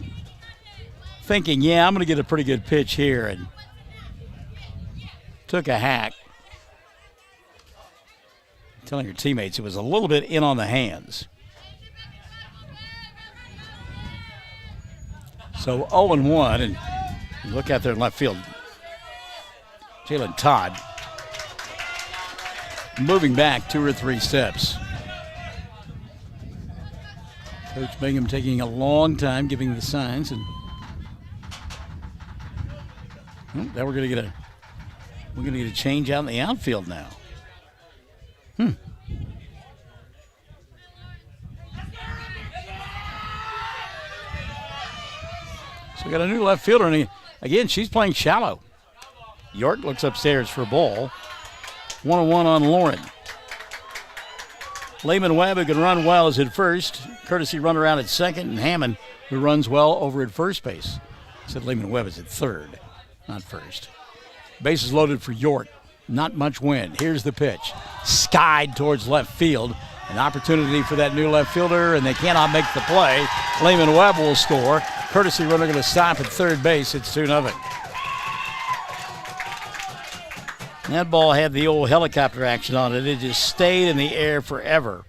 thinking, yeah, I'm going to get a pretty good pitch here, and took a hack. Telling her teammates it was a little bit in on the hands. So 0-1, and look out there in left field. Jalen Todd moving back 2 or 3 steps. Coach Mangum taking a long time giving the signs, and now we're gonna get a change out in the outfield now. So we got a new left fielder, and again she's playing shallow. York looks upstairs for a ball. 1-1 on Lauren. Lehman Webb, who can run well, is at first. Courtesy runner out at second. And Hammond, who runs well over at first base. I said Lehman Webb is at third, not first. Bases loaded for York. Not much wind. Here's the pitch. Skied towards left field. An opportunity for that new left fielder, and they cannot make the play. Lehman Webb will score. Courtesy runner going to stop at third base. It's 2-0. That ball had the old helicopter action on it. It just stayed in the air forever.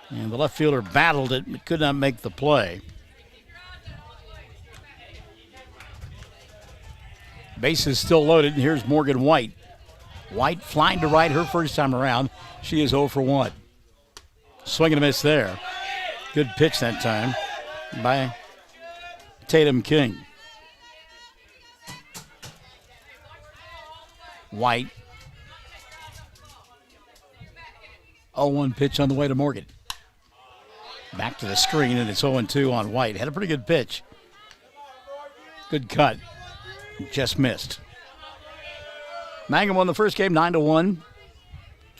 And the left fielder battled it but could not make the play. Base is still loaded, and here's Morgan White. White flying to right her first time around. She is 0 for 1. Swing and a miss there. Good pitch that time by Tatum King. White 0-1 pitch on the way to Morgan. Back to the screen, and it's 0-2 on White. Had a pretty good pitch. Good cut. Just missed. Mangum won the first game 9-1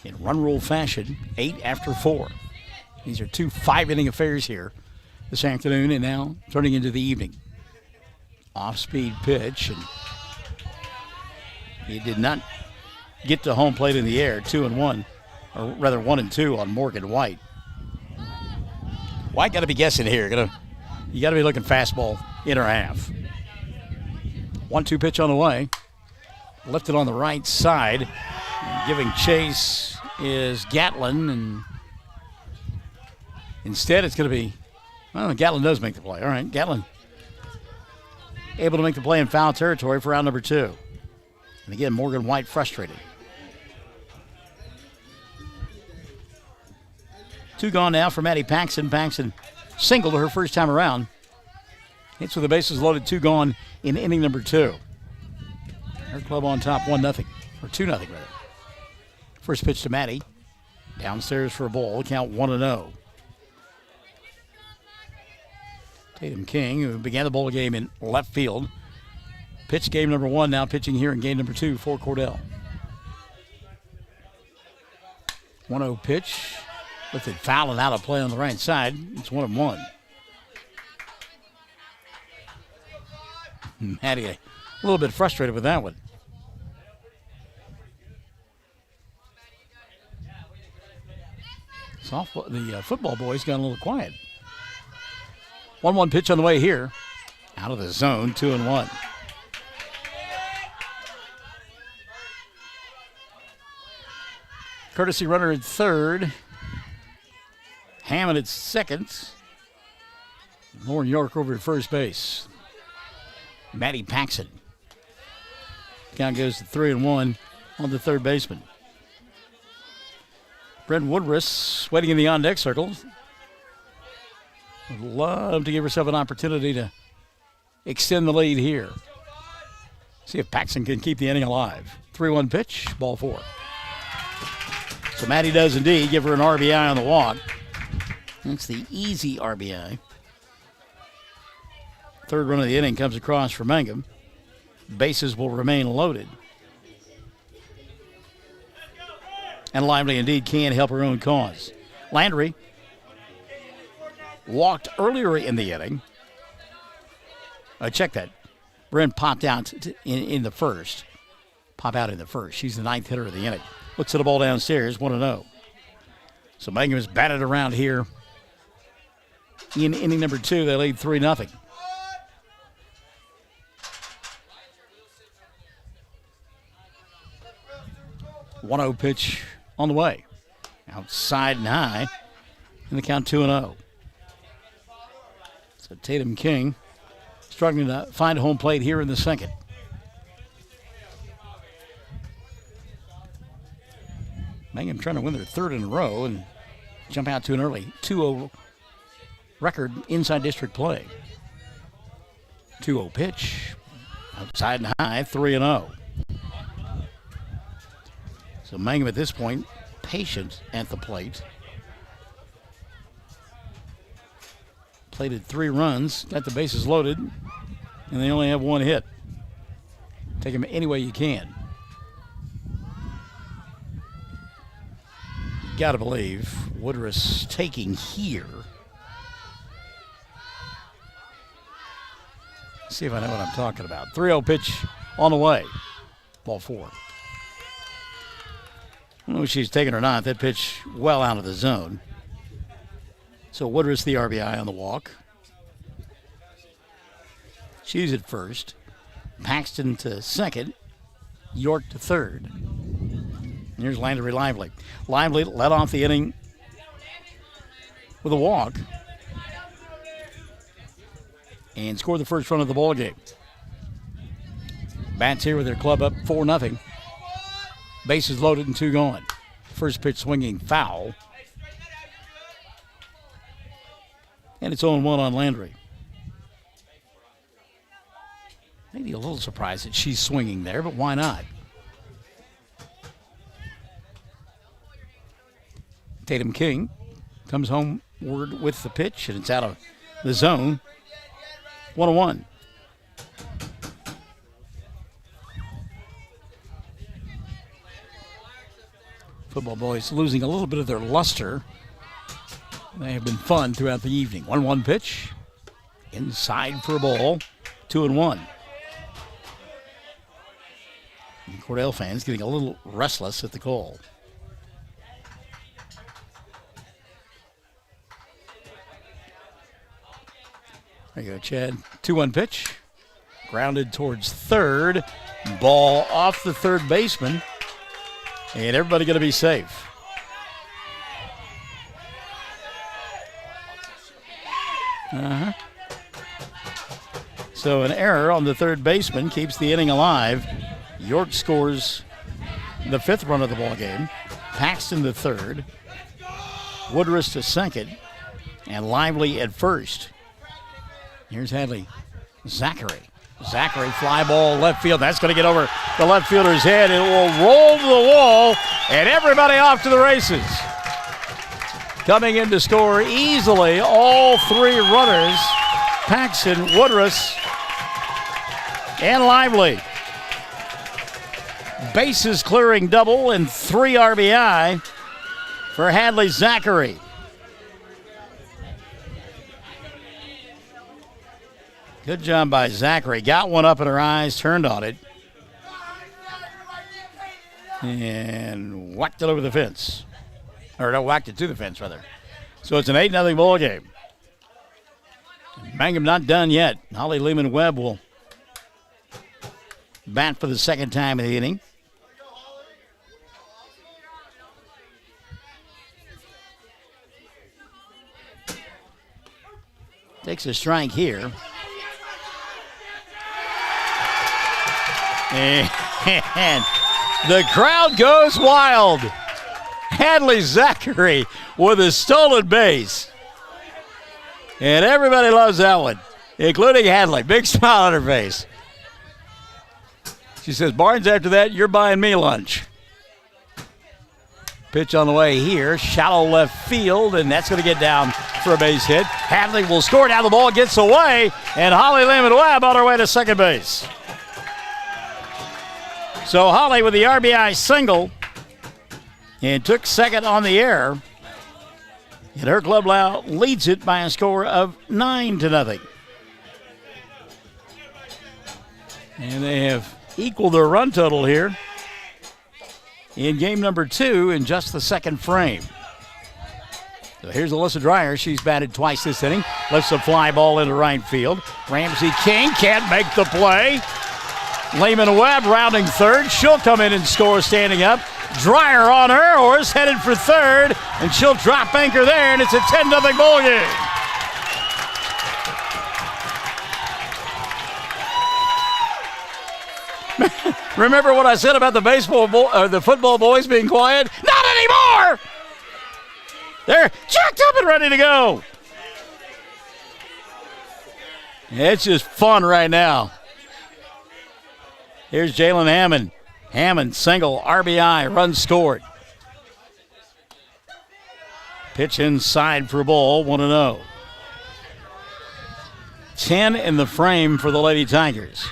in run rule fashion, 8 after 4. These are 2 5-inning affairs here this afternoon, and now turning into the evening. Off-speed pitch, and he did not get to home plate in the air. 2-1, or rather 1-2 on Morgan White. White got to be guessing here. You got to be looking fastball in or half. 1-2 pitch on the way. Lifted on the right side. And giving chase is Gatlin, and instead it's going to be, well, Gatlin does make the play. All right, Gatlin able to make the play in foul territory for out number 2. And again, Morgan White frustrated. 2 gone now for Maddie Paxton. Paxton singled her first time around. Hits with the bases loaded, 2 gone in inning number 2. Her club on top 1-0, or 2-0 rather. First pitch to Maddie. Downstairs for a ball, count 1-0. Tatum King, who began the ball game in left field. Pitch game number 1, now pitching here in game number 2 for Cordell. 1-0 pitch. Lifted foul and out of play on the right side. It's 1-1. Maddie a little bit frustrated with that one. The football boys got a little quiet. 1-1 pitch on the way here. Out of the zone, 2-1. Courtesy runner at third. Hammond at second. Lauren York over at first base. Maddie Paxton. Count goes to 3-1 on the third baseman. Brent Woodruss waiting in the on-deck circle. Would love to give herself an opportunity to extend the lead here. See if Paxton can keep the inning alive. 3-1 pitch, ball 4. So Maddie does indeed give her an RBI on the walk. That's the easy RBI. Third run of the inning comes across for Mangum. Bases will remain loaded. And Lively indeed can help her own cause. Landry walked earlier in the inning. Check that. Brent popped out in the first. Pop out in the first. She's the 9th hitter of the inning. Looks at the ball downstairs, 1-0. So Mangum is batted around here. In inning number 2, they lead 3-0. One-0 pitch on the way. Outside and high. And the count 2-0. So Tatum King struggling to find a home plate here in the second. Mangum trying to win their third in a row and jump out to an early 2-0 record inside district play. 2-0 pitch. Outside and high, 3-0. So Mangum at this point, patient at the plate. Plated 3 runs, got the bases loaded, and they only have 1 hit. Take them any way you can. Got to believe Woodruss taking here. See if I know what I'm talking about. 3-0 pitch on the way. Ball 4. I don't know if she's taking or not. That pitch well out of the zone. So Woodruss the RBI on the walk. She's at first. Paxton to second. York to third. And here's Landry Lively. Lively led off the inning with a walk and scored the first run of the ball game. Bats here with their club up 4-0. Bases loaded and 2 gone. First pitch swinging foul. And it's 0-1 on Landry. Maybe a little surprised that she's swinging there, but why not? Tatum King comes homeward with the pitch, and it's out of the zone. 1-1. Football boys losing a little bit of their luster. They have been fun throughout the evening. 1-1 pitch. Inside for a ball. 2-1. And Cordell fans getting a little restless at the call. There you go, Chad. 2-1 pitch. Grounded towards third. Ball off the third baseman. And everybody going to be safe. So an error on the third baseman keeps the inning alive. York scores the 5th run of the ball game. Paxton the 3rd. Woodruss to 2nd. And Lively at 1st. Here's Hadley. Zachary fly ball left field. That's going to get over the left fielder's head. It will roll to the wall, and everybody off to the races. Coming in to score easily, all 3 runners, Paxton, Woodruss, and Lively. Bases clearing double and 3 RBI for Hadley Zachary. Good job by Zachary. Got one up in her eyes, turned on it, and whacked it over the fence. Or no, whacked it to the fence, rather. So it's an 8-0 ball game. Mangum not done yet. Holly Lehman-Webb will bat for the 2nd time in the inning. Takes a strike here. And the crowd goes wild. Hadley Zachary with a stolen base. And everybody loves that one, including Hadley. Big smile on her face. She says, Barnes, after that, you're buying me lunch. Pitch on the way here. Shallow left field, and that's going to get down for a base hit. Hadley will score. Now the ball gets away, and Holly Lehman-Webb on her way to second base. So Holly with the RBI single and took second on the air. And her club now leads it by a score of 9-0. And they have equaled their run total here in game number 2 in just the 2nd frame. So here's Alyssa Dreyer. She's batted twice this inning. Lifts a fly ball into right field. Ramsey King can't make the play. Lehman-Webb rounding third. She'll come in and score standing up. Dreyer on her horse, headed for third, and she'll drop anchor there, and it's a 10-0 ball game. Remember what I said about the football boys being quiet? Not anymore! They're jacked up and ready to go. It's just fun right now. Here's Jalen Hammond. Hammond, single, RBI, run scored. Pitch inside for a ball, 1-0. 10 in the frame for the Lady Tigers.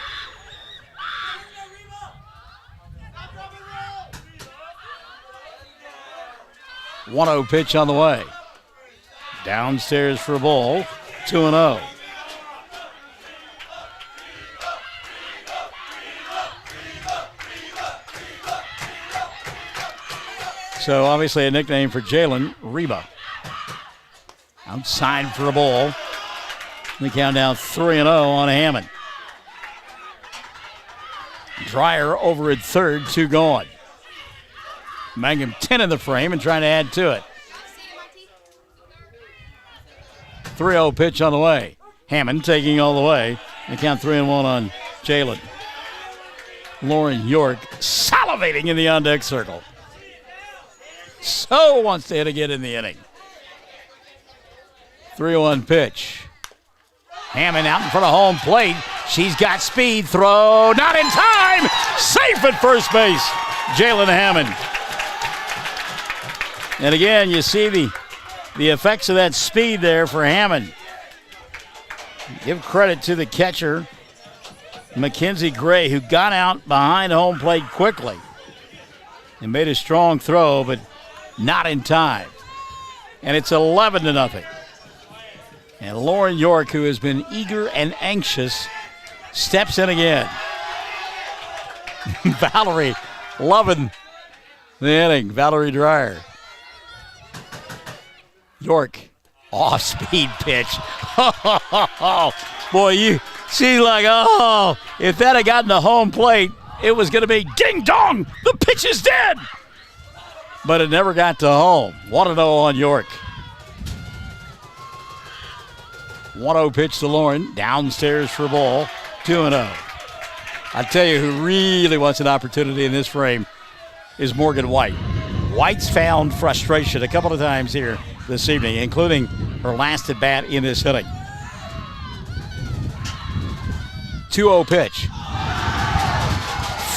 One-0 pitch on the way. Downstairs for a ball, 2-0. So obviously a nickname for Jalen, Reba. Outside for a ball. The count down 3-0 on Hammond. Dreyer over at third, 2 gone. Mangum 10 in the frame and trying to add to it. 3-0 pitch on the way. Hammond taking all the way. The count 3-1 on Jalen. Lauren York salivating in the on-deck circle. So wants to hit again in the inning. 3-1 pitch. Hammond out in front of home plate. She's got speed. Throw. Not in time. Safe at first base. Jalen Hammond. And again, you see the effects of that speed there for Hammond. Give credit to the catcher, Mackenzie Gray, who got out behind home plate quickly and made a strong throw, but not in time. And it's 11-0. And Lauren York, who has been eager and anxious, steps in again. Valerie loving the inning. Valerie Dreyer. York, off-speed pitch. Boy, you see like, if that had gotten to home plate, it was going to be ding-dong, the pitch is dead. But it never got to home. 1-0 on York. 1-0 pitch to Lauren, downstairs for a ball, 2-0. I tell you who really wants an opportunity in this frame is Morgan White. White's found frustration a couple of times here this evening, including her last at bat in this inning. 2-0 pitch.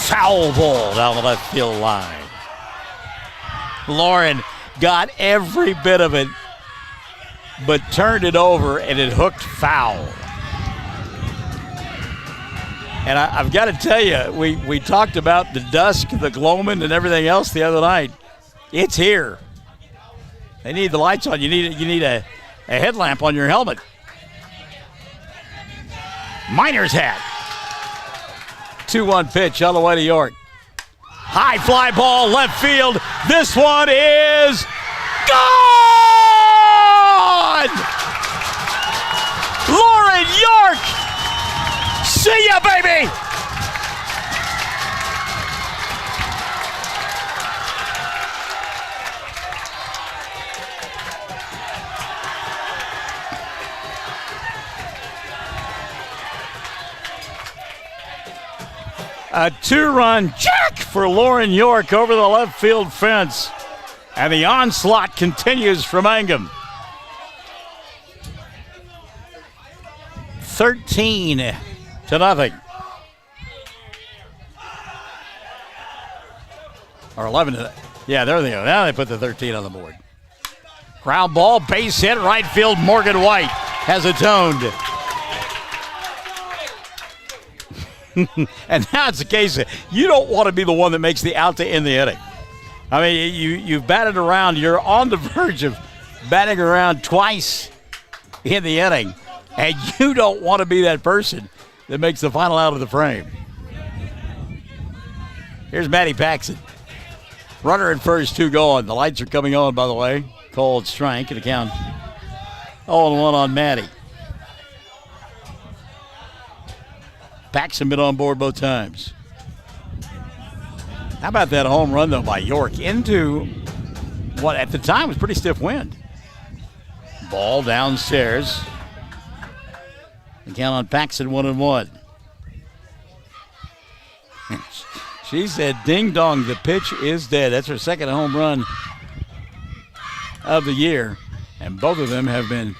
Foul ball down the left field line. Lauren got every bit of it, but turned it over and it hooked foul. And I've got to tell you, we talked about the dusk, the gloaming, and everything else the other night. It's here. They need the lights on. You need a headlamp on your helmet. Miner's hat. 2-1 pitch on the way to York. High fly ball, left field. This one is gone! Lauren York! See ya, baby! A 2-run jack for Lauren York over the left field fence. And the onslaught continues for Mangum. 13-0. Or 11. Yeah, there they go. Now they put the 13 on the board. Ground ball, base hit, right field. Morgan White has atoned. And now it's the case that you don't want to be the one that makes the out to end the inning. I mean, you've batted around. You're on the verge of batting around twice in the inning, and you don't want to be that person that makes the final out of the frame. Here's Maddie Paxson. Runner at first, 2 going. The lights are coming on, by the way. Cold strike and a count 0-1 on Maddie. Paxson been on board both times. How about that home run, though, by York into what at the time was pretty stiff wind. Ball downstairs. The count on Paxson, 1-1. She said, ding dong, the pitch is dead. That's her second home run of the year. And both of them have been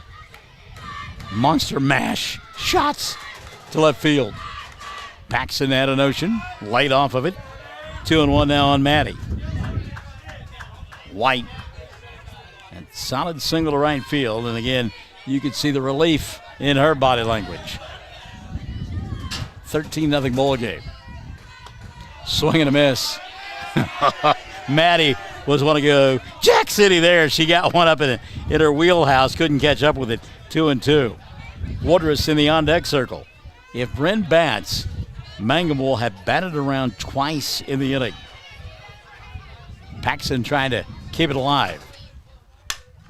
monster mash shots to left field. Paxson had a notion, light off of it. 2-1 now on Maddie. White. And solid single to right field. And again, you can see the relief in her body language. 13-0 ball game. Swing and a miss. Maddie was want to go Jack City there. She got one up in her wheelhouse. Couldn't catch up with it. 2-2. Woodruss in the on-deck circle. If Bryn bats, Mangum will have batted around twice in the inning. Paxson trying to keep it alive.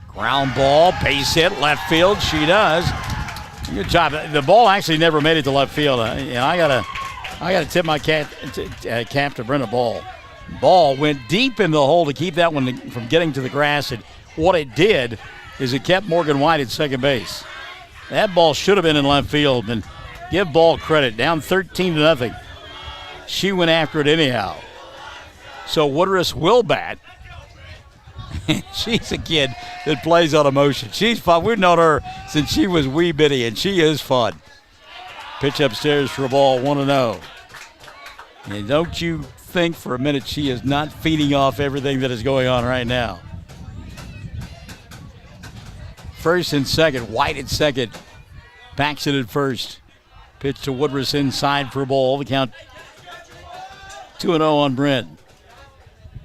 Ground ball, base hit, left field. She does. Good job. The ball actually never made it to left field. And I gotta tip my cap to Brenda Ball. Ball went deep in the hole to keep that one from getting to the grass. And what it did is it kept Morgan White at second base. That ball should have been in left field. And give Ball credit. Down 13-0. She went after it anyhow. So Woodruss will bat. She's a kid that plays on emotion. She's fun. We've known her since she was wee bitty, and she is fun. Pitch upstairs for a ball, 1-0. And don't you think for a minute she is not feeding off everything that is going on right now. First and second. White at second. Paxton at first. Pitch to Woodruss inside for a ball. The count 2-0 on Brent.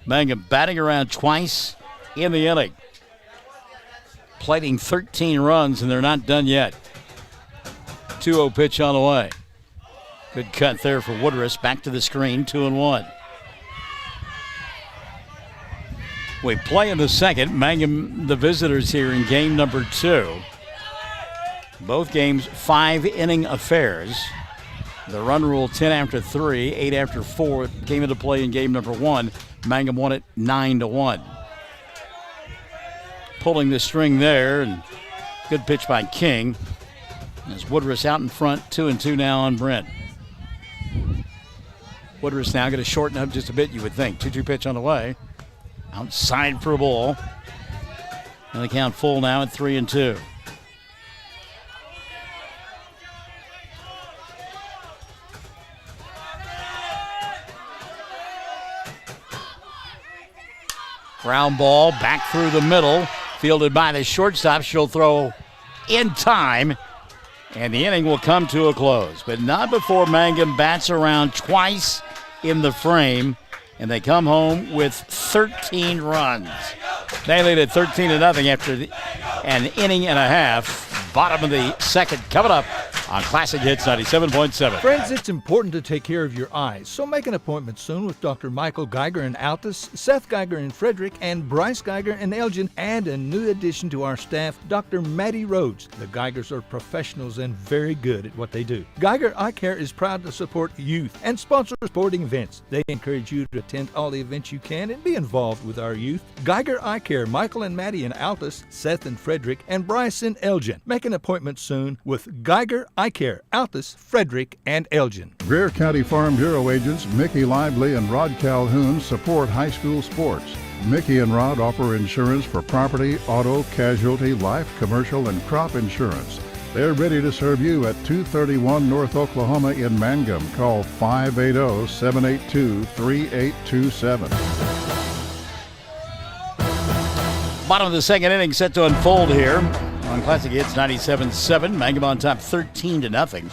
Mangum batting around twice in the inning. Plating 13 runs, and they're not done yet. 2-0 pitch on the way. Good cut there for Woodruss. Back to the screen, 2-1. We play in the second. Mangum, the visitors here in game number 2. Both games 5-inning affairs. The run rule 10 after 3, 8 after 4 came into play in game number 1. Mangum won it 9-1. Pulling the string there, and good pitch by King. As Woodruss out in front, 2-2 now on Brent. Woodruss now going to shorten up just a bit, you would think. 2-2 pitch on the way. Outside for a ball. And the count full now at 3-2. Ground ball back through the middle. Fielded by the shortstop. She'll throw in time. And the inning will come to a close. But not before Mangum bats around twice in the frame. And they come home with 13 runs. They lead at 13-0 after an inning and a half. Bottom of the second coming up on Classic Hits 97.7. Friends, it's important to take care of your eyes, so make an appointment soon with Dr. Michael Geiger in Altus, Seth Geiger in Frederick, and Bryce Geiger in Elgin, and a new addition to our staff, Dr. Matty Rhodes. The Geigers are professionals and very good at what they do. Geiger Eye Care is proud to support youth and sponsor sporting events. They encourage you to attend all the events you can and be involved with our youth. Geiger Eye Care, Michael and Matty in Altus, Seth in Frederick, and Bryce in Elgin. Make an appointment soon with Geiger Eye Care, Altus, Frederick, and Elgin. Greer County Farm Bureau agents Mickey Lively and Rod Calhoun support high school sports. Mickey and Rod offer insurance for property, auto, casualty, life, commercial, and crop insurance. They're ready to serve you at 231 North Oklahoma in Mangum. Call 580-782-3827. Bottom of the second inning set to unfold here on Classic Hits 97.7. Mangum on top 13-0.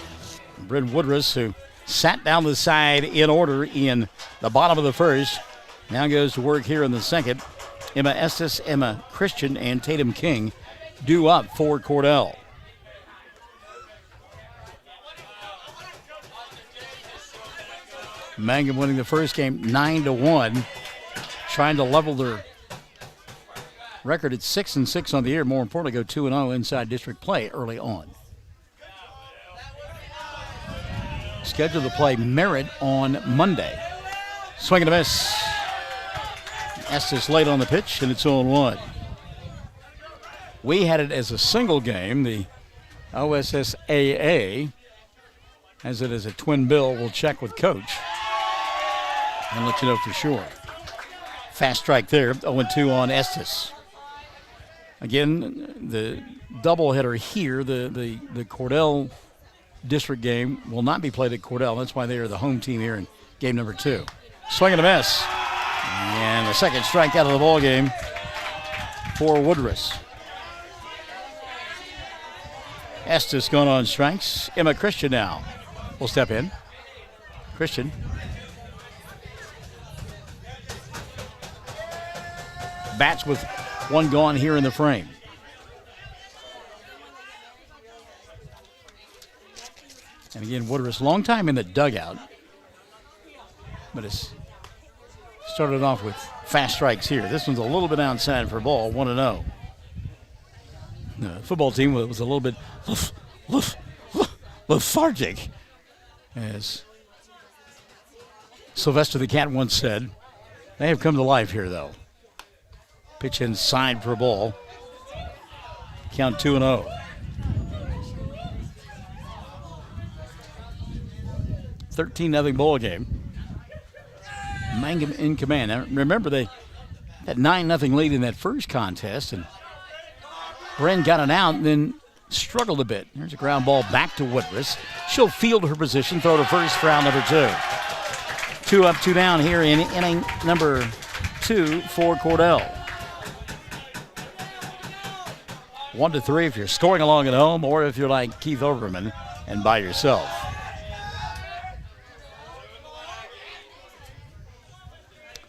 Brent Woodruss, who sat down the side in order in the bottom of the first, now goes to work here in the second. Emma Estes, Emma Christian, and Tatum King due up for Cordell. Mangum winning the first game 9-1, trying to level their record at 6-6 on the year. More importantly, go 2-0 inside district play early on. Scheduled to play Merritt on Monday. Swing and a miss. Estes late on the pitch, and it's 0-1. We had it as a single game. The OSSAA has it as a twin bill. We'll check with Coach and let you know for sure. Fast strike there, 0-2 on Estes. Again, the doubleheader here, the Cordell district game will not be played at Cordell. That's why they are the home team here in game number 2. Swing and a miss. And the second strike out of the ball game for Woodruss. Estes going on strikes. Emma Christian now will step in. Christian. Bats with one gone here in the frame. And again, Woodruss, long time in the dugout, but it's started off with fast strikes here. This one's a little bit outside for a ball, 1-0. The football team was a little bit lethargic, as Sylvester the Cat once said. They have come to life here, though. Pitch inside for a ball. Count 2-0. 13-0 ball game. Mangum in command. Now, remember, they had 9-0 lead in that first contest, and Bren got it out and then struggled a bit. There's a ground ball back to Woodruss. She'll field her position, throw to first for out number 2. 2 up, 2 down here in inning number 2 for Cordell. 1-3 if you're scoring along at home or if you're like Keith Overman and by yourself.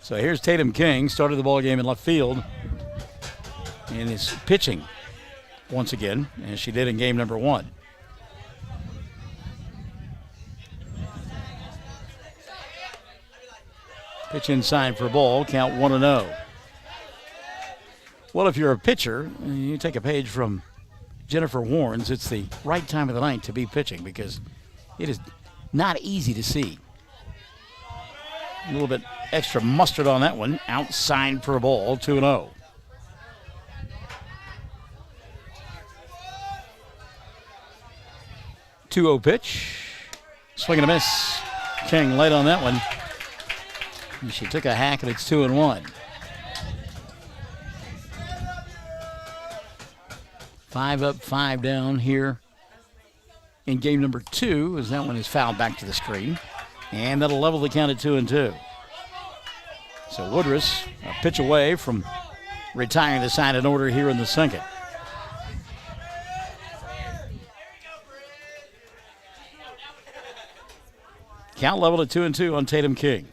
So here's Tatum King, started the ball game in left field, and is pitching once again, as she did in game number 1. Pitch inside for a ball, count 1-0. Well, if you're a pitcher, you take a page from Jennifer Warnes. It's the right time of the night to be pitching because it is not easy to see. A little bit extra mustard on that one. Outside for a ball, 2-0. Two-0 pitch. Swing and a miss. King late on that one. And she took a hack and it's 2-1. 5 up, 5 down here in game number 2 as that one is fouled back to the screen. And that'll level the count at 2-2. So Woodruss a pitch away from retiring the side in order here in the second. Count leveled at 2-2 on Tatum King.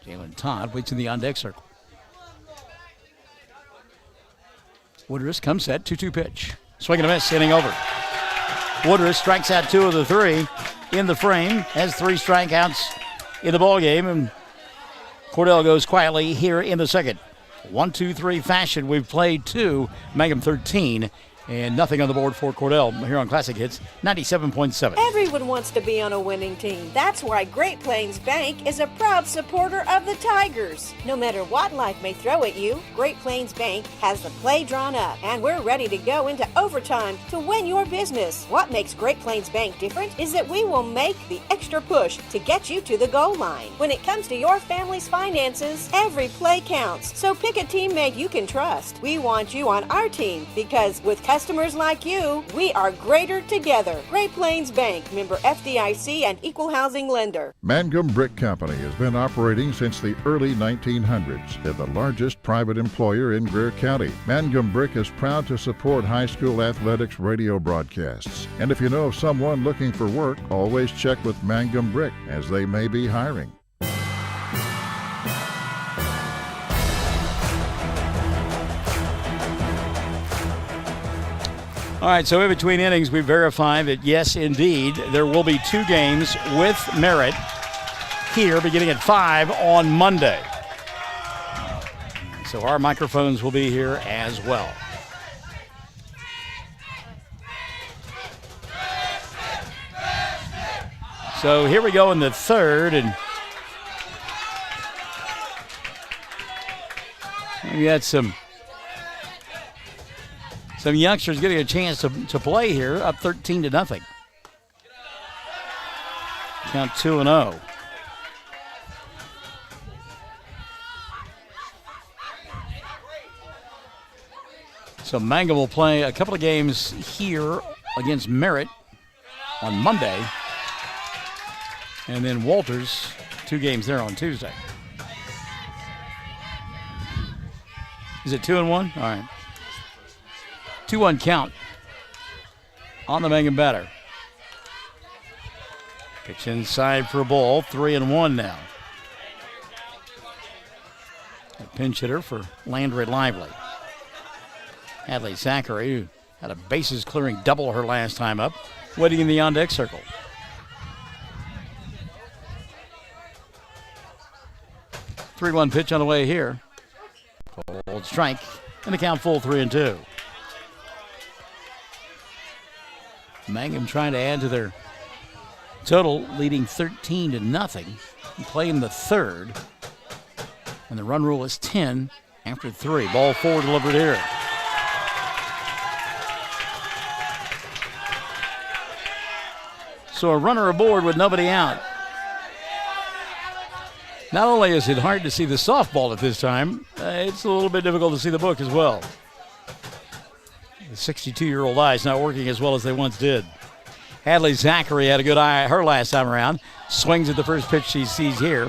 Jalen Todd waits in the on-deck circle. Woodruss comes set, 2-2 pitch. Swing and a miss, hitting over. Woodruss strikes out 2 of the 3 in the frame, has 3 strikeouts in the ballgame, and Cordell goes quietly here in the second. 1-2-3 fashion. We've played 2, Mangum 13, and nothing on the board for Cordell here on Classic Hits 97.7. Everyone wants to be on a winning team. That's why Great Plains Bank is a proud supporter of the Tigers. No matter what life may throw at you, Great Plains Bank has the play drawn up, and we're ready to go into overtime to win your business. What makes Great Plains Bank different is that we will make the extra push to get you to the goal line. When it comes to your family's finances, every play counts. So pick a teammate you can trust. We want you on our team because with customers like you, we are greater together. Great Plains Bank, member FDIC and equal housing lender. Mangum Brick Company has been operating since the early 1900s. They're the largest private employer in Greer County. Mangum Brick is proud to support high school athletics radio broadcasts. And if you know of someone looking for work, always check with Mangum Brick as they may be hiring. All right, so in between innings, we verify that, yes, indeed, there will be 2 games with merit here beginning at 5 on Monday. So our microphones will be here as well. So here we go in the third, and we had some youngsters getting a chance to play here, up 13-0. Count 2-0. So Mangum will play a couple of games here against Merritt on Monday. And then Walters, 2 games there on Tuesday. Is it 2-1? All right. 2-1 count on the Mangum batter. Pitch inside for a ball, 3-1 now. A pinch hitter for Landry Lively. Hadley Zachary, who had a bases clearing double her last time up, waiting in the on-deck circle. Three-one pitch on the way here. Cold strike, and the count full, 3-2. Mangum trying to add to their total, leading 13-0. Playing the third. And the run rule is 10 after 3. Ball 4 delivered here. So a runner aboard with nobody out. Not only is it hard to see the softball at this time, it's a little bit difficult to see the book as well. The 62-year-old eye's not working as well as they once did. Hadley Zachary had a good eye her last time around. Swings at the first pitch she sees here.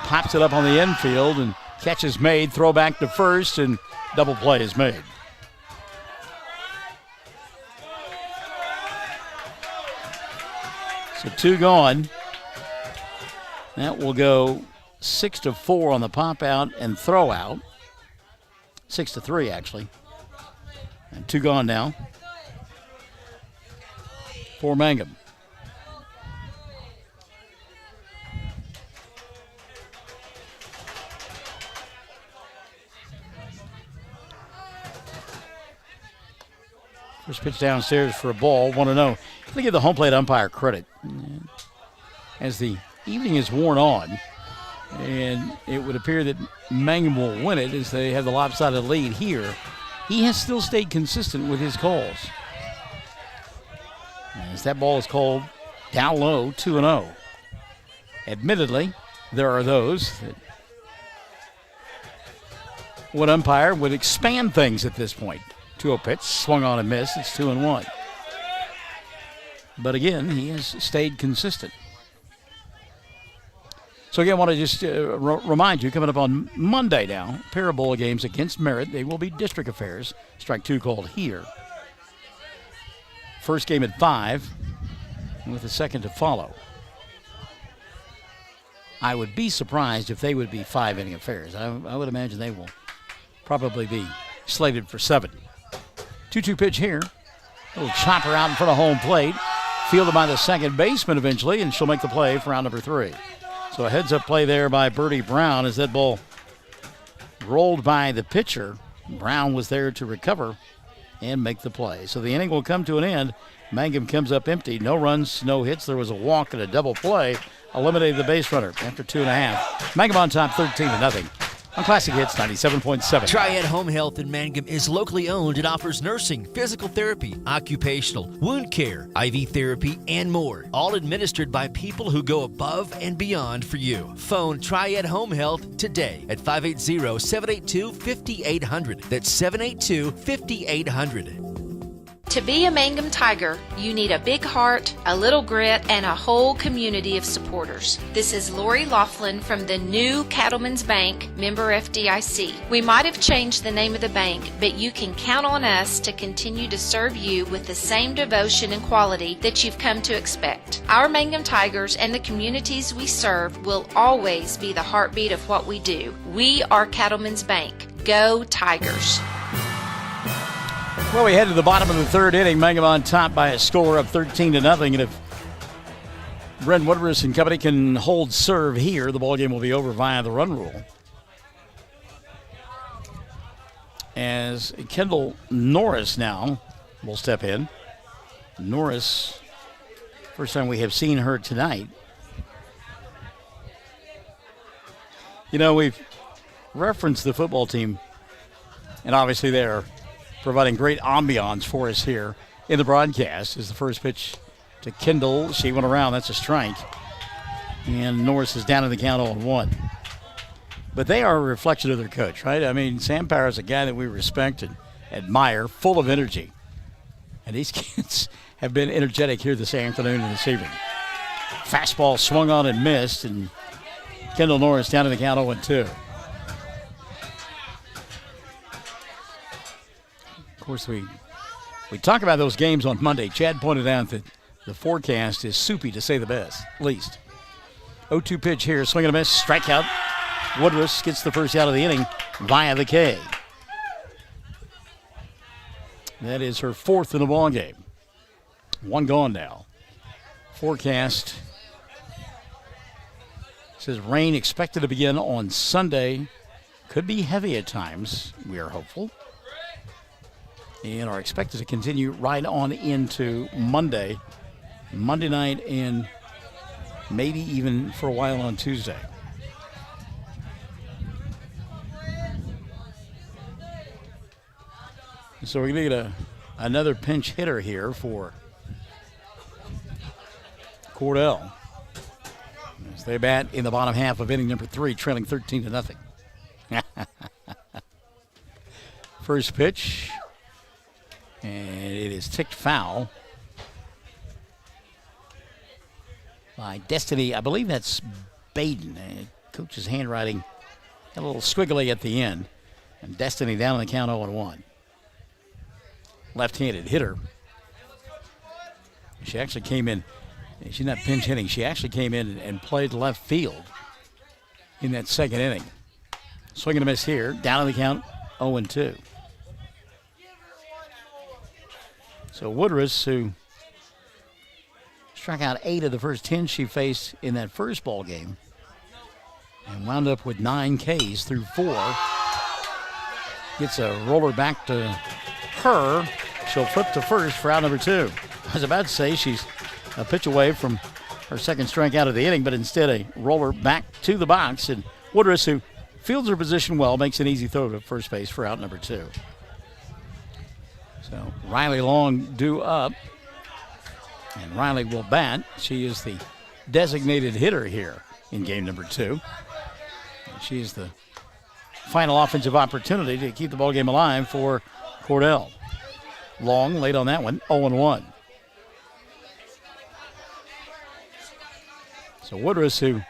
Pops it up on the infield, and catch is made. Throw back to first, and double play is made. So 2 gone. That will go 6-4 on the pop out and throw out. 6-3 actually. And 2 gone now for Mangum. First pitch downstairs for a ball, 1-0. Let me give the home plate umpire credit. As the evening is worn on, and it would appear that Mangum will win it as they have the lopsided lead here, he has still stayed consistent with his calls. As that ball is called down low, 2-0. Admittedly, there are those that would umpire would expand things at this point. 2-0 pitch, swung on and missed. It's 2-1. But again, he has stayed consistent. So again, I want to just remind you, coming up on Monday now, Parabola games against Merritt. They will be district affairs. Strike 2 called here. First game at 5, with the second to follow. I would be surprised if they would be 5-inning affairs. I would imagine they will probably be slated for 7. 2-2 pitch here. A little chopper out in front of home plate. Fielded by the second baseman eventually, and she'll make the play for round number 3. So a heads-up play there by Birdie Brown as that ball rolled by the pitcher. Brown was there to recover and make the play. So the inning will come to an end. Mangum comes up empty. No runs, no hits. There was a walk and a double play. Eliminated the base runner after 2.5. Mangum on top 13-0. On Classic Hits 97.7. Triad Home Health in Mangum is locally owned and offers nursing, physical therapy, occupational, wound care, IV therapy, and more. All administered by people who go above and beyond for you. Phone Triad Home Health today at 580-782-5800. That's 782-5800. To be a Mangum Tiger, you need a big heart, a little grit, and a whole community of supporters. This is Lori Laughlin from the new Cattlemen's Bank, member FDIC. We might have changed the name of the bank, but you can count on us to continue to serve you with the same devotion and quality that you've come to expect. Our Mangum Tigers and the communities we serve will always be the heartbeat of what we do. We are Cattlemen's Bank. Go Tigers! Well, we head to the bottom of the 3rd inning. Mangum on top by a score of 13-0. And if Ren Woodruss and company can hold serve here, the ball game will be over via the run rule. As Kendall Norris now will step in. Norris, first time we have seen her tonight. You know, we've referenced the football team, and obviously they're providing great ambiance for us here in the broadcast. Is the first pitch to Kendall. She went around. That's a strike. And Norris is down in the count 0-1. But they are a reflection of their coach, right? I mean, Sam Power is a guy that we respect and admire, full of energy. And these kids have been energetic here this afternoon and this evening. Fastball swung on and missed, and Kendall Norris down in the count 0-2. Of course, we talk about those games on Monday. Chad pointed out that the forecast is soupy, to say the best, least. 0-2 pitch here, swing and a miss, strikeout. Woodruss gets the first out of the inning via the K. That is her 4th in the ball game. 1 gone now. Forecast says rain expected to begin on Sunday. Could be heavy at times, we are hopeful. And are expected to continue right on into Monday night, and maybe even for a while on Tuesday. So we're going to get another pinch hitter here for Cordell as they bat in the bottom half of inning number 3, trailing 13-0. First pitch. And it is ticked foul by Destiny. I believe that's Baden. Coach's handwriting a little squiggly at the end. And Destiny down on the count 0-1. Left-handed hitter. She actually came in She's not pinch hitting. She actually came in and played left field in that second inning. Swing and a miss here. Down in the count, 0-2. So Woodruss, who struck out 8 of the first 10 she faced in that first ball game, and wound up with 9 Ks through 4. Gets a roller back to her. She'll flip to first for out number 2. I was about to say she's a pitch away from her second strikeout of the inning, but instead a roller back to the box. And Woodruss, who fields her position well, makes an easy throw to first base for out number 2. So Riley Long due up, and Riley will bat. She is the designated hitter here in game number 2. And she is the final offensive opportunity to keep the ball game alive for Cordell. Long late on that one, 0-1. So Woodruss, who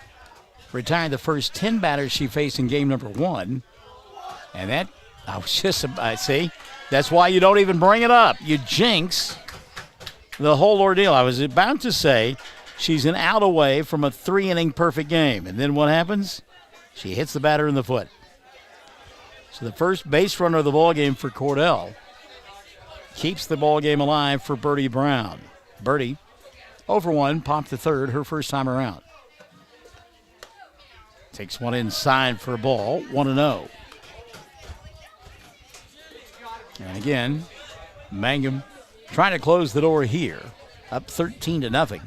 retired the first 10 batters she faced in game number 1, and that, I see, that's why you don't even bring it up. You jinx the whole ordeal. I was about to say she's an out away from a 3-inning perfect game, and then what happens? She hits the batter in the foot. So the first base runner of the ball game for Cordell keeps the ball game alive for Birdie Brown. Birdie, 0-1, popped to third her first time around. Takes one inside for a ball, 1-0. And again, Mangum trying to close the door here, up 13-0.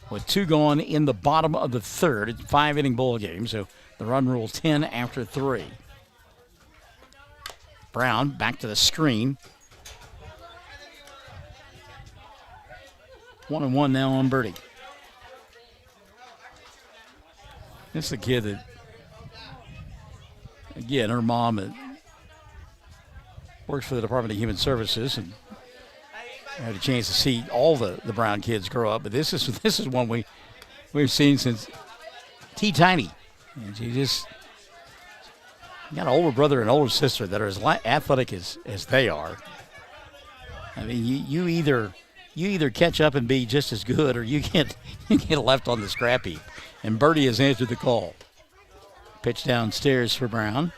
With 2 gone in the bottom of the third. It's a 5-inning ball game, so the run rule 10 after 3. Brown back to the screen. 1-1 now on Birdie. This is the kid that, again, her mom works for the Department of Human Services, and I had a chance to see all the Brown kids grow up. But this is one we've seen since Tiny, and she just got an older brother and older sister that are as athletic as they are. I mean, you either catch up and be just as good, or you get left on the scrap heap. And Birdie has answered the call. Pitch downstairs for Brown.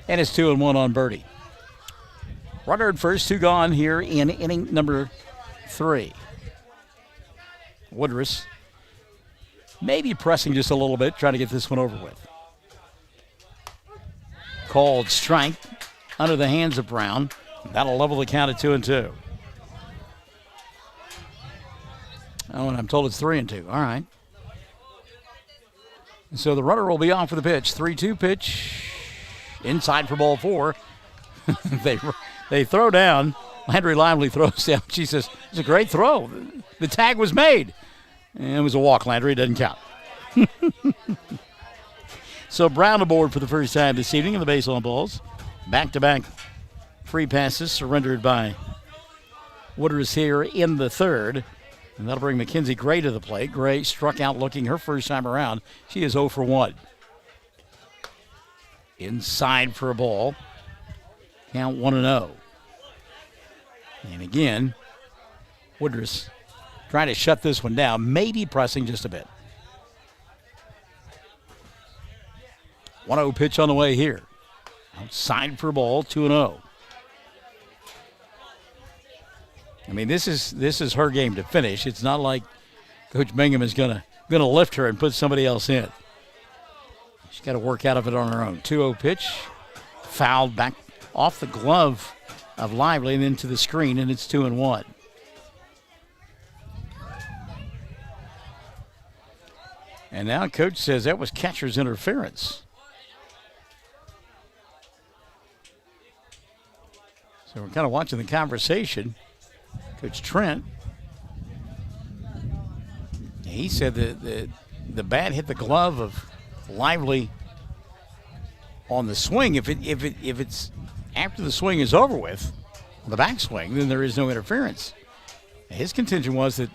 And it's 2-1 on Birdie. Runner at first, 2 gone here in inning number 3. Woodruss maybe pressing just a little bit, trying to get this one over with. Called strike under the hands of Brown. That'll level the count at 2-2. Oh, and I'm told it's 3-2. All right. So the runner will be off for the pitch. 3-2 pitch. Inside for ball 4. They throw down. Landry Lively throws down. She says, it's a great throw. The tag was made. And it was a walk, Landry. It doesn't count. So Brown aboard for the first time this evening in the base on balls. Back-to-back free passes surrendered by Woodruss here in the third. And that'll bring Mackenzie Gray to the plate. Gray struck out looking her first time around. She is 0-1. Inside for a ball. Count 1-0. And again, Woodruss trying to shut this one down, maybe pressing just a bit. 1-0 pitch on the way here. Outside for a ball, 2-0. I mean, this is her game to finish. It's not like Coach Mangum is gonna lift her and put somebody else in. She's got to work out of it on her own. 2-0 pitch, fouled back off the glove of Lively and into the screen, and it's 2-1. And now Coach says that was catcher's interference. So we're kind of watching the conversation. Coach Trent, he said that the bat hit the glove of Lively on the swing. If it's after the swing is over with, the backswing, then there is no interference. His contention was that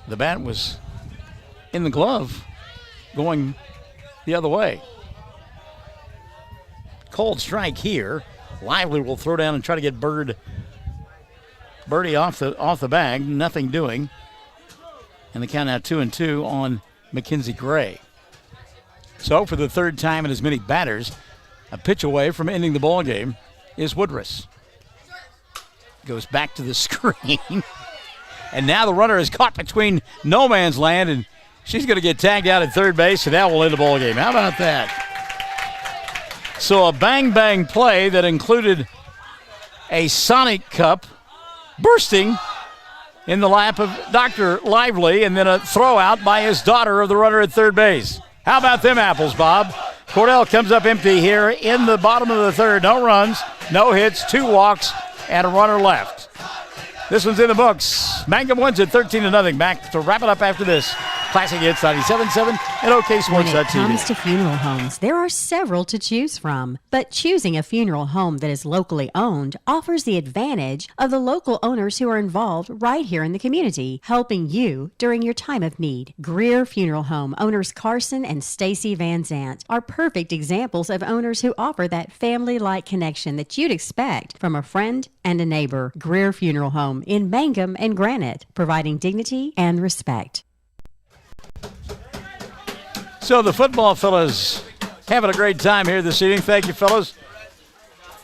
the bat was in the glove going the other way. Cold strike here. Lively will throw down and try to get Birdie off the bag. Nothing doing. And the count now 2-2 on Mackenzie Gray. So for the third time in as many batters, a pitch away from ending the ball game is Woodruss. Goes back to the screen. And now the runner is caught between no man's land, and she's going to get tagged out at third base, and that will end the ball game. How about that? So a bang-bang play that included a Sonic Cup bursting in the lap of Dr. Lively, and then a throw out by his daughter of the runner at third base. How about them apples, Bob? Cordell comes up empty here in the bottom of the third. No runs, no hits, 2 walks, and a runner left. This one's in the books. Mangum wins it 13-0. Back to wrap it up after this. Classic Hits 97.7 and OKSports.tv. When it comes to funeral homes, there are several to choose from. But choosing a funeral home that is locally owned offers the advantage of the local owners who are involved right here in the community, helping you during your time of need. Greer Funeral Home owners Carson and Stacy Van Zant are perfect examples of owners who offer that family-like connection that you'd expect from a friend and a neighbor. Greer Funeral Home in Mangum and Granite, providing dignity and respect. So the football fellas having a great time here this evening. Thank you, fellas.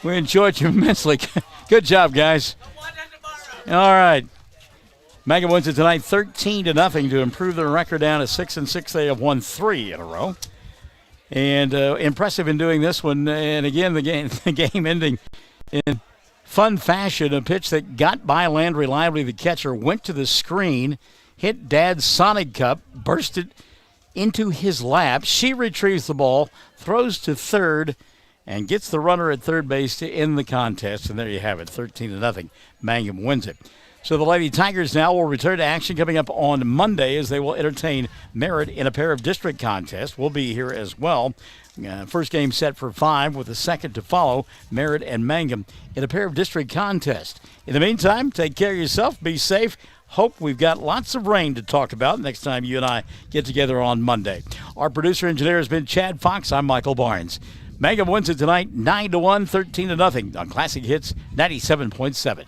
We enjoyed you immensely. Good job, guys. All right. Mangum wins it tonight 13-0 to improve their record down to 6-6. They have won 3 in a row. And impressive in doing this one. And again, the game ending in fun fashion. A pitch that got by Landry Lively, the catcher, went to the screen, hit Dad's Sonic Cup, bursted into his lap. She retrieves the ball, throws to third, and gets the runner at third base to end the contest. And there you have it, 13-0. Mangum wins it. So the Lady Tigers now will return to action coming up on Monday as they will entertain Merritt in a pair of district contests. We'll be here as well. First game set for 5 with the second to follow, Merritt and Mangum in a pair of district contests. In the meantime, take care of yourself, be safe. Hope we've got lots of rain to talk about next time you and I get together on Monday. Our producer-engineer has been Chad Fox. I'm Michael Barnes. Mangum wins it tonight 9-1, 13-0 on Classic Hits 97.7.